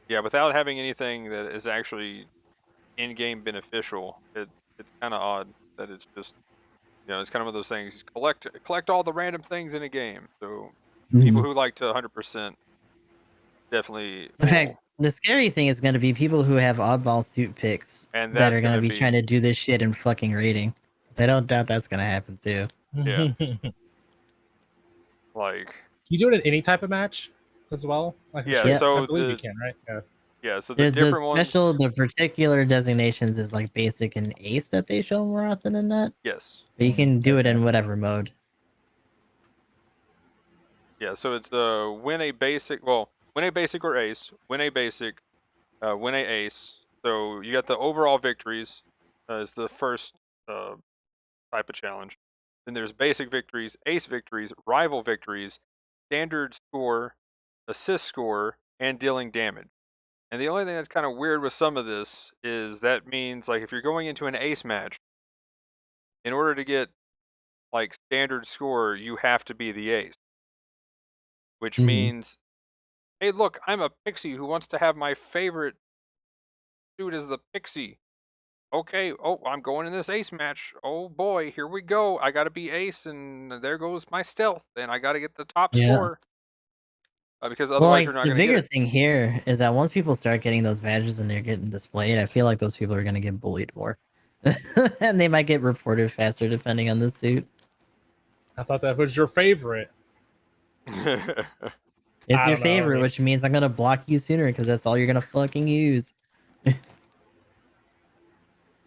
yeah, without having anything that is actually in-game beneficial, it's kind of odd that it's just, it's kind of one of those things. Collect all the random things in a game. So people who like to 100% definitely In fact, the scary thing is going to be people who have oddball suit picks and that that's are going to be trying to do this shit in fucking rating. 'Cause I don't doubt that's going to happen too. Yeah. Like, you do it in any type of match as well? Like yeah, sure, so I believe you can, right? Yeah. Yeah, so the different ones. The particular designations is like basic and ace that they show more often than not. Yes. But you can do it in Okay. whatever mode. Yeah, so it's win a basic. Well, win a basic or ace. Win a basic. Win a ace. So you got the overall victories is the first type of challenge. Then there's basic victories, ace victories, rival victories, standard score, assist score, and dealing damage. And the only thing that's kind of weird with some of this is that means like if you're going into an ace match, in order to get like standard score, you have to be the ace. Which Mhm. means, hey, look, I'm a pixie who wants to have my favorite suit as the pixie. Okay, oh, I'm going in this ace match. Oh boy, here we go. I gotta be ace, and there goes my stealth, and I gotta get the top Yeah. score because Well, otherwise you're like not the gonna get bigger it. thing here is that once people start getting those badges and they're getting displayed, I feel like those people are gonna get bullied more, and they might get reported faster depending on the suit. I thought that was your favorite. It's I your don't know. I favorite, mean, which means I'm gonna block you sooner because that's all you're gonna fucking use.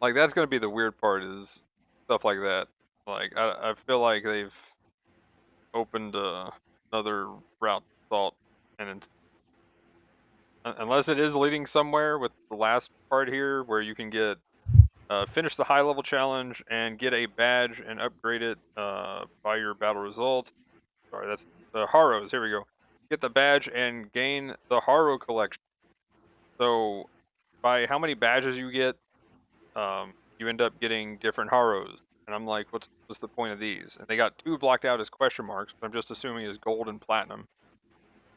Like that's gonna be the weird part is stuff like that. Like I feel like they've opened another route to salt, and unless it is leading somewhere with the last part here where you can get finish the high level challenge and get a badge and upgrade it by your battle results. Sorry, that's the Haros. Here we go. Get the badge and gain the Haro collection. So by how many badges you get, you end up getting different Haros. And I'm like, what's the point of these? And they got 2 blocked out as question marks, but I'm just assuming is gold and platinum,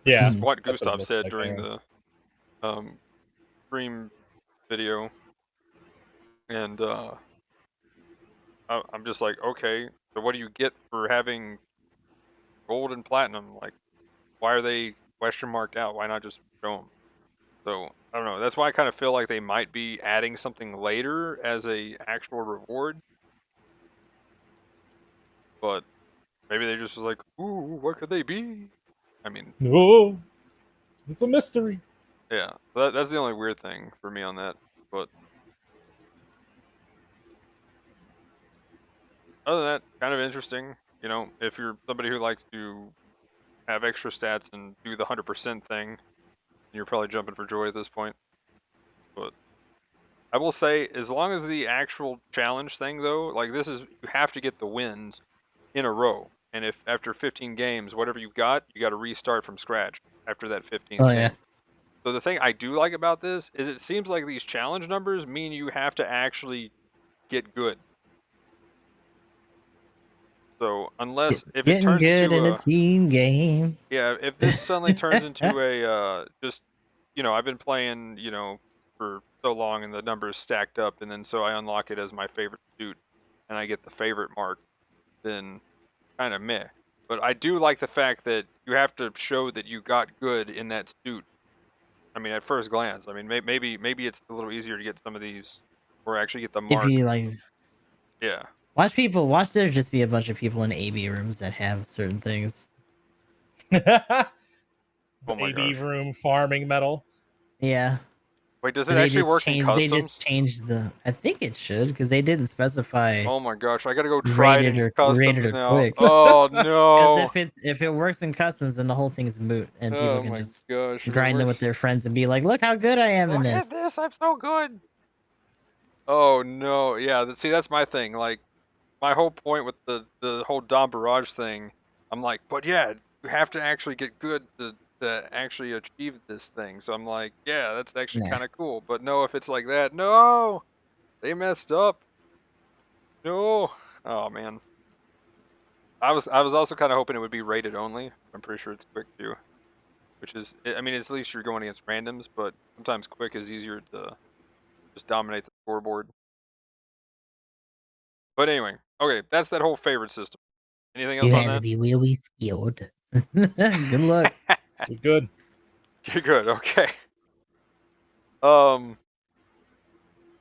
which is yeah, Mhm. what that's what it Gustav looks said like. during Yeah. the stream video. And I'm just like, okay, so what do you get for having gold and platinum? Like, why are they question marked out? Why not just show them? So I don't know. That's why I kind of feel like they might be adding something later as a actual reward. But maybe they just was like, ooh, what could they be? I mean, No, it's a mystery. yeah. That's the only weird thing for me on that. But other than that, kind of interesting. You know, if you're somebody who likes to have extra stats and do the 100% thing, you're probably jumping for joy at this point. But I will say, as long as the actual challenge thing, though, like this is, you have to get the wins in a row. And if after 15 games, whatever you got to restart from scratch after that 15th Oh yeah. game. So the thing I do like about this is it seems like these challenge numbers mean you have to actually get good. So unless if it Getting turns good into in a a team game. yeah, if this suddenly turns into a just I've been playing, for so long and the numbers stacked up and then so I unlock it as my favorite suit and I get the favorite mark, then kind of meh. But I do like the fact that you have to show that you got good in that suit. I mean, at first glance, I mean, maybe it's a little easier to get some of these, or actually get the If mark. you like Yeah, watch there just be a bunch of people in AB rooms that have certain things. The oh my AB gosh. room farming metal. Yeah. Wait, does it They actually just work in changed. They just customs? changed the. I think it should because they didn't specify Oh my gosh, I gotta go try it in rated customs or now. quick. Oh Because no. if it works in customs, then the whole thing's moot, and people Oh can my just gosh, if it grind them with works. their friends and be like, "Look how good I am in Look at this." this, I'm so good. Oh no, yeah, see that's my thing. Like my whole point with the whole Dom Barrage thing, I'm like, but yeah, you have to actually get good to actually achieve this thing. So I'm like, yeah, that's actually Nah. kind of cool. But no, if it's like that, no, they messed up. No, oh man. I was also kind of hoping it would be rated only. I'm pretty sure it's quick too, which is I mean, at least you're going against randoms, but sometimes quick is easier to just dominate the scoreboard. But anyway, okay, that's that whole favorite system. Anything You else on had to that? be really skilled. Good luck. You're good. Good. Okay. Um.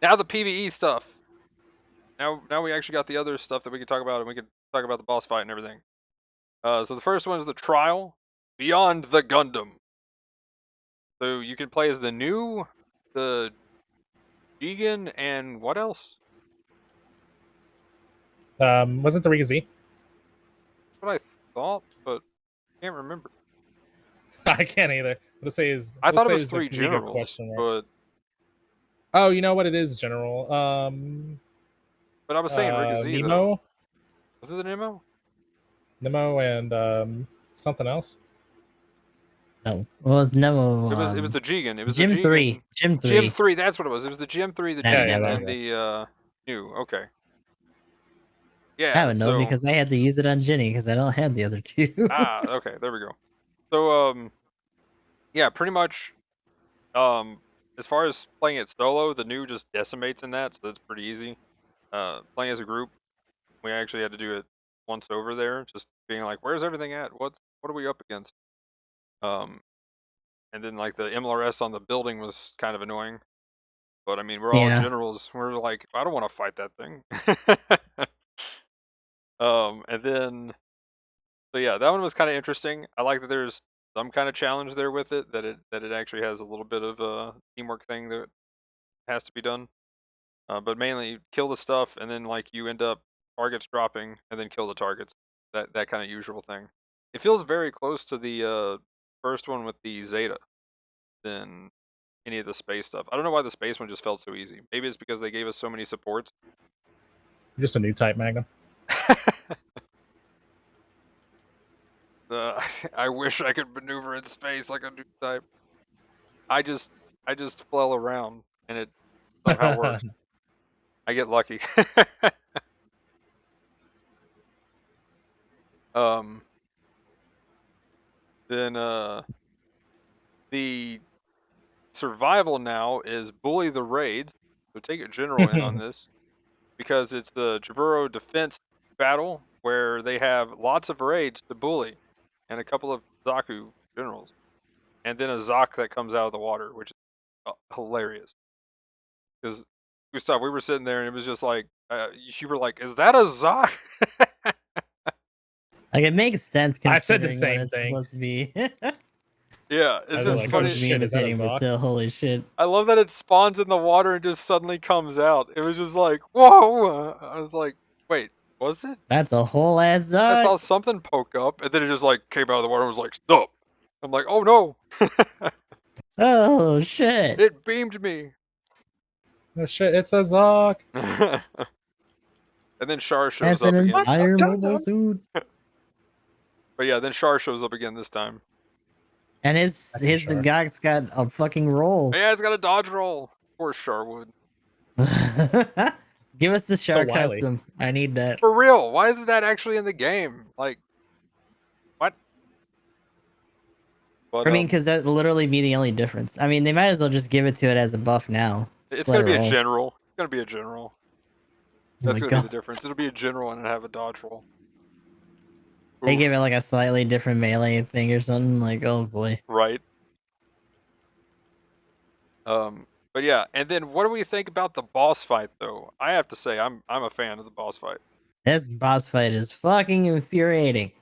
Now the PVE stuff. Now we actually got the other stuff that we can talk about, and we can talk about the boss fight and everything. So the first one is the trial beyond the Gundam. So you can play as the new, the Jigen, and what else? Wasn't the Riga Z? That's what I thought, but can't remember. I can't either. Let's say is I thought it say was is a 3 Riga generals, question mark. but Oh, you know what? It is general. I was saying Riga Z though. Nemo, Was it the Nemo? Nemo, and something else. No, it was Nemo. It was the Jigen. It was Gym the Jigen. 3. Gym 3. Gym 3. That's what it was. It was the Gym 3, the Not Jigen, Nemo. and the new. Okay. I Yeah. don't know So because I had to use it on Ginny because I don't have the other two. okay. There we go. So yeah, pretty much. As far as playing it solo, the new just decimates in that, so that's pretty easy. Playing as a group, we actually had to do it once over there, just being like, "Where's everything at? What are we up against?" And then like the MLRS on the building was kind of annoying, but I mean, we're all Yeah. generals. We're like, I don't want to fight that thing. And then, so yeah, that one was kind of interesting. I like that there's some kind of challenge there with it, that it actually has a little bit of a teamwork thing that has to be done. But mainly kill the stuff, and then like you end up targets dropping, and then kill the targets. That kind of usual thing. It feels very close to the first one with the Zeta than any of the space stuff. I don't know why the space one just felt so easy. Maybe it's because they gave us so many supports. Just a new type, Magnum. I wish I could maneuver in space like a new type. I just flail around, and it somehow works. I get lucky. Then the survival now is bully the raids. So take a general in on this, because it's the Jaburo defense battle where they have lots of raids to bully, and a couple of Zaku generals, and then a Zak that comes out of the water, which is hilarious. Because Gustav, we were sitting there and it was just like, you were like, "Is that a Zak?" Like it makes sense I said considering the what same it's thing. supposed to be. Yeah, I it's was just like, funny. oh shit, is that a imitating, but Zoc? still, holy shit. I love that it spawns in the water and just suddenly comes out. It was just like, whoa! I was like, wait, was it? That's a whole ass I saw Zod. something poke up, and then it just like came out of the water and was like, stop! I'm like, oh no! Oh shit. It beamed me! Oh shit, it's a Zoc. And then Char shows That's up an again. entire mobile suit. But yeah, then Char shows up again this time. And his Char. guy's got a fucking roll. Yeah, it's got a dodge roll. Of course Char would. Give us the Char wily. custom. I need that. For real, why isn't that actually in the game? Like, what? But, I mean, because that would literally be the only difference. I mean, they might as well just give it to it as a buff now. it's Just let gonna it be roll. a general. It's gonna be a general. Oh That's my gonna be God. the difference. It'll be a general and have a dodge roll. They Oof. give it like a slightly different melee thing or something. Like, oh boy. Right. But yeah, and then what do we think about the boss fight though? I have to say I'm a fan of the boss fight. This boss fight is fucking infuriating.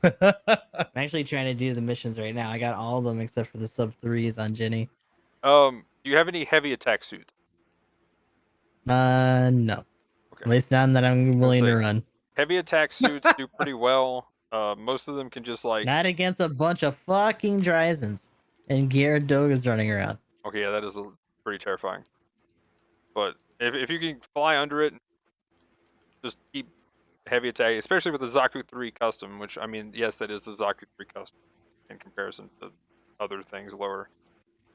Oh, I'm actually trying to do the missions right now. I got all of them except for the sub 3s on Jenny. Do you have any heavy attack suits? No. Okay. At least none that I'm willing to say- run. Heavy attack suits do pretty well. Most of them can just like. Not against a bunch of fucking Dryzens and Gyarados running around. Okay, yeah, that is pretty terrifying. But if you can fly under it, just keep heavy attack, especially with the Zaku 3 custom, which, I mean, yes, that is the Zaku 3 custom in comparison to other things lower.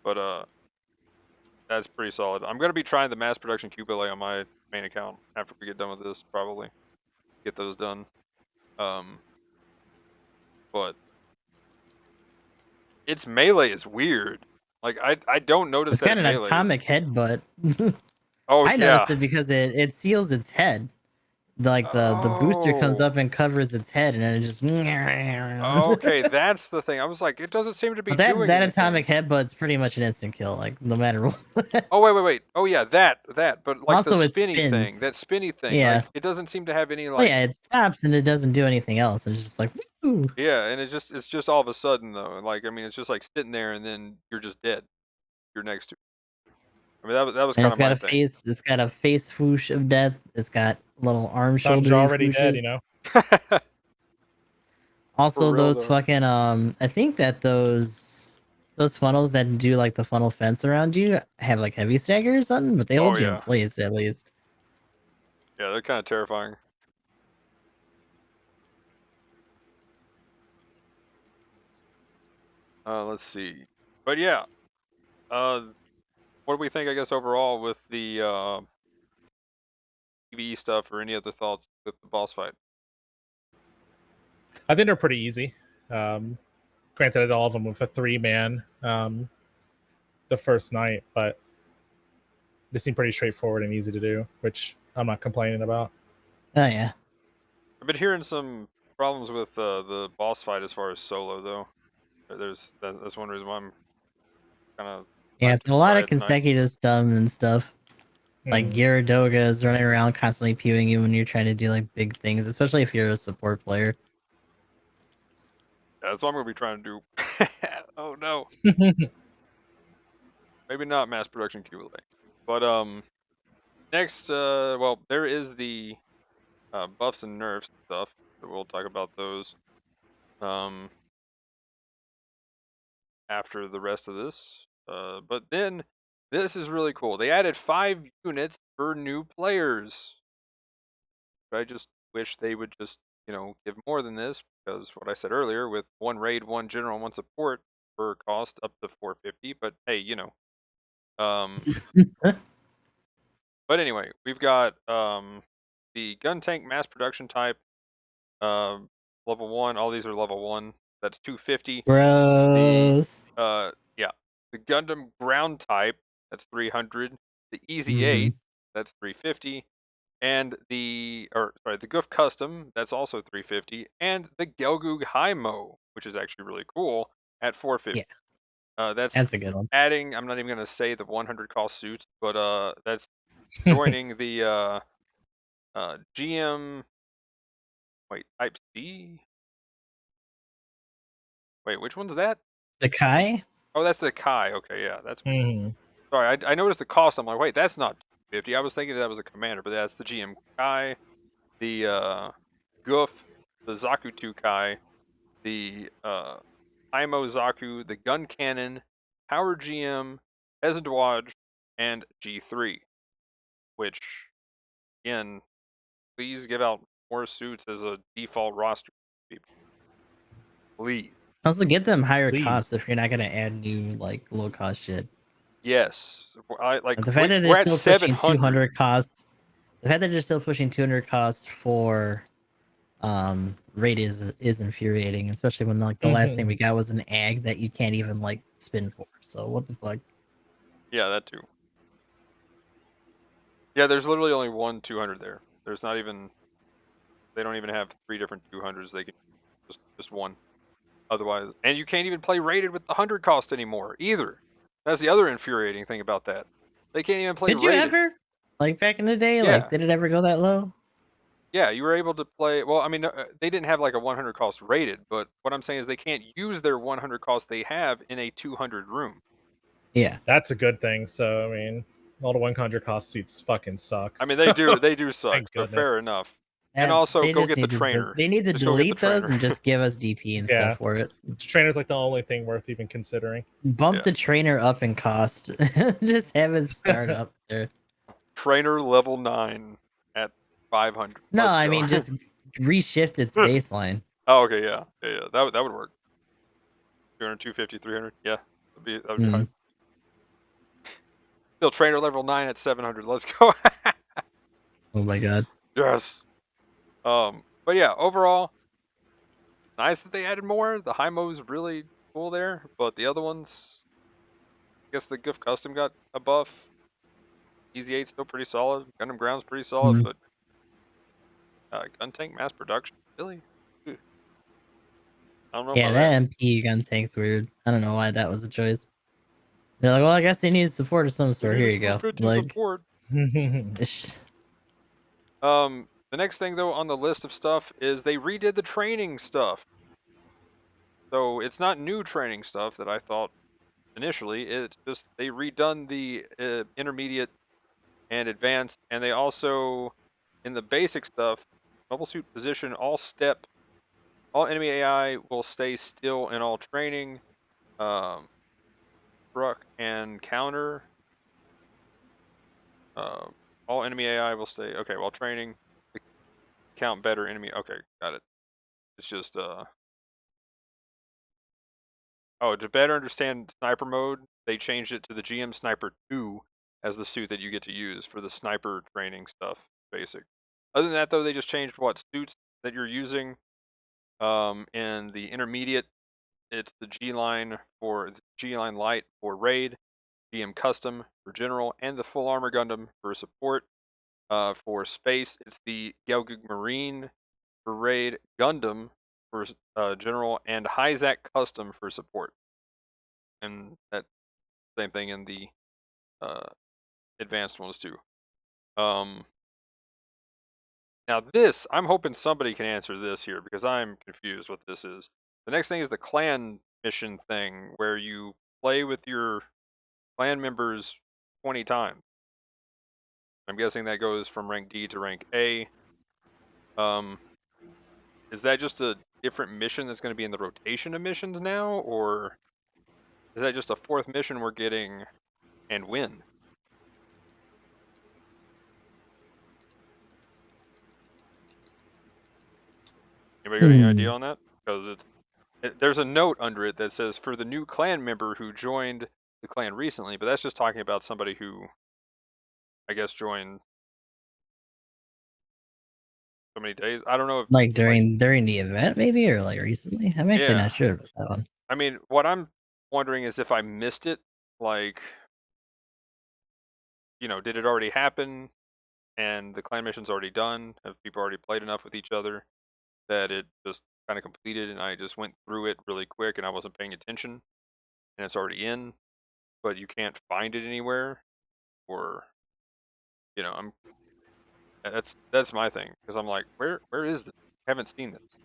But, that's pretty solid. I'm going to be trying the mass production QBLA on my main account after we get done with this, probably. Get those done. But its melee is weird. Like, I don't notice It's that got an melee atomic headbutt. Oh, I yeah. noticed it because it seals its head. Like the booster comes Oh. up and covers its head, and then it just. Okay, that's the thing. I was like, it doesn't seem to be But that doing that anything. atomic headbutt's pretty much an instant kill, like no matter what. Oh wait. Oh yeah, that. But like Also, the it spinny thing, spins. that spinny thing. Yeah. Like, it doesn't seem to have any Oh like. yeah, it stops and it doesn't do anything else. It's just like. Ooh. Yeah, and it's just all of a sudden though. Like I mean, it's just like sitting there and then you're just dead. You're next to. I mean, that was And kind it's of got my a thing. face. It's got a face swoosh of death. It's got little arm Sometimes you're shouldery already dead, swooshes. you know. For Also, real those though. fucking I think that those funnels that do like the funnel fence around you have like heavy stagger or something, but they Oh hold you in yeah, place at least. yeah, they're kind of terrifying. Let's see, but yeah, what do we think? I guess overall with the PvE stuff, or any other thoughts with the boss fight? I think they're pretty easy. Granted, all of them with a 3-man the first night, but they seem pretty straightforward and easy to do, which I'm not complaining about. Oh yeah, I've been hearing some problems with the boss fight as far as solo though. That's one reason why I'm kind of yeah. not It's a gonna lot try of it tonight. consecutive stun and stuff. Like Hmm. Gyaradoga is running around constantly pewing you when you're trying to do like big things, especially if you're a support player. Yeah, that's what I'm gonna be trying to do. Oh no, maybe not mass production QLA, but next, well, there is the buffs and nerfs stuff. So we'll talk about those um after the rest of this. But then this is really cool. They added 5 units for new players. I just wish they would just, give more than this, because what I said earlier, with 1 raid, 1 general, and 1 support per cost up to 450. But hey, um, but anyway, we've got the gun tank mass production type, level 1. All these are level 1. That's 250. The Gross. yeah, the Gundam ground type, that's 300. The Easy Mm-hmm. 8, that's 350. And the Goof Custom, that's also 350, and the Gelgoog Mo, which is actually really cool, at 450. Yeah, That's that's a good one. adding. I'm not even gonna say the 100 cost suits, but that's joining the GM. Wait, Type C. Wait, which one's that? The Kai. Oh, that's the Kai. Okay, yeah, that's weird. Hmm. Sorry, I noticed the cost. I'm like, wait, that's not 250. I was thinking that was a commander, but that's the GM Kai, the Goof, the Zaku 2 Kai, the Imo Zaku, the Gun Cannon, Power GM, Peasant Dodge, and G3. Which, again, please give out more suits as a default roster, people. Please. Also, get them higher Please. costs if you're not gonna add new like low cost shit. Yes. But the fact that they're We're at still pushing 700. 200 costs, the fact that they're still pushing 200 costs for rate is infuriating, especially when like the last thing we got was an ag that you can't even like spin for. So what the fuck? Yeah, that too. Yeah, there's literally only one 200 there. There's not even. They don't even have 3 different 200s. They can just one. Otherwise, and you can't even play rated with the 100 cost anymore either. That's the other infuriating thing about that. They can't even play Could you rated. ever? Like back in the day, Yeah. like did it ever go that low? Yeah, you were able to play. Well, I mean, they didn't have like a 100 cost rated, but what I'm saying is they can't use their 100 cost they have in a 200 room. Yeah. That's a good thing. So I mean, all the 100 cost suits fucking suck. I mean, so- they do suck. Thank So goodness. fair enough. And also, They go just get the need to trainer. they need to Just go get the delete those trainer. and just give us DP and Yeah. stuff for it. Trainer's like the only thing worth even considering. Bump Yeah. the trainer up in cost. Just have it start up there. Trainer level 9 at 500. No, Let's I go. mean just reshift its baseline. Oh, okay, yeah. That would work. 200, 250, 300. Yeah, that would be high. Still trainer level 9 at 700. Let's go. Oh my god. Yes. But yeah, overall, nice that they added more. The Hymo's really cool there, but the other ones, I guess the Goof Custom got a buff. Easy 8's still pretty solid. Gundam Ground's pretty solid, but Gun Tank mass production, really? Ugh. I don't know Yeah, about that that. MP gun tank's weird. I don't know why that was a choice. They're like, well, I guess they needed support of some We sort. need Here a you go. 250 Like, support. ish. The next thing though on the list of stuff is they redid the training stuff. So it's not new training stuff that I thought initially. It's just they redone the intermediate and advanced, and they also, in the basic stuff, mobile suit position, all enemy AI will stay still in all training. Struck and counter. All enemy AI will stay. Okay, while training, count better enemy. Okay, got it. It's just oh, to better understand sniper mode, they changed it to the GM Sniper 2 as the suit that you get to use for the sniper training stuff, basic. Other than that, though, they just changed what suits that you're using. In the intermediate, it's the G line light for raid, GM custom for general, and the full armor Gundam for support. For space, it's the Gelgug Marine for raid, Gundam for general, and Hyzak custom for support. And that same thing in the advanced ones too. Now this, I'm hoping somebody can answer this here because I'm confused what this is. The next thing is the clan mission thing where you play with your clan members 20 times. I'm guessing that goes from rank D to rank A. Is that just a different mission that's going to be in the rotation of missions now, or is that just a fourth mission we're getting and when? Anybody got any idea on that? Because there's a note under it that says for the new clan member who joined the clan recently, but that's just talking about somebody who, I guess, joined so many days. I don't know if Like during the event, maybe, or like recently. I'm actually yeah. not sure about that one. I mean, what I'm wondering is if I missed it, like, did it already happen and the clan mission's already done? Have people already played enough with each other that it just kind of completed and I just went through it really quick and I wasn't paying attention and it's already in, but you can't find it anywhere? Or, I'm that's my thing because I'm like, where is this? I haven't seen this.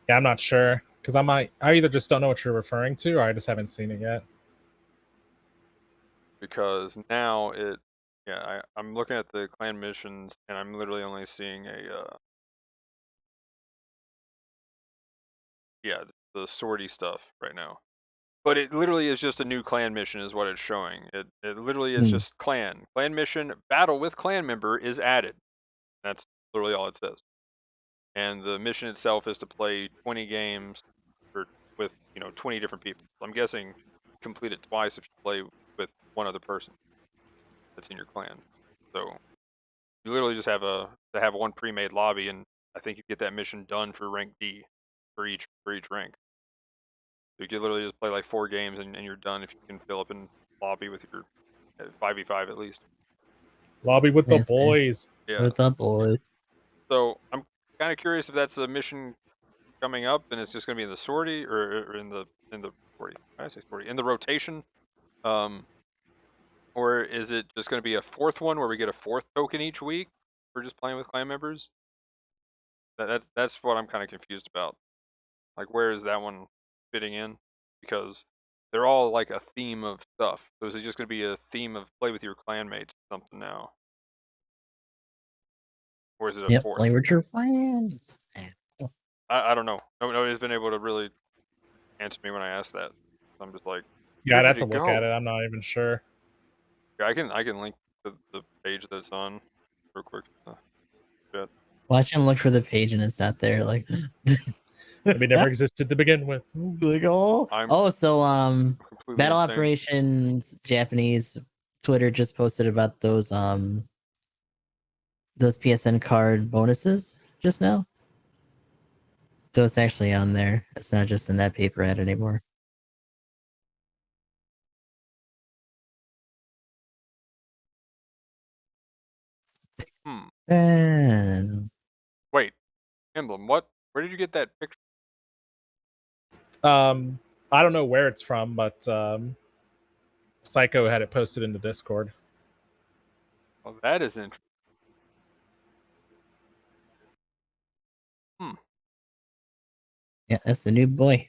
Yeah, I'm not sure because I either just don't know what you're referring to, or I just haven't seen it yet. Because now I'm looking at the clan missions and I'm literally only seeing the sortie stuff right now. But it literally is just a new clan mission is what it's showing. It literally is just clan mission, battle with clan member is added. That's literally all it says. And the mission itself is to play 20 games with 20 different people. So I'm guessing complete it twice if you play with one other person that's in your clan. So you literally just have one pre-made lobby, and I think you get that mission done for rank D for each rank. So you can literally just play like 4 games and you're done if you can fill up in lobby with your 5v5 at least. Lobby with the boys. Yeah. With the boys. So I'm kind of curious if that's a mission coming up and it's just going to be in the sortie or in the sortie. I say sortie in the rotation. Or is it just going to be a fourth one where we get a fourth token each week for just playing with clan members? That's what I'm kind of confused about. Like, where is that one fitting in? Because they're all like a theme of stuff. So is it just going to be a theme of play with your clanmates or something now? Or is it a fourth? Play with your friends. I don't know. Nobody's been able to really answer me when I asked that. So I'm just like, yeah, I'd have to look at it. I'm not even sure. Yeah, I can link to the page that's on real quick. Watch him look for the page and it's not there. Like, maybe it never existed to begin with. Like, so Battle insane. Operations Japanese Twitter just posted about those PSN card bonuses just now. So it's actually on there. It's not just in that paper ad anymore. And wait, Emblem, what? Where did you get that picture? I don't know where it's from, but Psycho had it posted in the Discord. Well, that is interesting. Yeah, that's the new boy.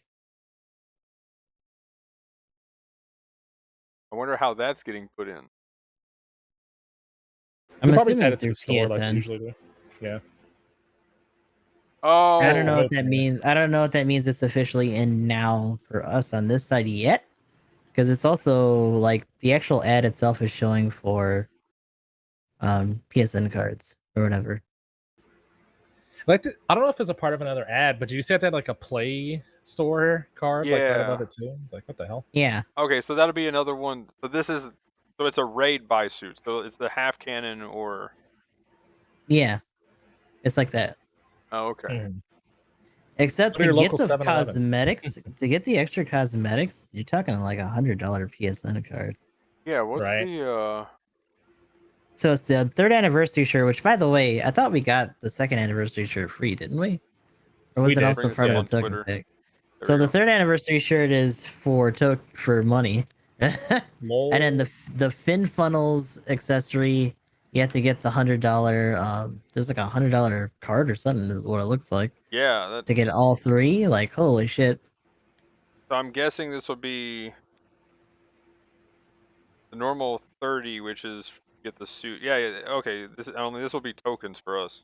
I wonder how that's getting put in. I'm They probably assuming send it to through the store like they PSN. usually do. Yeah. Oh, I don't know what hope, that yeah. means. I don't know what that means. It's officially in now for us on this side yet, because it's also like the actual ad itself is showing for PSN cards or whatever. Like I don't know if it's a part of another ad, but did you see that they had like a Play Store card like right above Yeah. it too? It's like, what the hell? Yeah, Okay, so that'll be another one. So this is, so it's a raid buy suit. So it's the half cannon or. yeah, it's like that. Oh, okay. Mhm. Except Go to to your get local the 7-Eleven. cosmetics, to get the extra cosmetics, you're talking like $100 PSN card. Yeah. What's Right. the So it's the 3rd anniversary shirt, which, by the way, I thought we got the 2nd anniversary shirt free, didn't we? Or was We it did. also Bring us part up of on the token Twitter. pick? There So we the go. 3rd anniversary shirt is for money, and Lol. then the fin funnels accessory, you have to get the $100. There's like $100 card or something is what it looks like Yeah, that's. to get all 3. Like, holy shit! So I'm guessing this will be the normal 30, which is get the suit. Yeah, yeah. Okay, this will be tokens for us.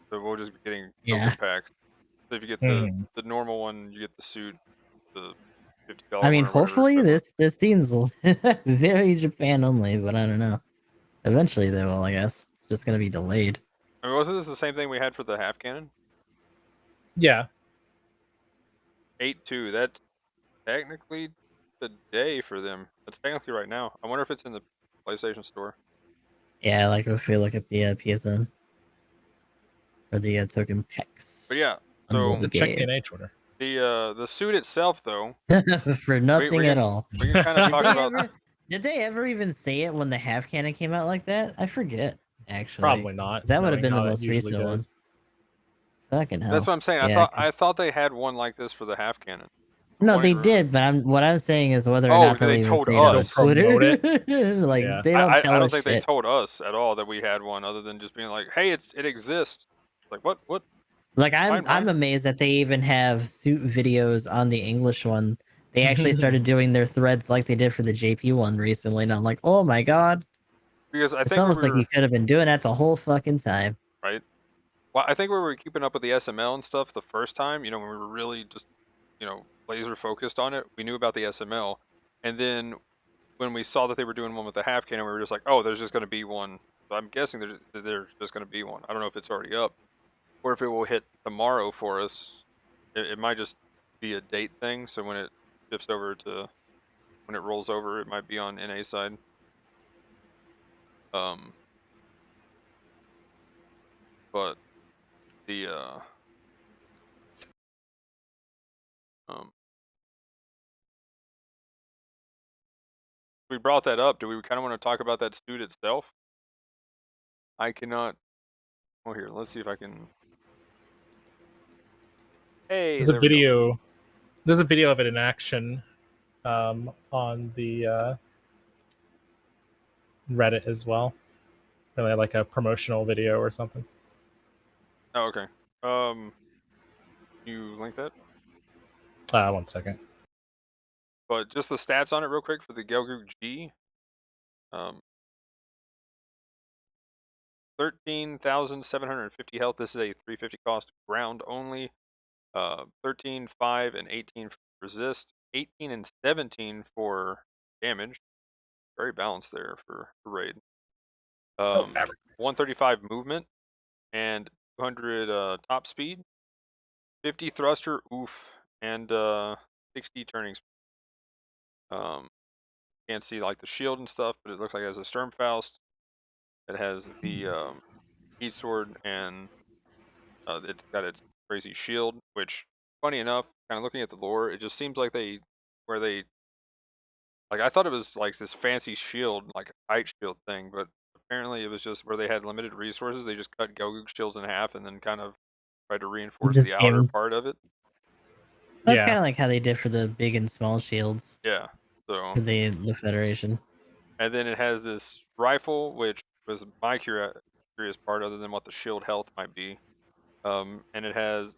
So we'll just be getting Yeah, token packs. So if you get Mhm. the normal one, you get the suit, the $50 I one mean, or whatever hopefully equivalent. this seems very Japan only, but I don't know. Eventually they will, I guess. It's just gonna be delayed. I mean, wasn't this the same thing we had for the half cannon? Yeah. 8-2. That's technically today for them. That's technically right now. I wonder if it's in the PlayStation Store. Yeah, like if we look at the PSN or the token packs But yeah, under so It's the a check game DNA Twitter. the suit itself though, for nothing we at can all. we can kind of talk about. Did they ever even say it when the half cannon came out like that? I forget. Actually, Probably not. that would have Knowing been the how it most usually recent one. goes. Fucking That's hell. what I'm saying. Yeah, I thought they had one like this for the half cannon. From no, what I they remember. did, but what I'm saying is whether or Oh, not because they'll they even told say it on They'll the us. Twitter. promote it. Like Yeah. they don't I tell don't us think they shit. told us at all that we had one, other than just being like, "Hey, it exists." Like what? Like Fine, I'm Ryan. amazed that they even have suit videos on the English one. They actually started doing their threads like they did for the JP one recently, and I'm like, oh my god. Because I It's think we almost like you were could have been doing that the whole fucking time. right. Well, I think we were keeping up with the SML and stuff the first time. When we were really just laser focused on it. We knew about the SML, and then when we saw that they were doing one with the half cannon, we were just like, "Oh, there's just going to be one." So I'm guessing there's just going to be one. I don't know if it's already up or if it will hit tomorrow for us. It might just be a date thing. So when it shifts over to when it rolls over, it might be on NA side. Um, but the um, we brought that up. Do we kind of want to talk about that suit itself? I cannot. Oh, here. Let's see if I can. Hey, There's a there we go. video. There's a video of it in action on the Reddit as well. Really like a promotional video or something. Oh, okay. You link that? 1 second. But just the stats on it real quick for the Gelgoog G. 13,750 health. This is a 350 cost ground only. 13, 5, and 18 for resist. 18 and 17 for damage. Very balanced there for raid. 135 movement and 200 top speed. 50 thruster, oof, and 60 turning speed. Can't see like the shield and stuff, but it looks like it has a Sturmfaust. It has the heat sword, and it's got its crazy shield. Which, funny enough, kind of looking at the lore, it just seems like they like I thought it was like this fancy shield, like a kite shield thing, but apparently it was just where they had limited resources. They just cut Gelgoog shields in half and then kind of tried to reinforce the Just outer game. part of it. That's Yeah. kind of like how they did for the big and small shields Yeah. So for the Federation. and then it has this rifle, which was my curious part, other than what the shield health might be. And it has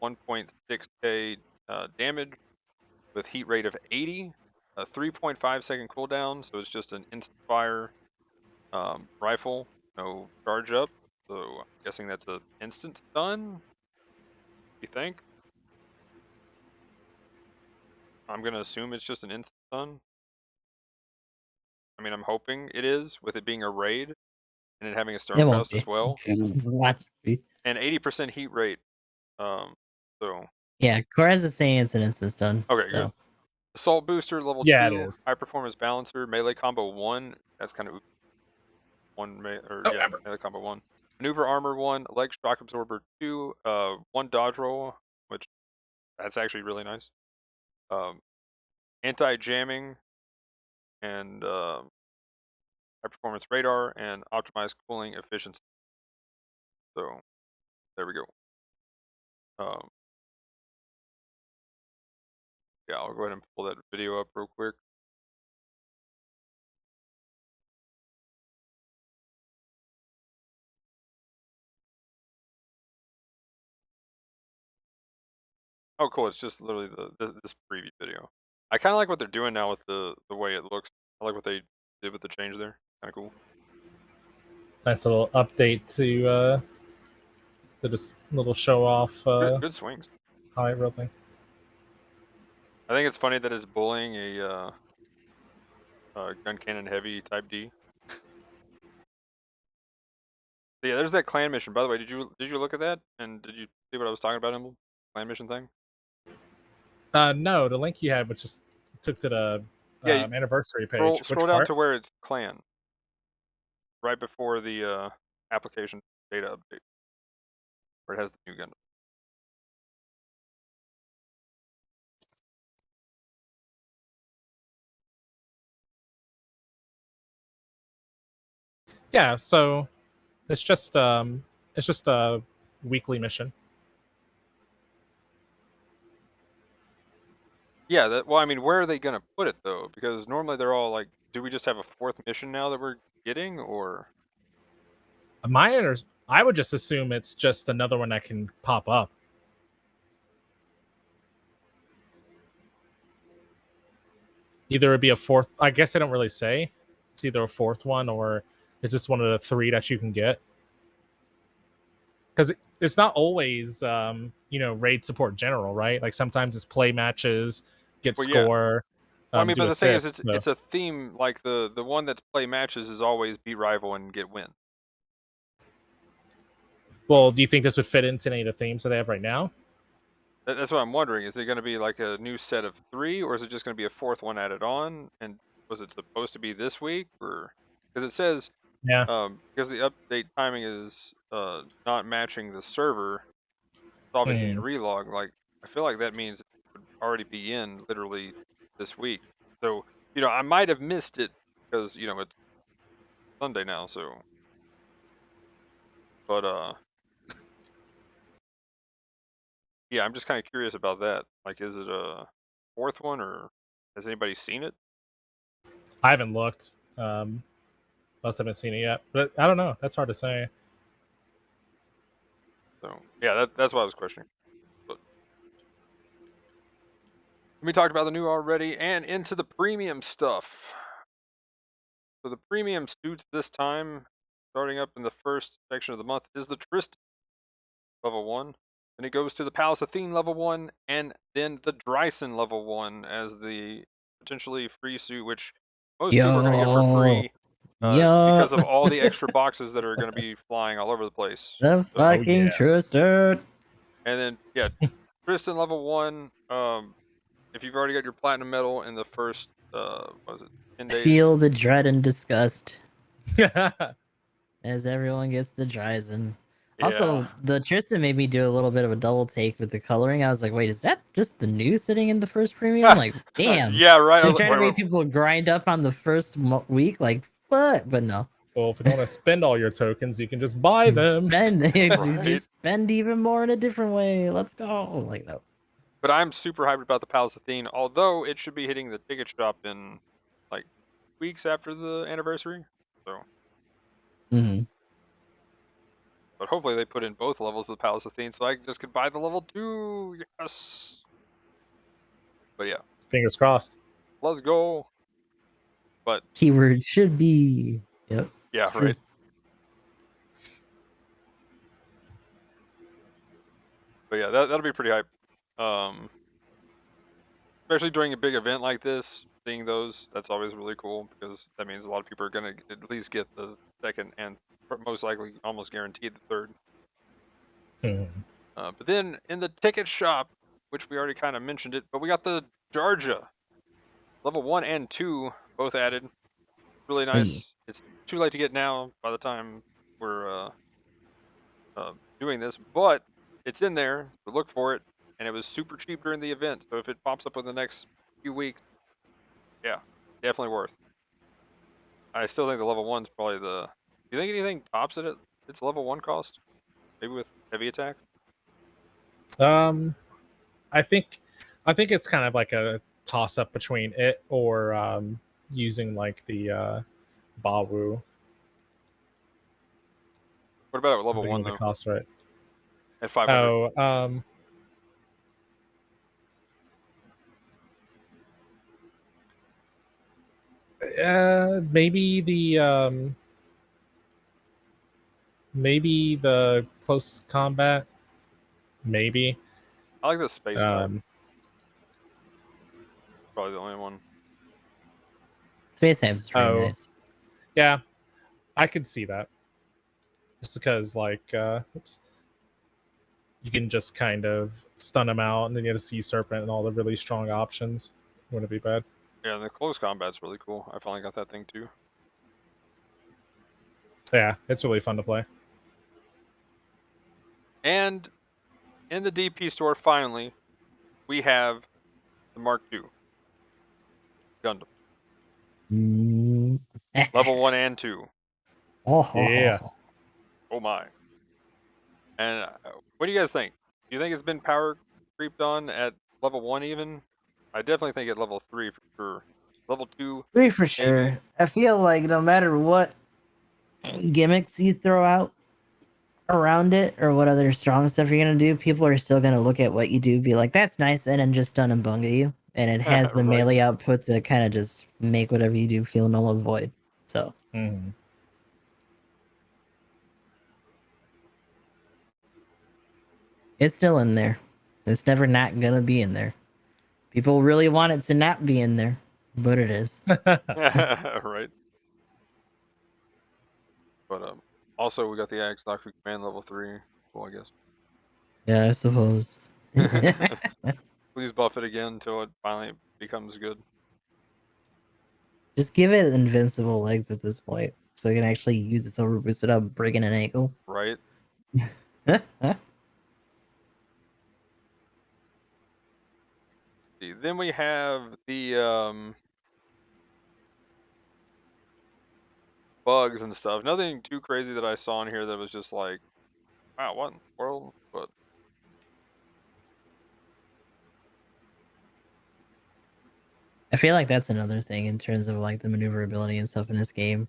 1.6k damage with heat rate of 80, a 3.5-second cooldown, so it's just an instant fire rifle, no charge up. So I'm guessing that's an instant stun. You think? I'm gonna assume it's just an instant stun. I mean, I'm hoping it is, with it being a raid and it having a It won't Stormcast as be. well, Watch it be. and 80% heat rate. So Yeah, Coraz is saying it's an instant stun. okay, good. So Assault booster level Yeah, it 2, is. high performance balancer, melee combo 1. That's kind of Oh, Amber. melee combo 1. Maneuver armor 1, leg shock absorber 2, 1 dodge roll, which that's actually really nice. Anti jamming and high performance radar and optimized cooling efficiency. So there we go. Yeah, I'll go ahead and pull that video up real quick. Oh, cool! It's just literally this preview video. I kind of like what they're doing now with the way it looks. I like what they did with the change there. Kind of cool. Nice little update to just little show off Good swings. highlight reel thing. I think it's funny that it's bullying a gun cannon heavy type D. So yeah, there's that clan mission. By the way, did you look at that? And did you see what I was talking about, Emblem? Clan mission thing? No, the link you had, which just took to the Yeah, anniversary page. scroll down to where it's clan. Right before the application data update. Where it has the new Gundam. Yeah, so it's just a weekly mission. Yeah, well, I mean, where are they gonna put it though? Because normally they're all like, do we just have a 4th mission now that we're getting, or? I would just assume it's just another one that can pop up. Either it'd be a 4th. I guess they don't really say. It's either a 4th one or it's just one of the 3 that you can get. Because it's not always, raid support general, right? Like sometimes it's play matches, get score. Well, I mean, but the thing is, assists, it's a theme. Like the one that's play matches is always beat rival and get win. Well, do you think this would fit into any of the themes that they have right now? That's what I'm wondering. Is it going to be like a new set of 3, or is it just going to be a 4th one added on? And was it supposed to be this week, or because it says, because the update timing is not matching the server, solving any relog. Like, I feel like that means it would already be in literally this week. So I might have missed it because it's Sunday now. So, but yeah, I'm just kind of curious about that. Like, is it a 4th one, or has anybody seen it? I haven't looked. Most haven't seen it yet, but I don't know. That's hard to say. So yeah, that's why I was questioning. But we talked about the new already, and into the premium stuff. So the premium suits this time, starting up in the first section of the month, is the Tristan level 1. Then it goes to the Palace Athene level 1, and then the Dryson level 1 as the potentially free suit, which most people are going to get for free because of all the extra boxes that are going to be flying all over the place. The fucking Tristan. And then, yeah, Tristan level 1, if you've already got your platinum medal in the first, 10 days. Feel the dread and disgust. As everyone gets the Dryson. Also, the Tristan made me do a little bit of a double take with the coloring. I was like, wait, is that just the new sitting in the first premium? Like, damn. Yeah, right. Just trying to make people grind up on the first week. Like, what? But no. Well, if you don't want to spend all your tokens, you can just buy them. Just spend even more in a different way. Let's go. Like, no. But I'm super hyped about the Palace Athene, although it should be hitting the ticket shop in like weeks after the anniversary. So. But hopefully they put in both levels of the Palace Athene, so I just could buy the level 2. Yes. But yeah. Fingers crossed. Let's go. But Keyword should be. Yep. yeah, True. right. But yeah, that'll be pretty hype. Especially during a big event like this, seeing those, that's always really cool because that means a lot of people are gonna at least get the second and most likely almost guaranteed the third. Mhm. But then in the ticket shop, which we already kind of mentioned it, but we got the Jarja level 1 and 2 both added. Really nice. Hey. It's too late to get now by the time we're doing this, but it's in there, so look for it. And it was super cheap during the event, so if it pops up in the next few weeks, yeah, definitely worth. I still think the level 1's probably the... Do you think anything tops it at its level 1 cost? Maybe with heavy attack? I think it's kind of like a toss up between it or using like the Bawu. What about at I level think 1 the though? cost right. At 500? Oh, maybe the close combat. Maybe. I like the space type. Um, Probably the only one. Space Type's pretty oh, nice. yeah, I could see that. Just because, like, oops, you can just kind of stun them out, and then you have a Sea Serpent and all the really strong options. Wouldn't be bad. Yeah, and the close combat's really cool. I finally got that thing too. Yeah, it's really fun to play. And in the DP store, finally, we have the Mark II Gundam. Mm. Level 1 and 2. Yeah. Oh my. And what do you guys think? Do you think it's been power creeped on at level 1 even? I definitely think at level 3 for sure. Level 2, 3 for maybe. sure. I feel like no matter what gimmicks you throw out around it or what other strong stuff you're gonna do, people are still gonna look at what you do, be like, "That's nice," and then just stun and bunga you. And it has the Right. melee output to kind of just make whatever you do feel null and void. So Mhm. it's still in there. It's never not gonna be in there. People really want it to not be in there, but it is. Right. But also we got the Axe Doctrine Command level 3. Cool, I guess. Yeah, I suppose. Please buff it again until it finally becomes good. Just give it invincible legs at this point, so it can actually use its over boosted up, breaking an ankle. Right? See, then we have the bugs and stuff. Nothing too crazy that I saw in here that was just like, wow, what in the world? But I feel like that's another thing in terms of like the maneuverability and stuff in this game.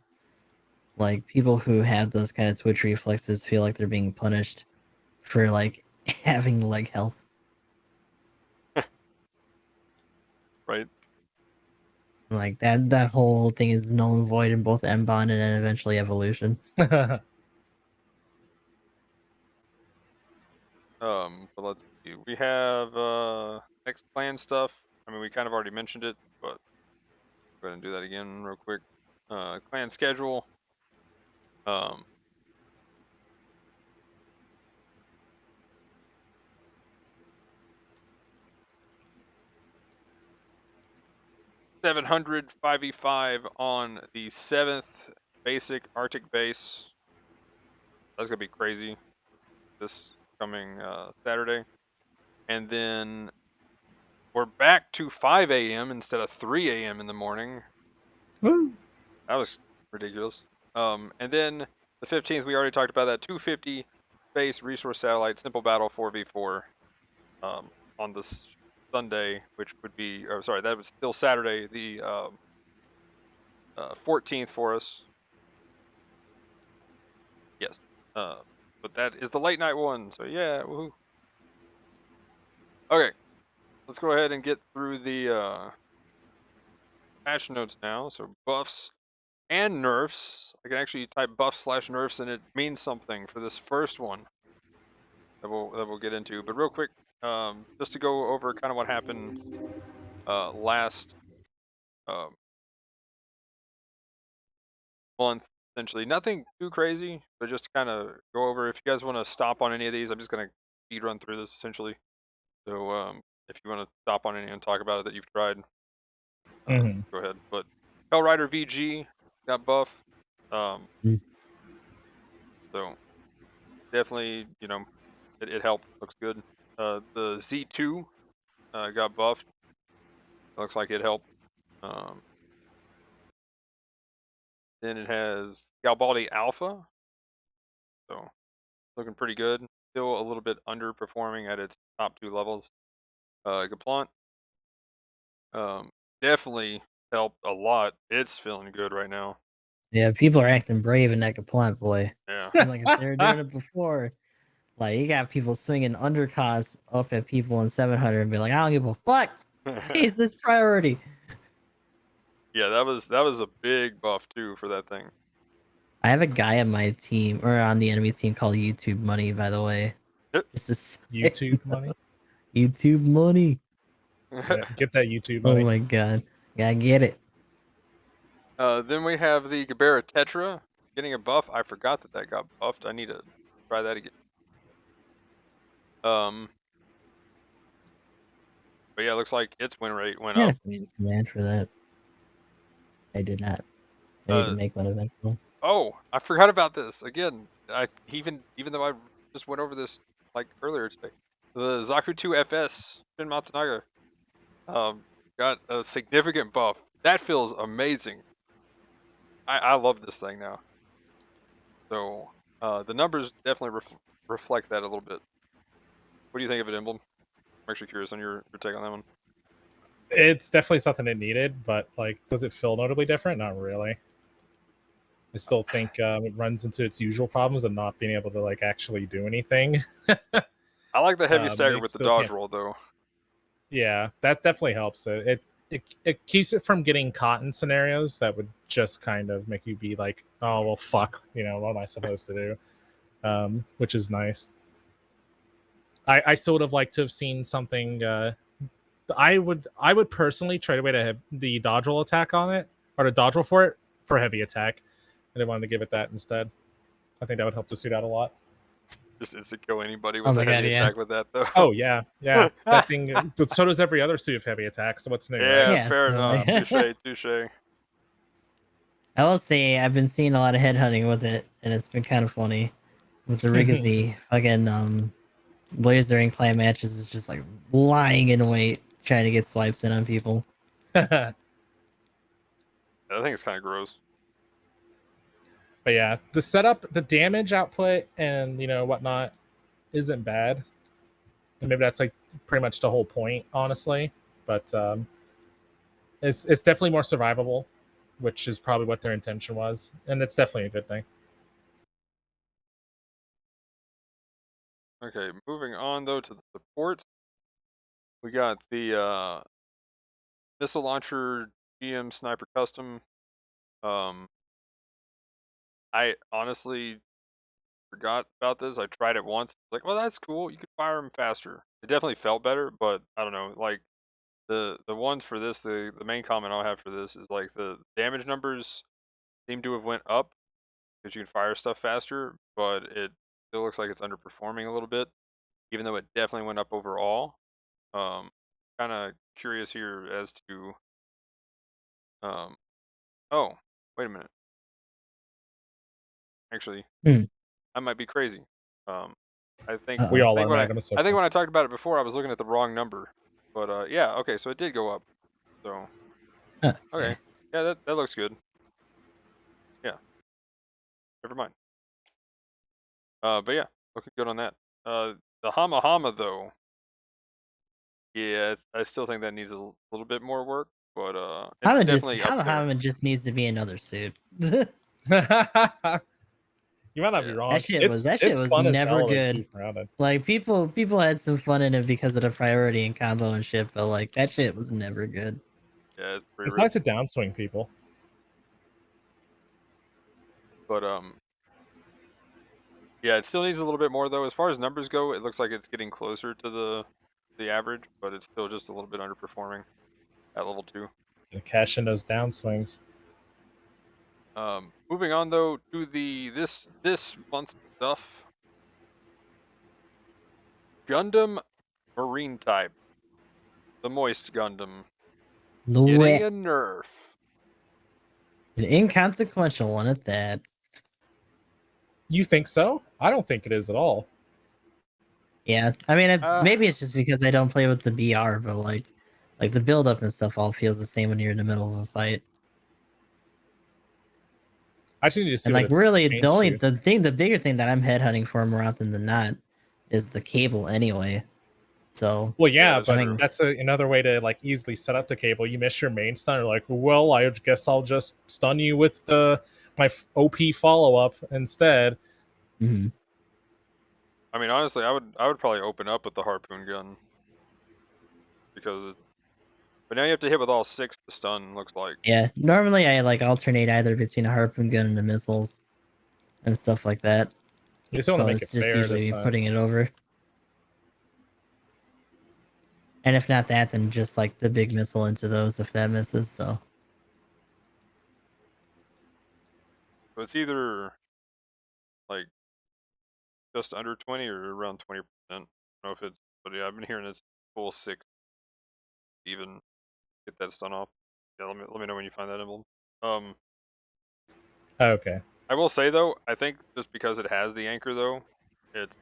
Like people who have those kind of twitch reflexes feel like they're being punished for like having leg health. right. Like that whole thing is null and void in both M-Bond and then eventually Evolution. But let's see. We have next clan stuff. I mean, we kind of already mentioned it, but go ahead and do that again real quick. Clan schedule. Um, 700 5v5 on the 7th basic Arctic base. That's gonna be crazy. This coming Saturday, and then we're back to 5 a.m. instead of 3 a.m. in the morning. Woo. That was ridiculous. And then the 15th, we already talked about that 250 base resource satellite simple battle 4v4 on this Sunday, which would be, or sorry, that was still Saturday, the 14th for us. Yes. But that is the late night one, so yeah, woohoo. Okay, let's go ahead and get through the patch notes now, so buffs and nerfs. I can actually type buffs/nerfs, and it means something for this first one that we'll get into. But real quick, just to go over kind of what happened last month, essentially. Nothing too crazy, but just to kind of go over. If you guys want to stop on any of these, I'm just gonna speed run through this essentially. So if you want to stop on any and talk about it that you've tried, go ahead. But Hellrider VG got buff. So definitely, it helped. Looks good. The Z2 got buffed. Looks like it helped. Then it has Galbaldi Alpha. So looking pretty good. Still a little bit underperforming at its top 2 levels. Gaplant definitely helped a lot. It's feeling good right now. Yeah, people are acting brave in that Gaplant, boy. Yeah. Like if they were doing it before, like you got people swinging undercosts up at people in 700 and be like, I don't give a fuck. Taste this priority. Yeah, that was a big buff too for that thing. I have a guy on my team or on the enemy team called YouTube Money, by the way. Just YouTube Money. YouTube Money. Yeah, get that YouTube money. Oh my god. Yeah, I get it. Then we have the Gabera Tetra getting a buff. I forgot that got buffed. I need to try that again. But yeah, it looks like its win rate went up. I made a command for that. I did not. I need to make one eventually. Oh, I forgot about this again. Even though I just went over this like earlier today, the Zaku 2 FS Shin Matsunaga got a significant buff. That feels amazing. I love this thing now. So the numbers definitely reflect that a little bit. What do you think of it, Emblem? I'm actually curious on your take on that one. It's definitely something it needed, but like, does it feel notably different? Not really. I still think it runs into its usual problems of not being able to like actually do anything. I like the heavy stagger with the dodge roll though. Yeah, that definitely helps it. It keeps it from getting caught in scenarios that would just kind of make you be like, oh well, fuck, what am I supposed to do? Which is nice. I still would have liked to have seen something. I would personally trade away to have the dodge roll attack on it, or the dodge roll for it for heavy attack. And I wanted to give it that instead. I think that would help the suit out a lot. Just instant kill anybody with a heavy attack with that though. Oh yeah. That thing. But so does every other suit of heavy attack. So what's new? Yeah, right? fair enough. Touche. I will say I've been seeing a lot of headhunting with it, and it's been kind of funny. With the Rigazi, fucking Blaze during clan matches is just like lying in wait, trying to get swipes in on people. I think it's kind of gross. But yeah, the setup, the damage output, and whatnot, isn't bad. And maybe that's like pretty much the whole point, honestly. But it's definitely more survivable, which is probably what their intention was, and it's definitely a good thing. Okay, moving on though to the support. We got the missile launcher GM Sniper Custom. I honestly forgot about this. I tried it once. Like, well, that's cool. You could fire them faster. It definitely felt better, but I don't know. Like the ones for this, the main comment I'll have for this is like the damage numbers seem to have went up because you can fire stuff faster, but it still looks like it's underperforming a little bit, even though it definitely went up overall. Kind of curious here as to oh, wait a minute. Actually, I might be crazy. I think we all are. I think when I talked about it before, I was looking at the wrong number. But yeah, okay, so it did go up. So okay, yeah, that looks good. Yeah, never mind. But yeah, looking good on that. The Hama Hama though, yeah, I still think that needs a little bit more work. But it's definitely up there. Hama just needs to be another suit. You might not be wrong. That shit was never good. Like people had some fun in it because of the priority and combo and shit, but like that shit was never good. Yeah, it's pretty It's rip. nice to downswing people. But yeah, it still needs a little bit more though. As far as numbers go, it looks like it's getting closer to the average, but it's still just a little bit underperforming at level 2. And cash in those downswings. Moving on though to the this month's stuff. Gundam Marine type. The Moist Gundam The getting wet, a nerf. an inconsequential one at that. You think so? I don't think it is at all. Yeah, I mean, Uh, maybe it's just because I don't play with the BR, but like the build up and stuff all feels the same when you're in the middle of a fight. I just need to see And what like it's really, changed to. the bigger thing that I'm headhunting for more often than not is the cable anyway. So Well, yeah, yeah, that's but having true. that's another way to like easily set up the cable. You miss your main stun, you're like, well, I guess I'll just stun you with my OP follow up instead. mhm. I mean, honestly, I would probably open up with the harpoon gun because but now you have to hit with all 6 to stun. Looks like. Yeah, normally I like alternate either between a harpoon gun and the missiles and stuff like that. You just want to So make it it's just fair this usually time. putting it over. And if not that, then just like the big missile into those if that misses. So So it's either like just under 20 or around 20%. I don't know if it's, but yeah, I've been hearing it's full 6 to even get that stun off. Yeah, let me know when you find that emblem. Okay. I will say though, I think just because it has the anchor though, it's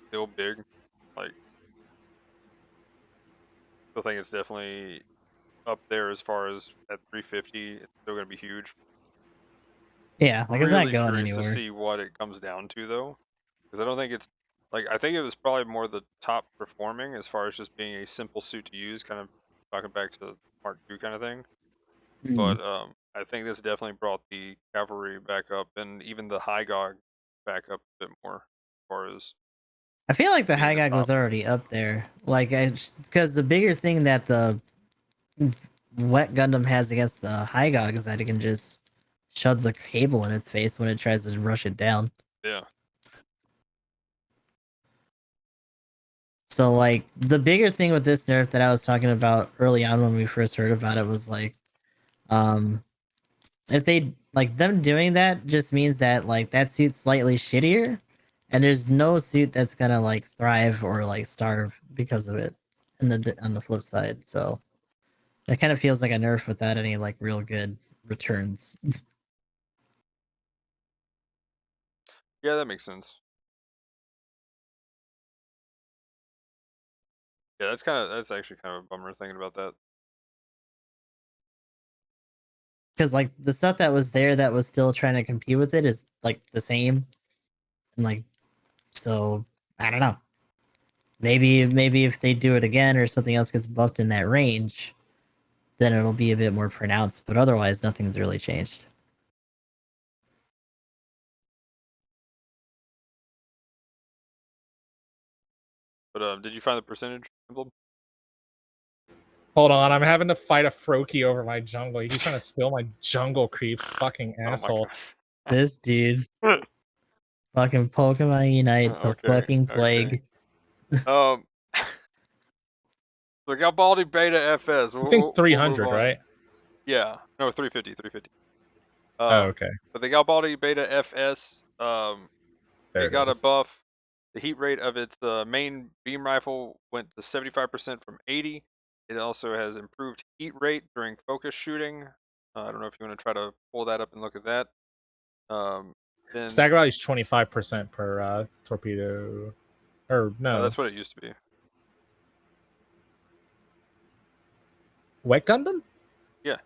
still big. Like, I think it's definitely up there as far as at 350. It's still gonna be huge. yeah, like it's not Really going curious to anywhere. see what it comes down to though, because I don't think it's like I think it was probably more the top performing as far as just being a simple suit to use, kind of talking back to Mark II kind of thing. Mm. But I think this definitely brought the cavalry back up and even the high gog back up a bit more as far as I feel like the being the Hagag was top. already up there. Like, because the bigger thing that the Wet Gundam has against the Hygog is that it can just shove the cable in its face when it tries to rush it down. Yeah. So, like, the bigger thing with this nerf that I was talking about early on when we first heard about it was like, um, if they like them doing that just means that like that suit's slightly shittier, and there's no suit that's gonna like thrive or like starve because of it. On the flip side, so it kind of feels like a nerf without any like real good returns. Yeah, that makes sense. Yeah, that's actually kind of a bummer thinking about that. Because like the stuff that was there that was still trying to compete with it is like the same, and like so I don't know. Maybe if they do it again or something else gets buffed in that range, then it'll be a bit more pronounced. But otherwise, nothing's really changed. But did you find the percentage emblem? Hold on, I'm having to fight a Froakie over my jungle. He's trying to steal my jungle creeps, fucking Oh my asshole. This dude, fucking Pokemon Unite, it's a Okay, fucking okay. plague. So Garibaldi Beta FS. I think it's We'll move 300, on. right? Yeah, no, 350, 350. Oh, okay. But the Garibaldi Beta FS, There it it got a is. buff. The heat rate of its main beam rifle went to 75% from 80. It also has improved heat rate during focus shooting. I don't know if you want to try to pull that up and look at that. Then Stagger value is 25% per torpedo. Or no. that's what it used to be. Wet Gundam? Yeah.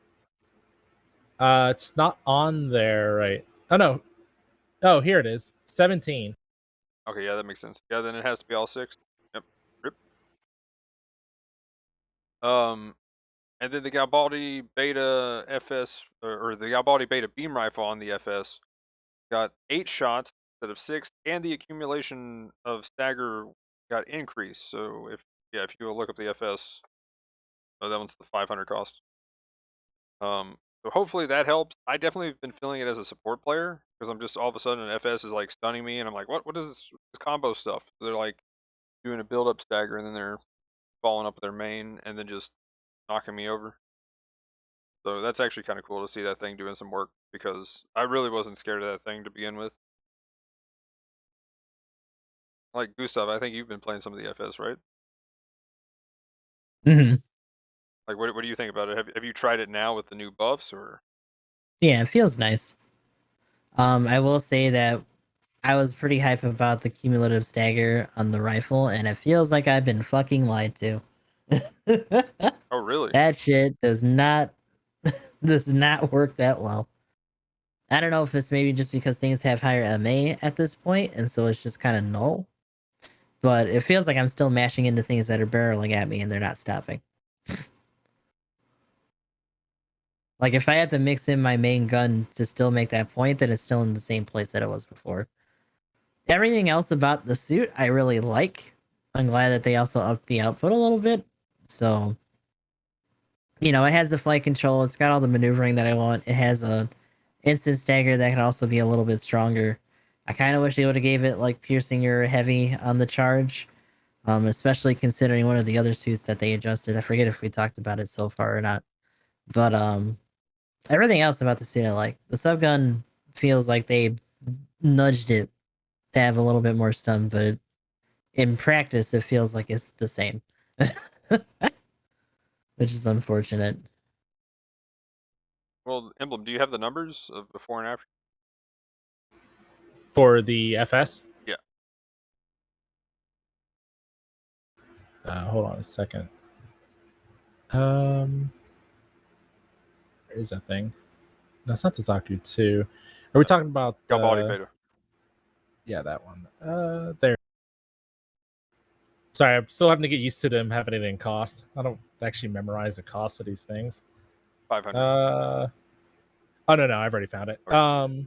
It's not on there, right? Oh no. Oh, here it is. 17. Okay, yeah, that makes sense. Yeah, then it has to be all 6. Yep. Rip. And then the Garibaldi Beta FS, or the Garibaldi Beta beam rifle on the FS got 8 shots instead of 6, and the accumulation of stagger got increased. So if you look up the FS, Oh, that one's the 500 cost. So hopefully that helps. I definitely have been feeling it as a support player because I'm just all of a sudden an FS is like stunning me, and I'm like, what is this combo stuff? They're like doing a build up stagger, and then they're following up with their main, and then just knocking me over. So that's actually kind of cool to see that thing doing some work because I really wasn't scared of that thing to begin with. Like Gustav, I think you've been playing some of the FS, right? Hmm. Like, what do you think about it? Have you tried it now with the new buffs, or? Yeah, it feels nice. I will say that I was pretty hype about the cumulative stagger on the rifle, and it feels like I've been fucking lied to. Oh, really? That shit does not work that well. I don't know if it's maybe just because things have higher MA at this point, and so it's just kind of null. But it feels like I'm still mashing into things that are barreling at me, and they're not stopping. Like if I had to mix in my main gun to still make that point, then it's still in the same place that it was before. Everything else about the suit I really like. I'm glad that they also upped the output a little bit. So, it has the flight control, it's got all the maneuvering that I want. It has a instant stagger that can also be a little bit stronger. I kind of wish they would have gave it like piercing or heavy on the charge. Especially considering one of the other suits that they adjusted. I forget if we talked about it so far or not. But everything else about the suit I like. The subgun feels like they nudged it to have a little bit more stun, but in practice it feels like it's the same. Which is unfortunate. Well, Emblem, do you have the numbers of before and after? For the FS? Yeah. Hold on a second. Where is that thing? No, it's not the Zaku 2. Are we talking about Body beta. Yeah, that one. There. Sorry, I'm still having to get used to them having it in cost. I don't actually memorize the cost of these things. 500. Oh no, I've already found it. Okay.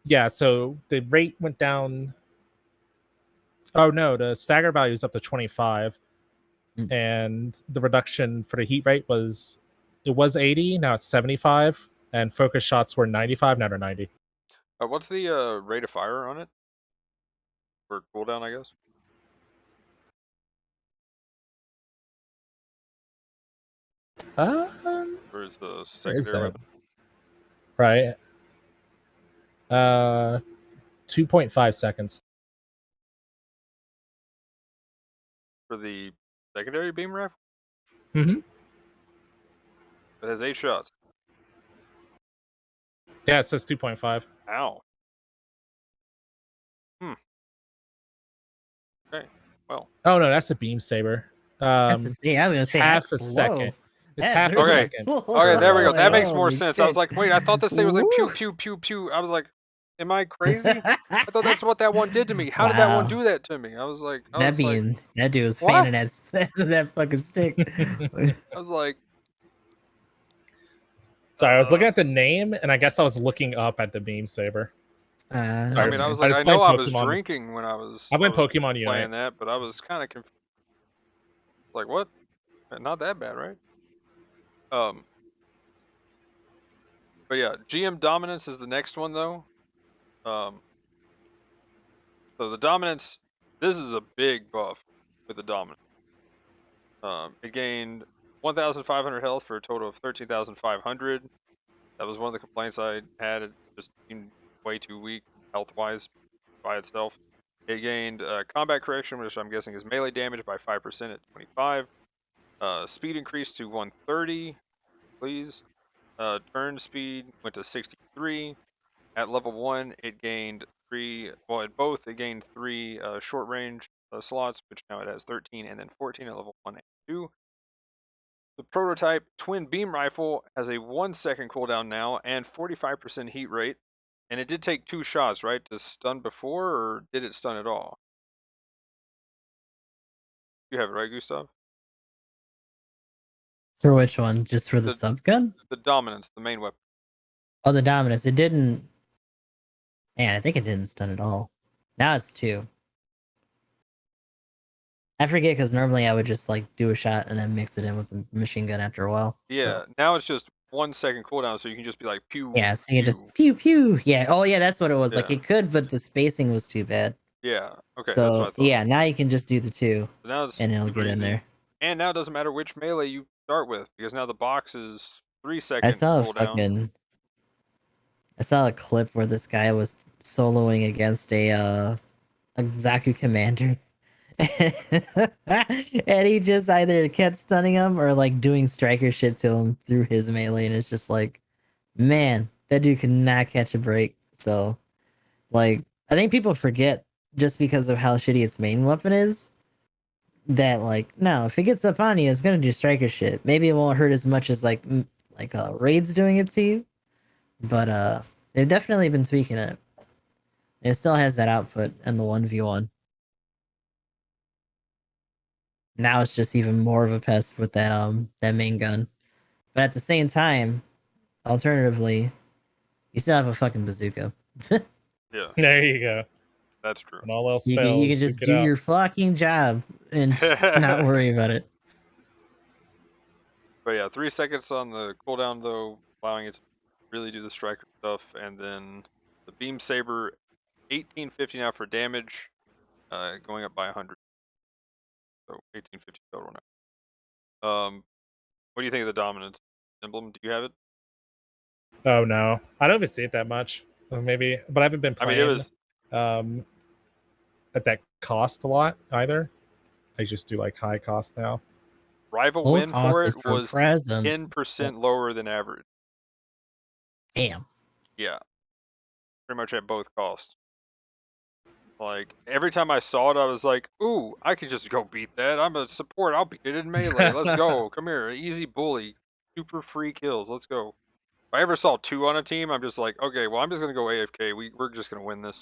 Yeah, so the rate went down. Oh no, the stagger value is up to 25, and the reduction for the heat rate was 80, now it's 75, and focus shots were 95, now they're 90. What's the rate of fire on it? For cooldown, I guess. Or is the secondary weapon? Right. 2.5 seconds. For the secondary beam rifle? Mm-hmm. It has 8 shots. Yeah, it says 2.5. Ow. Okay. Well. Oh no, that's a beam saber. I was gonna say half that's a slow. second. It's half a Okay. second. Okay, there we go. That makes more Holy sense. shit. I was like, wait, I thought this thing was like pew Woo. pew pew pew. I was like, am I crazy? I thought that's what that one did to me. How did that one Wow. do that to me? I was like, That dude was what? fanning that fucking stick. I was like, Sorry, I was looking at the name, and I guess I was looking up at the beam saber. I mean, I was like, I playing know I was Pokemon. drinking when I was Pokemon playing Unite. that, but I was kind of confused. Like, what? Not that bad, right? But yeah, GM dominance is the next one though. So the dominance, this is a big buff with the dominance. It gained 1,500 health for a total of 13,500. That was one of the complaints I had. It just seemed way too weak health-wise by itself. It gained combat correction, which I'm guessing is melee damage by 5% at 25. Speed increased to 130, please. Turn speed went to 63. At level 1, it gained 3, well, at both, it gained 3 short range slots, which now it has 13, and then 14 at level 1 and 2. The prototype twin beam rifle has a 1-second cooldown now and 45% heat rate. And it did take 2 shots, right, to stun before, or did it stun at all? You have it, right, Gustav? For which one? Just for the subgun? The dominance, the main weapon. Oh, the dominance. It didn't. Man, I think it didn't stun at all. Now it's 2. I forget because normally I would just like do a shot and then mix it in with the machine gun after a while. Yeah, So. now it's just 1 second cooldown, so you can just be like pew. Yeah, so you pew. just pew pew. Yeah. Oh yeah, that's what it was. Like Yeah. it could, but the spacing was too bad. Yeah. Okay, that's what So I thought. yeah, now you can just do the 2, So now it's and it'll super get in easy. there. And now it doesn't matter which melee you start with because now the box is 3 I seconds saw a cooldown. I saw a clip where this guy was soloing against a Zaku commander. And he just either kept stunning him or like doing striker shit to him through his melee, and it's just like, man, that dude could not catch a break. So like I think people forget just because of how shitty its main weapon is that like no, if it gets up on you, it's gonna do striker shit. Maybe it won't hurt as much as like raids doing it to you, but they've definitely been tweaking it. It still has that output in the 1v1. Now it's just even more of a pest with that main gun. But at the same time, alternatively, you still have a fucking bazooka. Yeah, There you go. that's true. When all else You fails, can just duke it do out. your fucking job and just not worry about it. But yeah, 3 seconds on the cooldown though, allowing it to really do the striker stuff, and then the beam saber, 1850 now for damage, going up by 100. So 1850 total now. What do you think of the dominance emblem? Do you have it? Oh no, I don't even see it that much. Maybe, but I haven't been I mean, it playing was at that cost a lot either. I just do like high cost now. rival Full win cost for is it for was presents. 10% lower than average. Damn. Yeah, pretty much at both costs. Like, every time I saw it, I was like, ooh, I could just go beat that. I'm a support. I'll beat it in melee. Let's go. Come here. Easy bully. Super free kills. Let's go. If I ever saw 2 on a team, I'm just like, okay, well, I'm just going to go AFK. We're just going to win this.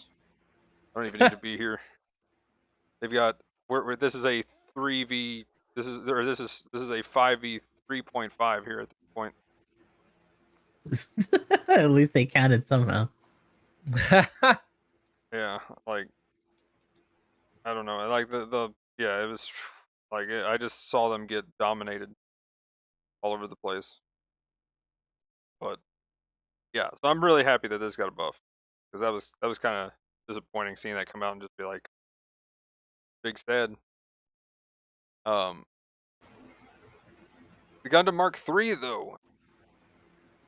I don't even need to be here. They've got, this is a 3v, this is a 5v 3.5 here at this point. At least they counted somehow. Yeah, like, I don't know. Like, yeah, it was, like, I just saw them get dominated all over the place. But yeah, so I'm really happy that this got a buff because that was kind of disappointing seeing that come out and just be like big sad. The Gundam Mark III though.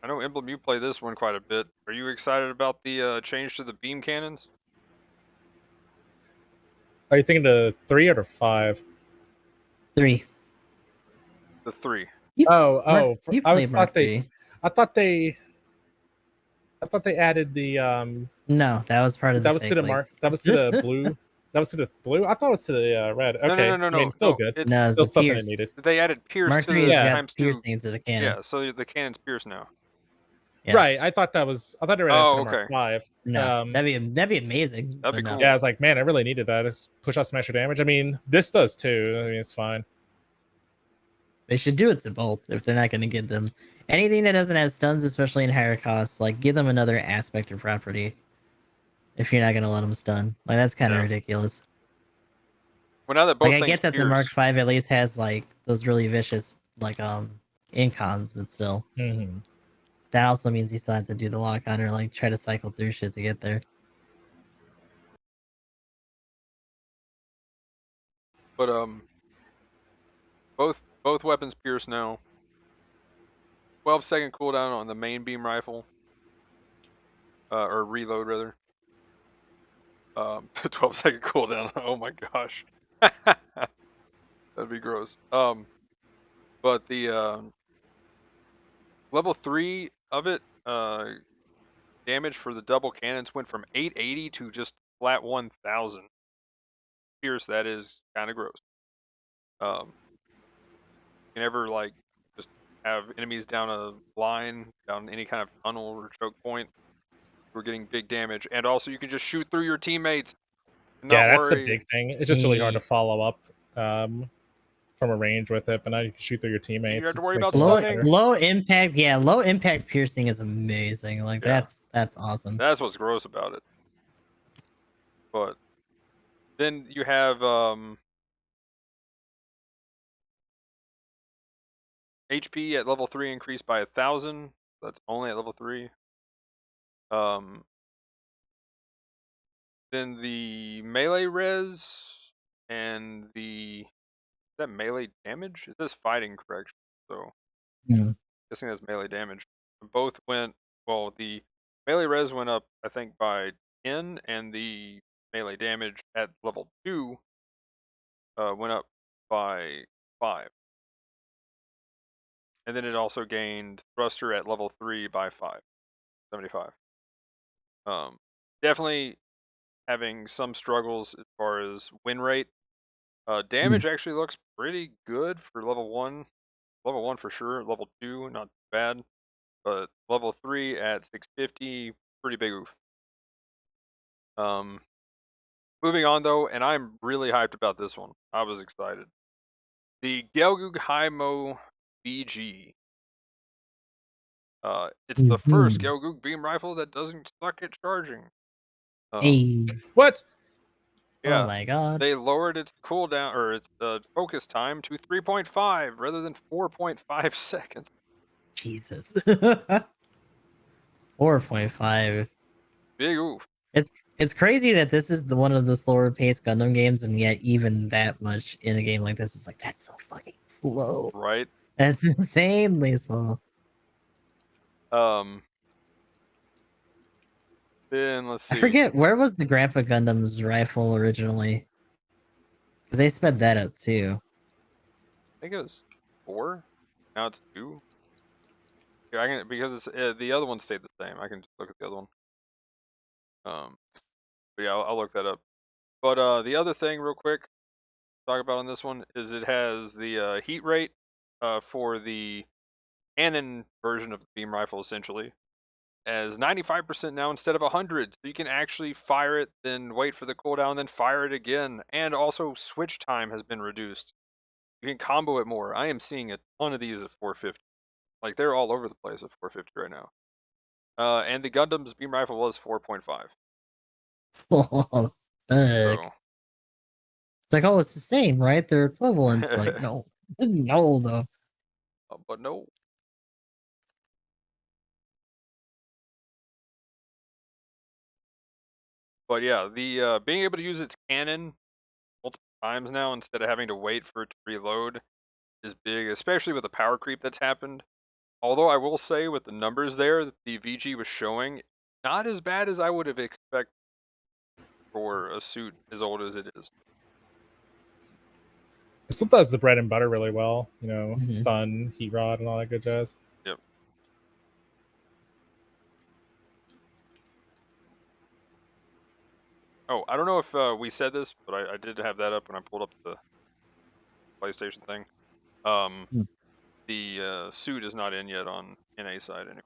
I know Emblem, you play this one quite a bit. Are you excited about the change to the beam cannons? Are you thinking the 3 or the 5? 3. The 3. You I played was Mark thought they, 3. I thought they, I thought they added the No, that was part of the that was to fake the leaks. that was to the blue, that was to the blue. I thought it was to the red. Okay, I mean still good. It's No, it's Still the stuff that I Pierce. needed. they added Pierce Mark to 3 the has Yeah. got times 2. piercing into the cannon. Yeah, so the cannon's Pierce now. Yeah. Right. I thought they ran into the Mark 5. No, that'd be amazing. That'd be but no. cool. Yeah, I was like, man, I really needed that. Just push out some extra damage. I mean, this does too. I mean, it's fine. They should do it to both if they're not going to give them anything that doesn't have stuns, especially in higher costs. Like, give them another aspect or property if you're not going to let them stun. Like, that's kind of ridiculous. Well, now that both Like, I things get that Pierce, the Mark 5 at least has like those really vicious like incons, but still, that also means you still have to do the lock on or like try to cycle through shit to get there. but both weapons Pierce now. 12-second cooldown on the main beam rifle. Or reload rather. 12-second cooldown. Oh my gosh. That'd be gross. But the level 3 of it, damage for the double cannons went from 880 to just flat 1000. Pierce, that is kind of gross. You can never like just have enemies down a line, down any kind of tunnel or choke point. We're getting big damage, and also you can just shoot through your teammates. Yeah, that's the big thing. It's just really hard to Yeah. follow up from a range with it, but now you can shoot through your teammates. You don't have to worry Makes about it a lot stunning. better. Low impact, yeah, low impact piercing is amazing. Like Yeah. that's awesome. That's what's gross about it. But then you have HP at level 3 increased by 1,000. That's only at level 3. Then the melee res and the is that melee damage? It says fighting correction, so Hmm. guessing that's melee damage. Both went well. The melee res went up, I think, by 10, and the melee damage at level 2 went up by 5. And then it also gained thruster at level 3 by 5, 75. Definitely having some struggles as far as win rate. Damage actually looks pretty good for level 1. Level 1 for sure. Level 2, not bad. But level 3 at 650, pretty big oof. Moving on though, and I'm really hyped about this one. I was excited. The Gelgug Haimo BG. It's the first Gelgug beam rifle that doesn't suck at charging. Hey. What? Yeah, Oh my god. they lowered its cooldown or its focus time to 3.5 rather than 4.5 seconds. Jesus. 4.5. Big oof. It's crazy that this is one of the slower paced Gundam games, and yet even that much in a game like this is like that's so fucking slow. Right? That's insanely slow. Then let's see. I forget where was the Grandpa Gundam's rifle originally, because they sped that up too. I think it was 4. Now it's 2. Yeah, I can because it's the other one stayed the same. I can just look at the other one. But yeah, I'll look that up. But the other thing, real quick, to talk about on this one is it has the heat rate for the cannon version of the beam rifle, essentially, as 95% now instead of 100. So you can actually fire it, then wait for the cooldown, then fire it again. And also, switch time has been reduced. You can combo it more. I am seeing a ton of these at 450. Like, they're all over the place at 450 right now. And the Gundam's beam rifle was 4.5. Oh, So, fuck. It's like, oh, it's the same, right? They're equivalents. Like, no, no, though. but no. But yeah, the being able to use its cannon multiple times now instead of having to wait for it to reload is big, especially with the power creep that's happened. Although I will say, with the numbers there that the VG was showing, not as bad as I would have expected for a suit as old as it is. It still does the bread and butter really well. You know, Mhm. stun, heat rod, and all that good jazz. Yep. Oh, I don't know if we said this, but I did have that up when I pulled up the PlayStation thing. Hmm. The suit is not in yet on NA side anyway.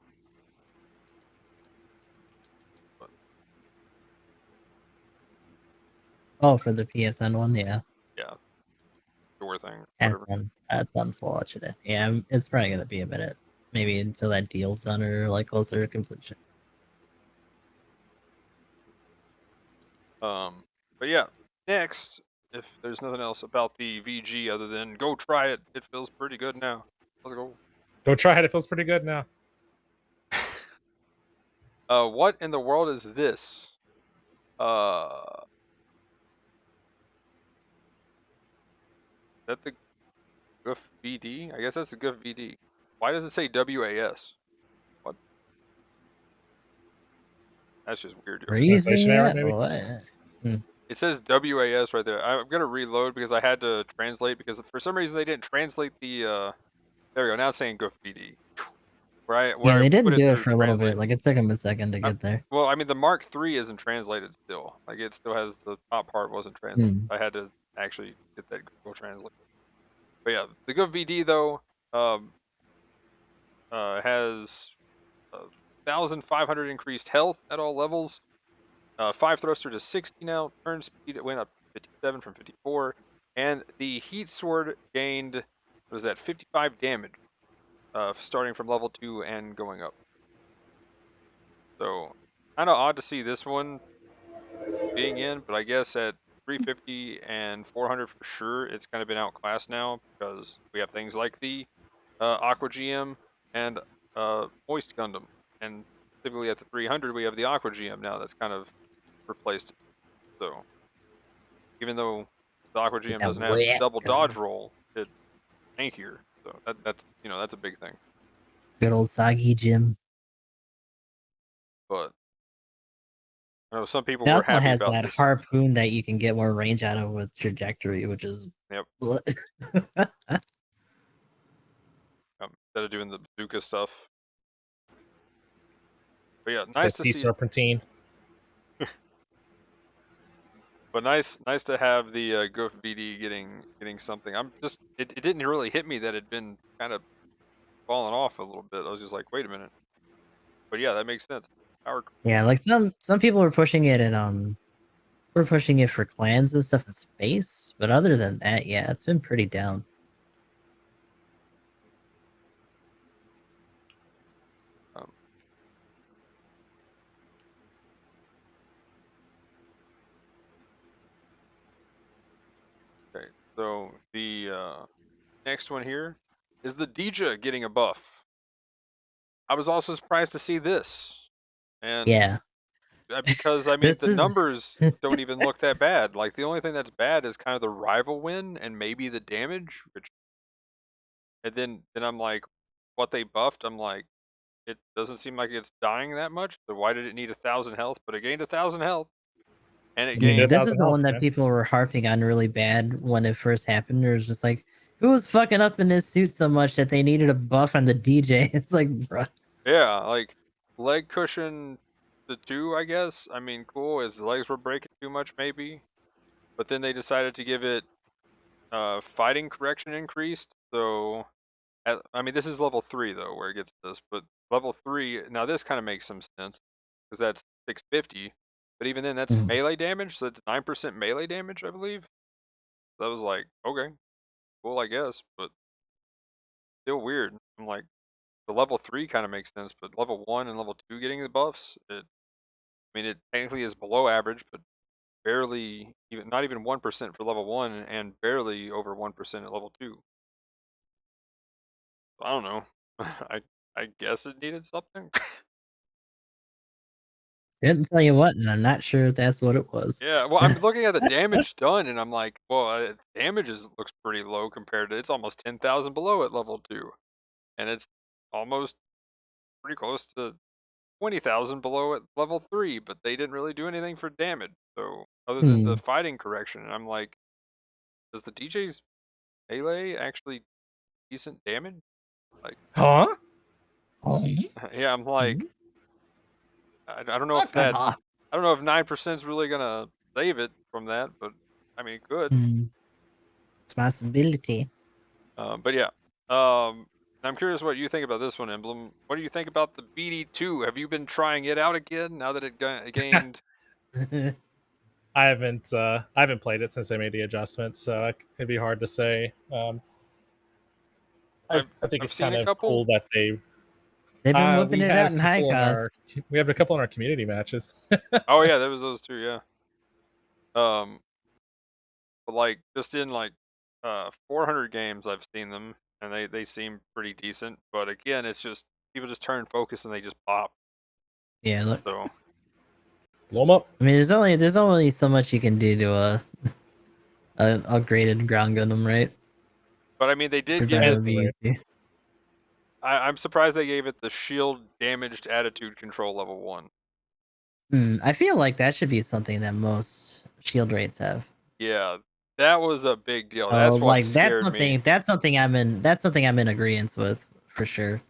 Oh, for the PSN one, yeah. Yeah. Door thing, whatever. That's unfortunate. Yeah, it's probably gonna be a minute, maybe until that deal's done or like closer to completion. But yeah, next, if there's nothing else about the VG other than go try it, it feels pretty good now. Let's go. Go try it. It feels pretty good now. What in the world is this? Is that the GUF VD? I guess that's the GUF VD. Why does it say WAS? What? That's just weird. Freezing Translation error, it? maybe? What? It says WAS right there. I'm gonna reload because I had to translate because for some reason they didn't translate the. There we go. Now it's saying GUF VD. Where Yeah, I they put didn't it do it through for a little translate. bit. Like it took them a second to get there. Well, I mean, the Mark III isn't translated still. Like, it still has the top part wasn't translated. I had to actually get that Google Translate. But yeah, the Good VD though has 1,500 increased health at all levels. 5 thruster to 60 now. Turn speed it went up to 57 from 54, and the heat sword gained what is that 55 damage, starting from level 2 and going up. So kind of odd to see this one being in, but I guess at 350 and 400 for sure, it's kind of been outclassed now because we have things like the Aqua GM, and Moist Gundam. And typically at the 300, we have the Aqua GM now. That's kind of replaced it. So even though the Aqua Get GM that doesn't have the wet double dodge gun. roll, it's tankier. So that's that's a big thing. Good old soggy Jim. But I know some people It were also happy has about that this. harpoon that you can get more range out of with trajectory, which is Yep. Instead of doing the bazooka stuff. But yeah, nice to Sea see. Serpentine. But nice to have the Goof BD getting something. I'm just it didn't really hit me that it'd been kind of falling off a little bit. I was just like, wait a minute. But yeah, that makes sense. Power. Yeah, like some people were pushing it in we're pushing it for clans and stuff in space, but other than that, yeah, it's been pretty down. Okay, so the next one here is the DJ getting a buff. I was also surprised to see this, and Yeah. because I mean This the is numbers don't even look that bad. Like the only thing that's bad is kind of the rival win and maybe the damage, which and then I'm like, what they buffed? I'm like, it doesn't seem like it's dying that much. So why did it need 1,000 health? But it gained 1,000 health, and it You need gained. this is 1,000 the health, one that man. people were harping on really bad when it first happened. It was just like, who was fucking up in this suit so much that they needed a buff on the DJ? It's like, bruh. Yeah, like leg cushion the 2, I guess. I mean, cool. His legs were breaking too much, maybe. But then they decided to give it fighting correction increased. So, I mean, this is level 3 though, where it gets this. But level 3, now this kind of makes some sense because that's 650. But even then, that's Mm. melee damage. So it's 9% melee damage, I believe. So I was like, okay, cool, I guess, but still weird. I'm like, the level 3 kind of makes sense, but level 1 and level 2 getting the buffs, I mean, it technically is below average, but barely, even not even 1% for level 1 and barely over 1% at level 2. I don't know. I guess it needed something. Didn't tell you what, and I'm not sure if that's what it was. Yeah, well, I'm looking at the damage done, and I'm like, well, damage looks pretty low compared to, it's almost 10,000 below at level 2, and it's almost pretty close to 20,000 below at level 3, but they didn't really do anything for damage. So, other than the Hmm. fighting correction, and I'm like, does the DJ's melee actually decent damage? Like, Huh? Oh, yeah, I'm like, I don't know if what the that, hell? I don't know if 9% is really gonna save it from that, but I mean, it could. Hmm. Responsibility. But yeah, I'm curious what you think about this one, Emblem. What do you think about the BD2? Have you been trying it out again now that it gained? I haven't played it since they made the adjustments, so it'd be hard to say. I think I've it's seen kind a of couple. cool that they They've been whipping we it had a out in high couple in cost. our community matches. Oh yeah, there was those two. Yeah. Um, but like just in like 400 games, I've seen them, and they seem pretty decent. But again, it's just people just turn focus and they just pop. Yeah, look. So Blow 'em up. I mean, there's only so much you can do to a upgraded ground Gundam, right? but I mean, they did Because give that it. would be easy. I'm surprised they gave it the shield damaged attitude control level 1. I feel like that should be something that most shield rates have. Yeah, that was a big deal. So That's what like scared me. that's something I'm in agreement with for sure.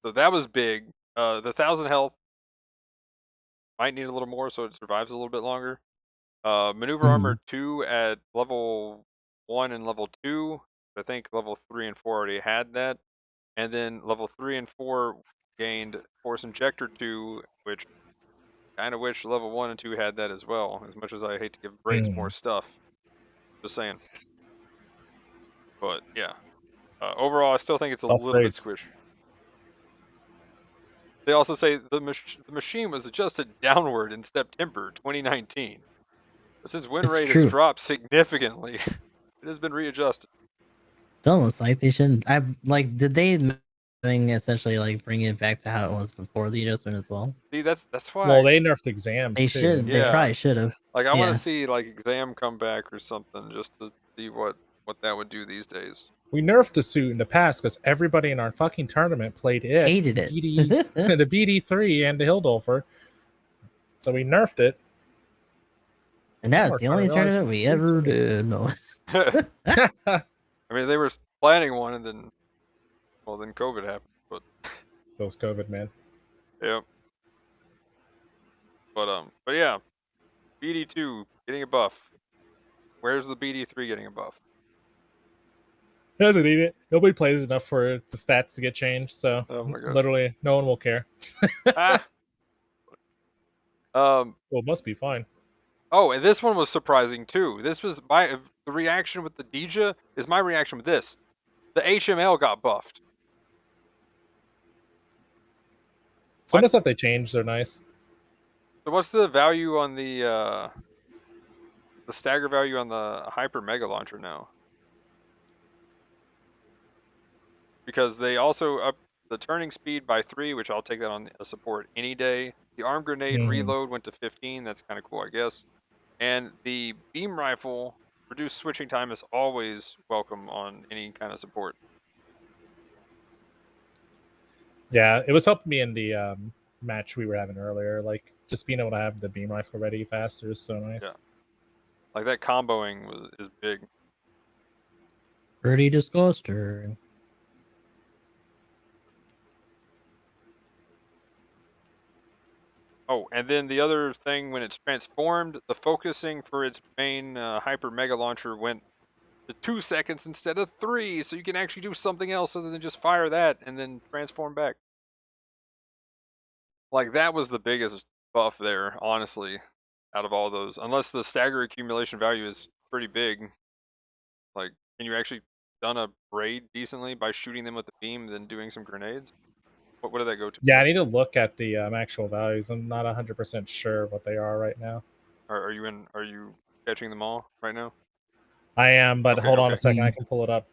So that was big. The 1,000 health might need a little more so it survives a little bit longer. Maneuver Mhm. armor 2 at level 1 and level 2. I think level 3 and 4 already had that. And then level 3 and 4 gained force injector 2, which kind of wish level 1 and 2 had that as well, as much as I hate to give Brains more stuff. Just saying. But yeah. Overall, I still think it's a Tough little bit grades. squishy. They also say the machine was adjusted downward in September 2019. But since win It's rate has true. dropped significantly, it has been readjusted. It's almost like they shouldn't. I like. Did they essentially like bring it back to how it was before the adjustment as well? See, that's why. Well, they nerfed exams They too. should. They Yeah. probably should have. Like I want Yeah. to see like exam come back or something just to see what that would do these days. We nerfed the suit in the past because everybody in our fucking tournament played it, Hated it. the BD3 and the Hildolfer. So we nerfed it. And that Now was we're the trying only to realize tournament what we suits ever do. did. No. I mean, they were planning one, and then COVID happened. But Those COVID, man. yeah, but yeah, BD2 getting a buff. Where's the BD3 getting a buff? He doesn't need it. Nobody plays enough for the stats to get changed, so Oh my god. literally no one will care. Ah. Well, it must be fine. Oh, and this one was surprising too. This was the reaction with the Dija is my reaction with this. The HML got buffed. Some of What? the stuff they changed are nice. So what's the value on the stagger value on the Hyper Mega Launcher now? Because they also up the turning speed by 3, which I'll take that on a support any day. The arm grenade reload went to 15. That's kind of cool, I guess. And the beam rifle reduced switching time is always welcome on any kind of support. Yeah, it was helping me in the match we were having earlier. Like just being able to have the beam rifle ready faster is so nice. Yeah. Like that comboing is big. Pretty disgusting. Oh, and then the other thing, when it's transformed, the focusing for its main Hyper Mega Launcher went to 2 seconds instead of 3, so you can actually do something else other than just fire that and then transform back. Like, that was the biggest buff there, honestly, out of all those. Unless the stagger accumulation value is pretty big. Like, can you actually done a raid decently by shooting them with the beam, then doing some grenades? What did that go to? Yeah, I need to look at the actual values. I'm not 100% sure what they are right now. Are you catching them all right now? I am, but Okay, hold on okay. a second. I can pull it up.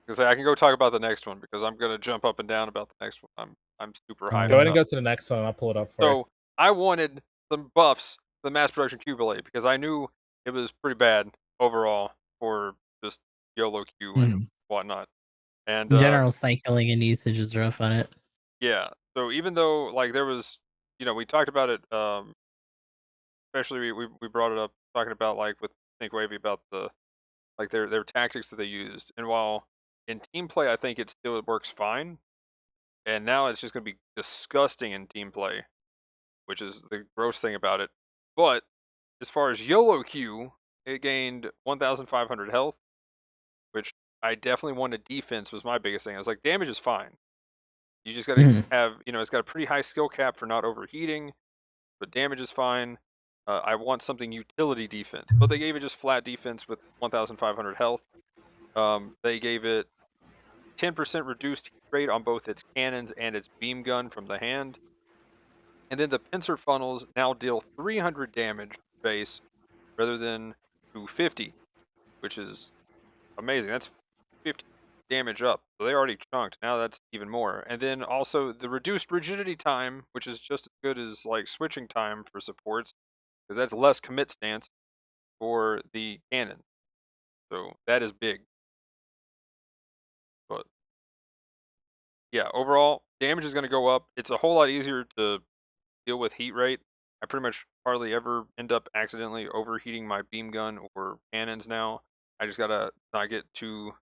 Because I can go talk about the next one because I'm gonna jump up and down about the next one. I'm super hyped. Go ahead and go to the next one. I'll pull it up for you. So I wanted some buffs to the mass production Cubilate because I knew it was pretty bad overall for just YOLO Q and whatnot. And General cycling and usage is rough on it. yeah, so even though like there was, we talked about it, especially we brought it up talking about like with Think Wavy about the like their tactics that they used, and while in team play I think it still works fine, and now it's just gonna be disgusting in team play, which is the gross thing about it. But as far as YOLO Q, it gained 1,500 health, which I definitely wanted. Defense was my biggest thing. I was like, damage is fine. You just got to have, it's got a pretty high skill cap for not overheating, but damage is fine. I want something utility defense, but they gave it just flat defense with 1,500 health. They gave it 10% reduced heat rate on both its cannons and its beam gun from the hand. And then the pincer funnels now deal 300 damage base rather than 250, which is amazing. That's 50 damage up. So they already chunked. Now that's even more. And then also the reduced rigidity time, which is just as good as like switching time for supports, because that's less commit stance for the cannon. So that is big. But yeah, overall damage is going to go up. It's a whole lot easier to deal with heat rate. I pretty much hardly ever end up accidentally overheating my beam gun or cannons now. I just gotta not get too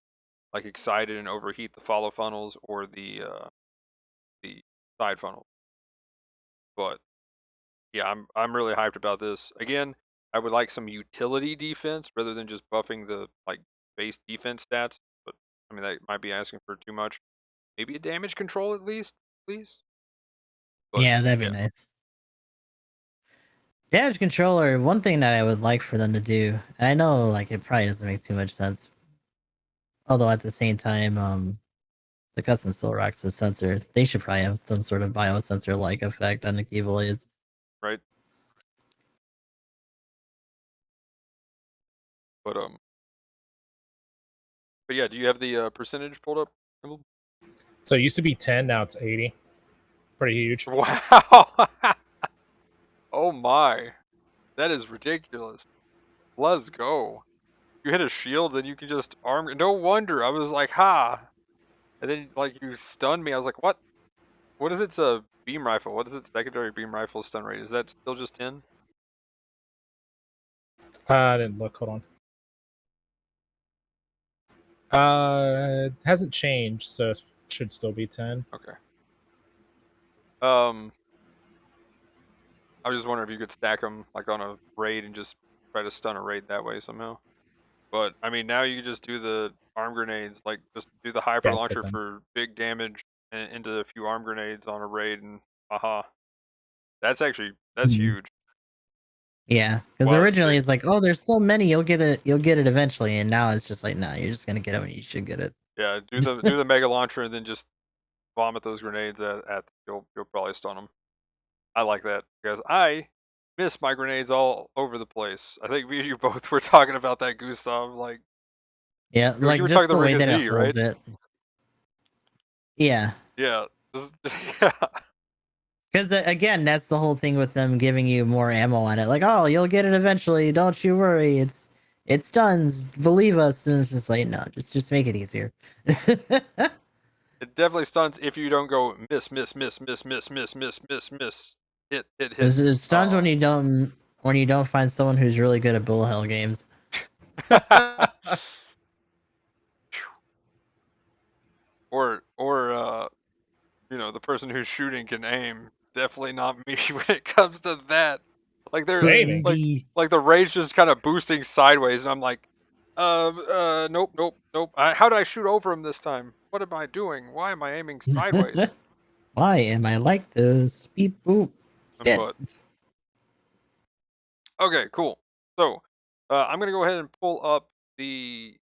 like excited and overheat the follow funnels or the side funnels. But yeah, I'm really hyped about this. Again, I would like some utility defense rather than just buffing the like base defense stats. But I mean that might be asking for too much. Maybe a damage control at least, please. But Yeah, that'd be nice. Damage controller, one thing that I would like for them to do, and I know like it probably doesn't make too much sense. Although at the same time, the custom soul rocks the sensor. They should probably have some sort of biosensor like effect on the keyblades. right. But But yeah, do you have the percentage pulled up? So it used to be 10, now it's 80. Pretty huge. Wow. Oh my. That is ridiculous. Let's go. You hit a shield, then you can just arm. No wonder. I was like, ha. And then, like, you stunned me. I was like, what? What is its beam rifle? What is its secondary beam rifle stun rate? Is that still just 10? I didn't look. Hold on. It hasn't changed, so it should still be 10. Okay. I was just wondering if you could stack them, like, on a raid and just try to stun a raid that way somehow. But, I mean, now you can just do the arm grenades, like, just do the hyper Yeah, launcher same thing. for big damage and into a few arm grenades on a raid, and aha. That's Mhm. huge. Yeah, because Wow, that's originally big. it's like, oh, there's so many, you'll get it eventually, and now it's just like, nah, you're just gonna get it when you should get it. Yeah, do the mega launcher and then just vomit those grenades at you'll probably stun them. I like that because I miss my grenades all over the place. I think me and you both were talking about that, Gustav. Like Yeah, you like were talking just the the Ring way of that it Z, right? holds it. Yeah, Yeah. Yeah. because again, that's the whole thing with them giving you more ammo on it. Like, oh, you'll get it eventually. Don't you worry. It stuns. Believe us. And it's just like, no, just make it easier. It definitely stuns if you don't go miss, miss, miss, miss, miss, miss, miss, miss, miss. Hit, hit, hit. It stuns when you don't find someone who's really good at bullet hell games. or you know, the person who's shooting can aim. Definitely not me when it comes to that. Like they're Aiming. like the rage just kind of boosting sideways, and I'm like, nope, nope, nope. How did I shoot over him this time? What am I doing? Why am I aiming sideways? Why am I like this? Beep boop. Shit. But okay, cool. So I'm gonna go ahead and pull up the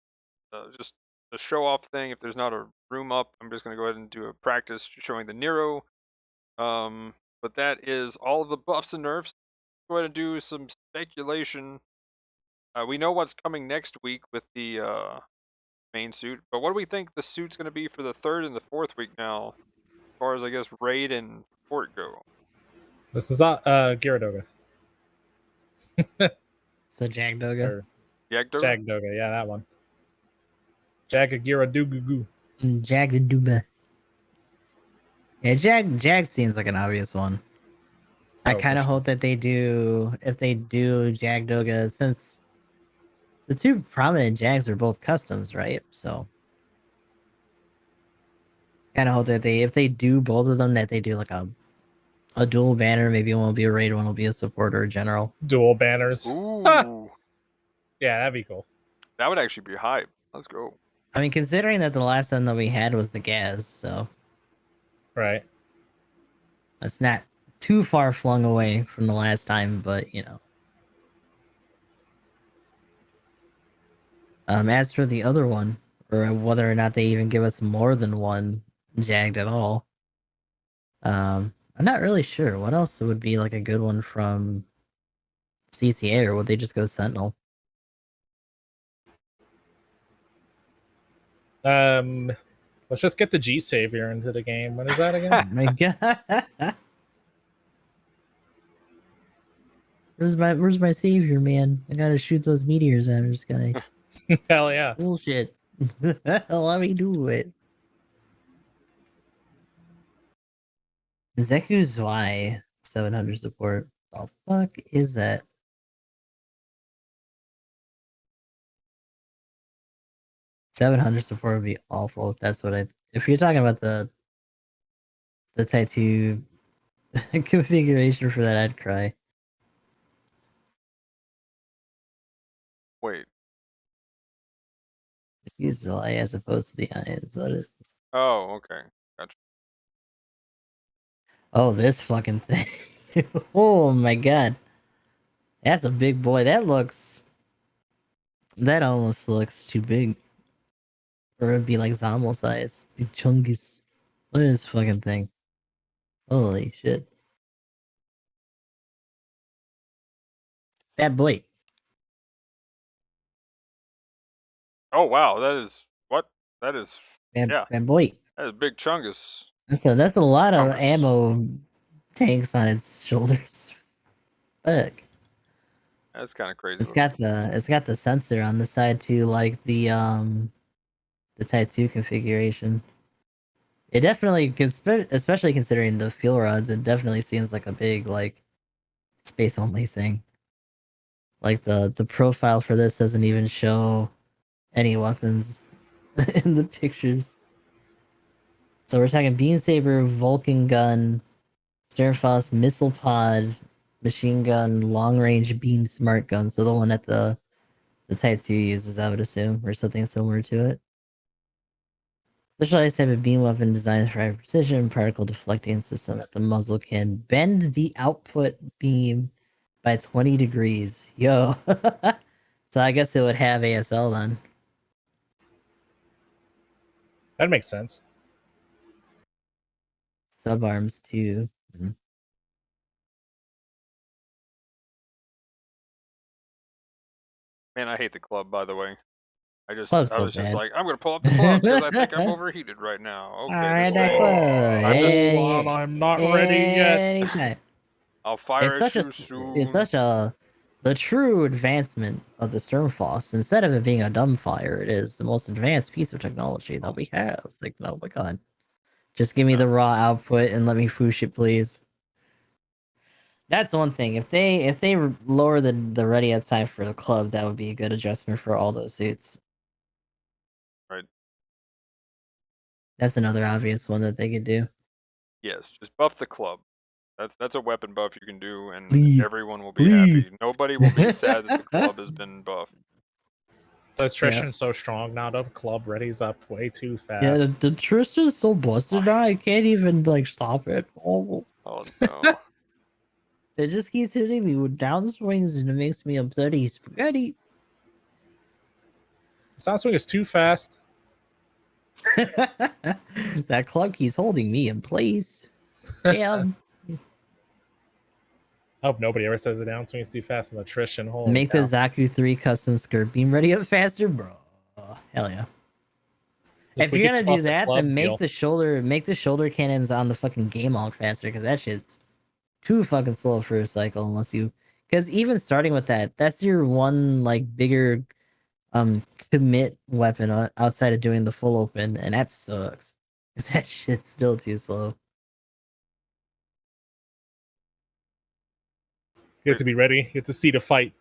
just the show off thing. If there's not a room up, I'm just gonna go ahead and do a practice showing the Nero. But that is all of the buffs and nerfs. Go ahead and do some speculation. We know what's coming next week with the main suit, but what do we think the suit's going to be for the third and the fourth week now, as far as I guess raid and port go? This is Gyaradoga. So Jagdoga. Or Yagdo? Jagdoga, yeah, that one. Gyaradoga. Jagdoga. Yeah, Jag seems like an obvious one. I Oh, kind of hope that if they do Jagdoga, since the two prominent Jags are both customs, right? So kind of hope that if they do both of them, that they do like a dual banner. Maybe one will be a raid, one will be a support or a general. Dual banners. Ooh, Yeah, that'd be cool. that would actually be hype. Let's go. I mean, considering that the last one that we had was the Gaz, so Right. that's not too far flung away from the last time, but you know. As for the other one, or whether or not they even give us more than one Jagged at all, I'm not really sure. What else would be like a good one from CCA, or would they just go Sentinel? Let's just get the G Savior into the game. When is that Oh again? my god. Where's my savior, man? I gotta shoot those meteors at this guy. Hell yeah. Bullshit. Let me do it. Zeku's Y 700 support. The fuck is that? $700 support would be awful if that's what if you're talking about the tattoo configuration for that, I'd cry. Wait. Use the eye as opposed to the eye. So it is. Oh, okay. Gotcha. Oh, this fucking thing. Oh my god. That's a big boy. That almost looks too big. Or it'd be like Zombie size. Big chungus. Look at this fucking thing. Holy shit. That boy. Oh wow, that is what? That is, And, yeah, and boy, that is big chungus. that's a lot of Chungus. ammo tanks on its shoulders. Fuck. That's kind of crazy. It's got the sensor on the side too, like the Type 2 configuration. It definitely, especially considering the fuel rods, it definitely seems like a big like space only thing. Like the profile for this doesn't even show any weapons in the pictures. So we're talking beam saber, Vulcan gun, Sternfaust missile pod, machine gun, long range beam smart gun. So the one that the Type 2 uses, I would assume, or something similar to it. Specialized type of beam weapon designed for high precision, particle deflecting system at the muzzle can bend the output beam by 20 degrees. Yo. So I guess it would have ASL then. That makes sense. Subarms too. Mhm. Man, I hate the club, by the way. Club's I so was just bad. like, I'm gonna pull up the club because I think I'm overheated right now. Okay, this Alright, that thing. club. I'm just, Hold on, I'm not ready yet. Anytime. I'll fire at you It's soon. such a the true advancement of the Sturmfaust. Instead of it being a dumbfire, it is the most advanced piece of technology that we have. It's like, no, my god. Just give me the raw output and let me foosh it, please. That's one thing. If they lower the ready out time for the club, that would be a good adjustment for all those suits. Right. That's another obvious one that they could do. Yes, just buff the club. That's a weapon buff you can do, and Please, everyone will be happy. please. Nobody will be sad that the club has been buffed. The attrition's so strong now. The club ready's up way too fast. Yeah, the Tristan's so busted now. I can't even like stop it. Oh, Oh no. it just keeps hitting me with downswings, and it makes me upsetty spaghetti. Sound swing is too fast. That club keeps holding me in place. Damn. I hope nobody ever says the downswing is too fast and attrition. Holy Make the cow. Zaku 3 custom skirt beam ready up faster, bro. Hell yeah. If we you're could gonna pull do off the that, club then deal. make the shoulder cannons on the fucking game log faster, because that shit's too fucking slow for a cycle unless you, because even starting with that, that's your one like bigger commit weapon outside of doing the full open, and that sucks. Cause that shit's still too slow. You have to be ready. You have to see the fight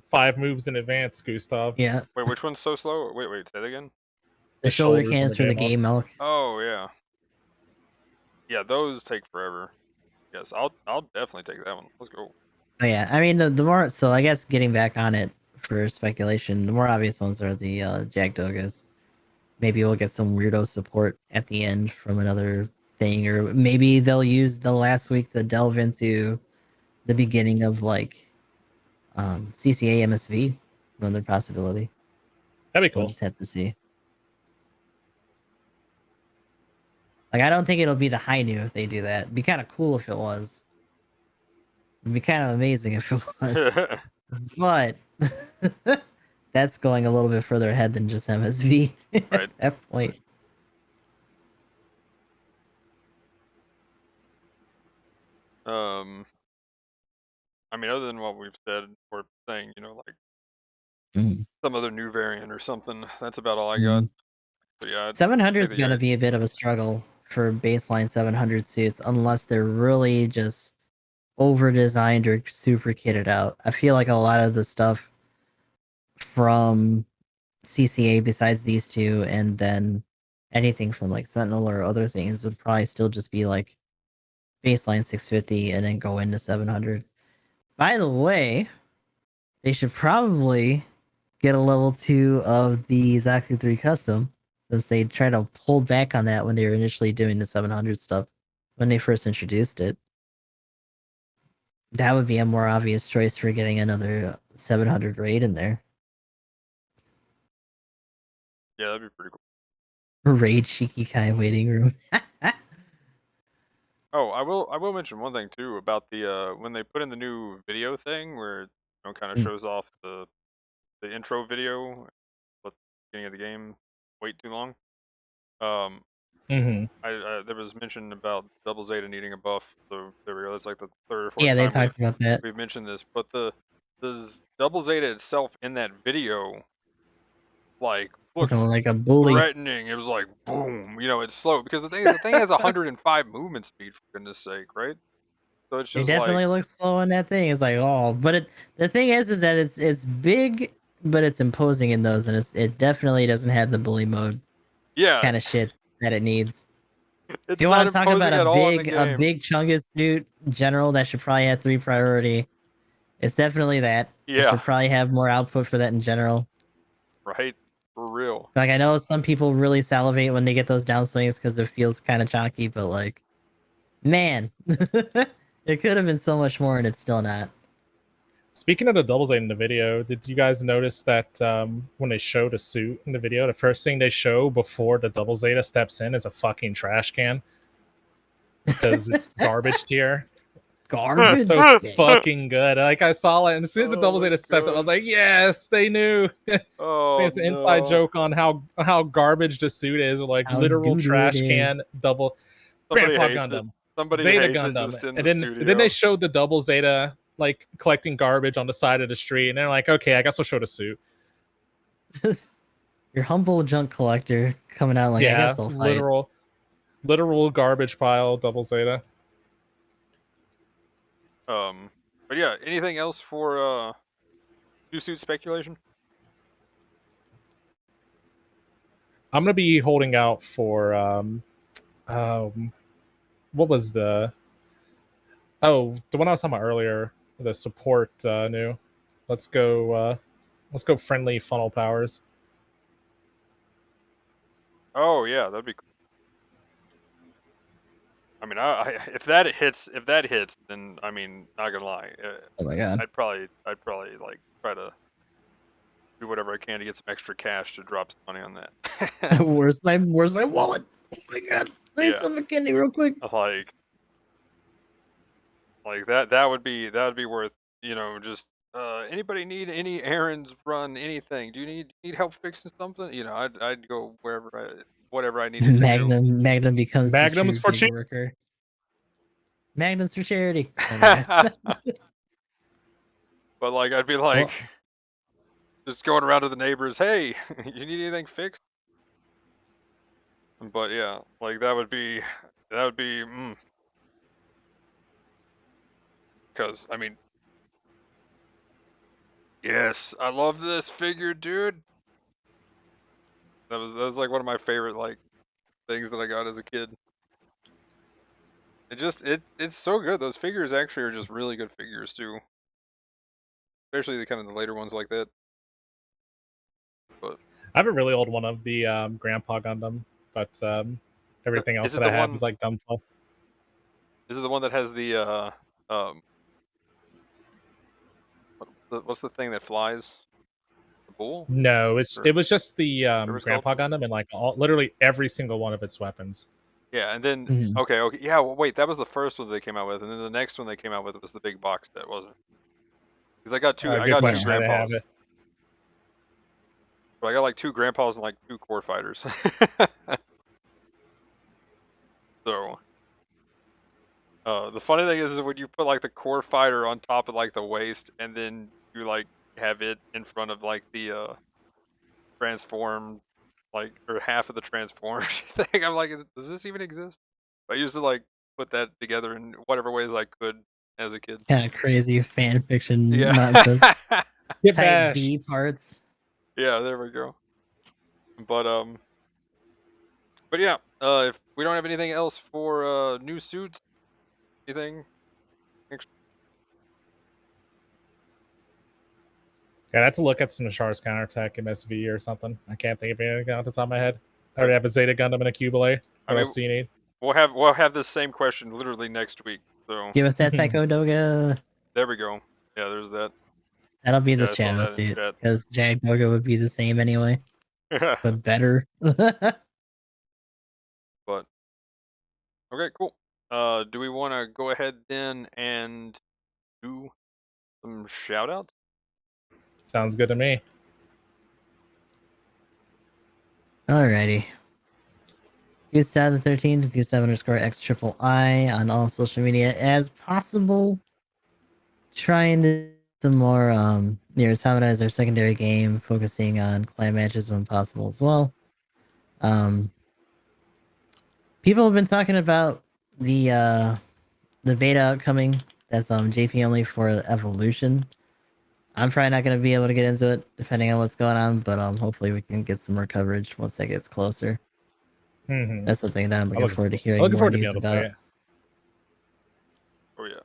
5 moves in advance, Gustav. Yeah. Wait, which one's so slow? Wait, say it again. The shoulder shoulders on cannons for the game milk. Oh yeah. Yeah, those take forever. Yes, I'll definitely take that one. Let's go. Oh yeah, I mean the more, so I guess getting back on it for speculation, the more obvious ones are the Jagdogas. Maybe we'll get some weirdo support at the end from another thing, or maybe they'll use the last week to delve into the beginning of like CCA MSV. Another possibility. That'd be We'll cool. just have to see. Like I don't think it'll be the high new if they do that. It'd be kind of cool if it was. It'd be kind of amazing if it was. But that's going a little bit further ahead than just MSV at Right. that point. I mean, other than what we've said or saying, like Mm. some other new variant or something. That's about all I got. Mm. But yeah, 700 take is the going to be a bit of a struggle for baseline 700 suits unless they're really just over designed or super kitted out. I feel like a lot of the stuff from CCA besides these two, and then anything from like Sentinel or other things, would probably still just be like baseline 650 and then go into 700. By the way, they should probably get a level 2 of the Zaku 3 custom, since they tried to hold back on that when they were initially doing the 700 stuff when they first introduced it. That would be a more obvious choice for getting another 700 raid in there. Yeah, that'd be pretty cool. Raid Shikikai waiting room. Oh, I will mention one thing too about the when they put in the new video thing where it kind of shows off the intro video, but beginning of the game wait too long. There was mention about Double Zeta needing a buff, so there we go. That's like the third or fourth Yeah, they time talked about that. we've mentioned this. But the Double Zeta itself in that video, like, looked Looking like a bully. threatening. It was like boom, you know, it's slow because the thing has 105 movement speed, for goodness sake, right? So it's It just definitely like, looks slow in that thing. It's like, oh, but the thing is that it's big, but it's imposing in those, and it definitely doesn't have the bully mode yeah, kind of shit that it needs. If it's you not want to talk about imposing at all in the a game. big chungus suit general that should probably have 3 priority, it's definitely that. You Yeah, should probably have more output for that in general. right, for real. Like, I know some people really salivate when they get those downswings because it feels kind of chonky, but like, man, it could have been so much more, and it's still not. Speaking of the double Zeta in the video, did you guys notice that when they showed a suit in the video, the first thing they show before the double Zeta steps in is a fucking trash can? Because it's garbage tier. Garbage. So fucking good. Like, I saw it, and as soon as the double Oh my Zeta stepped up, I was God. like, yes, they knew. I think Oh it's an inside no. joke on how garbage the suit is, like How literal doo-doo it trash can is. double Somebody Grandpa hates it. Gundam. Somebody Zeta hates it Gundam. just in And the then studio. they showed the double Zeta like collecting garbage on the side of the street, and they're like, okay, I guess we'll show the suit. Your humble junk collector coming out like, I Yeah, guess I'll fight. literal garbage pile double Zeta. But yeah, anything else for new suit speculation? I'm gonna be holding out for what was the the one I was talking about earlier, the support new. Let's go friendly funnel powers. Oh yeah, that'd be cool. I mean, if that hits, then I mean, not gonna lie, Oh my god. I'd probably like try to do whatever I can to get some extra cash to drop some money on that. where's my wallet? Oh my god. Let me Yeah. some candy real quick. Like that would be worth, you know, just anybody need any errands run, anything? Do you need help fixing something? You know, I'd go whatever I needed to do. Magnum becomes Magnum's the for true gig cheap. worker. Magnum's for charity. Oh my god. But like I'd be like just going around to the neighbors, hey, you need anything fixed? But yeah, like that would be because I mean, yes, I love this figure, dude. That was like one of my favorite like things that I got as a kid. It's so good. Those figures actually are just really good figures too. Especially the kind of the later ones like that. But I have a really old one of the Grandpa Gundam, but everything else that I have is like dumb stuff. Is it the one that has the what's the thing that flies? The bull? No, it was just the it's Grandpa called? Gundam and like literally every single one of its weapons. Yeah, and then Mhm. okay, yeah. Well, wait, that was the first one they came out with, and then the next one they came out with was the big box set, wasn't it? Because I got two Good question. I grandpas. have it. So I got like 2 grandpas and like 2 core fighters. So, the funny thing is when you put like the core fighter on top of like the waist, and then you like have it in front of like the transformed, like, or half of the transformed thing. I'm like, does this even exist? I used to like put that together in whatever ways I could as a kid. Kind of crazy fan fiction Yeah. nonsense. Get Type bash. B parts. Yeah, there we go. But yeah, if we don't have anything else for new suits, anything? Yeah, I had to look at some Nashar's counterattack MSV or something. I can't think of anything off the top of my head. I already have a Zeta Gundam and a Cubile. What else do you need? We'll have this same question literally next week. So Give us that Psycho Doga. there we go. Yeah, there's that. That'll be Yeah, the I saw shadow that in suit. chat. Because Jag Doga would be the same anyway. But better. But okay, cool. Do we want to go ahead then and do some shoutouts? Sounds good to me. Alrighty. Gustav13, Gustav_X_I on all social media as possible. Trying to some more Nier Automata as our secondary game, focusing on clan matches when possible as well. People have been talking about the beta upcoming. That's JP only for Evolution. I'm probably not gonna be able to get into it depending on what's going on, but hopefully we can get some more coverage once that gets closer. Mm-hmm. That's something that I'm looking forward to hearing looking more forward to news being able to play about. it. Oh yeah.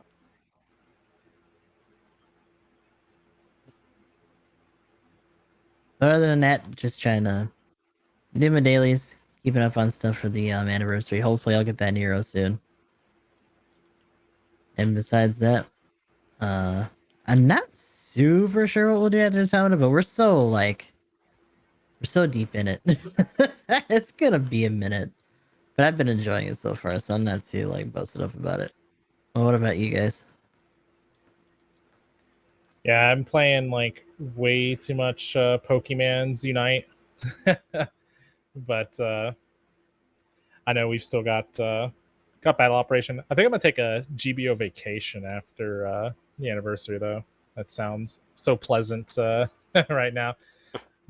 But other than that, just trying to do my dailies, keeping up on stuff for the anniversary. Hopefully, I'll get that Nero soon. And besides that, I'm not super sure what we'll do after Automata, but we're so deep in it. It's gonna be a minute, but I've been enjoying it so far, so I'm not too busted up about it. Well, what about you guys? Yeah, I'm playing way too much Pokemon's Unite. But I know we've still got Battle Operation. I think I'm gonna take a GBO vacation after the anniversary, though. That sounds so pleasant right now.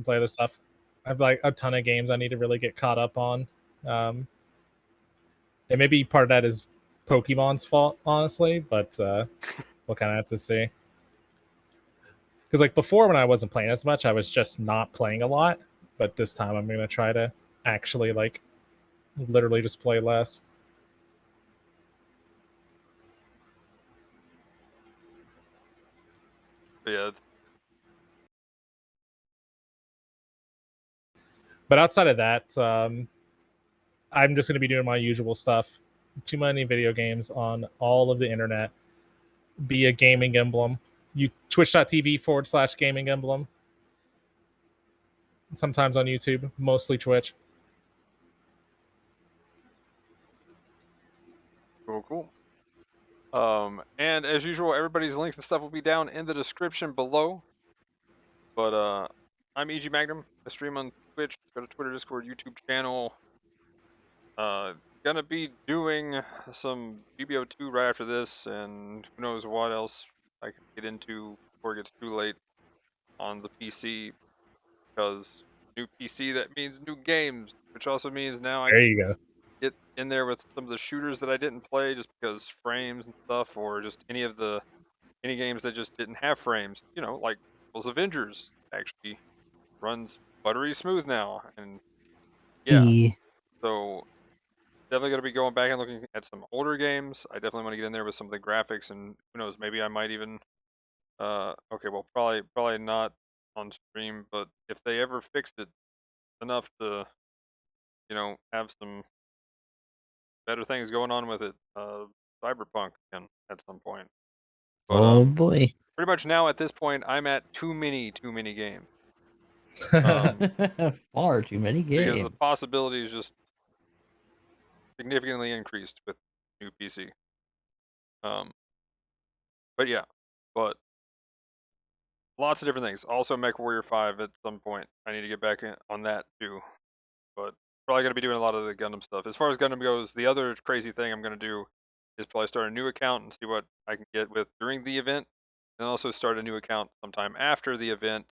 Play other stuff. I have a ton of games I need to really get caught up on. And maybe part of that is Pokemon's fault, honestly, but we'll kind of have to see. Because before, when I wasn't playing as much, I was just not playing a lot. But this time, I'm gonna try to actually literally just play less. But yeah. But outside of that, I'm just gonna be doing my usual stuff. Too many video games on all of the internet. Be a gaming emblem. Twitch.tv/gaming emblem. Sometimes on YouTube, mostly Twitch. Cool. And as usual, everybody's links and stuff will be down in the description below. But I'm EG Magnum. I stream on Twitch, got a Twitter, Discord, YouTube channel. Gonna be doing some GBO2 right after this, and who knows what else I can get into before it gets too late on the PC. Because new PC, that means new games, which also means now I There can you go. get in there with some of the shooters that I didn't play just because frames and stuff, or just any games that just didn't have frames. Like those Avengers actually runs buttery smooth now, and yeah. So definitely going to be going back and looking at some older games. I definitely want to get in there with some of the graphics, and who knows, maybe I might even okay, well, probably not on stream, but if they ever fixed it enough to have some better things going on with it, Cyberpunk can at some point. But Oh boy. pretty much now at this point I'm at too many games. Far too many Because the games. possibility is just significantly increased with new PC. But yeah, but lots of different things. Also, MechWarrior 5 at some point. I need to get back on that too. But probably going to be doing a lot of the Gundam stuff. As far as Gundam goes, the other crazy thing I'm going to do is probably start a new account and see what I can get with during the event. And also start a new account sometime after the event,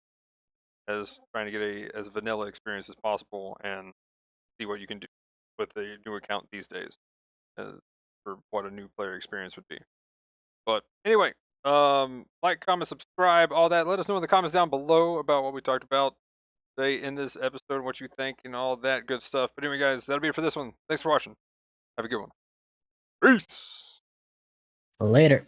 as trying to get as vanilla experience as possible and see what you can do with a new account these days for what a new player experience would be. But anyway, like, comment, subscribe, all that. Let us know in the comments down below about what we talked about today in this episode, what you think, and all that good stuff. But anyway, guys, that'll be it for this one. Thanks for watching. Have a good one. Peace. Later.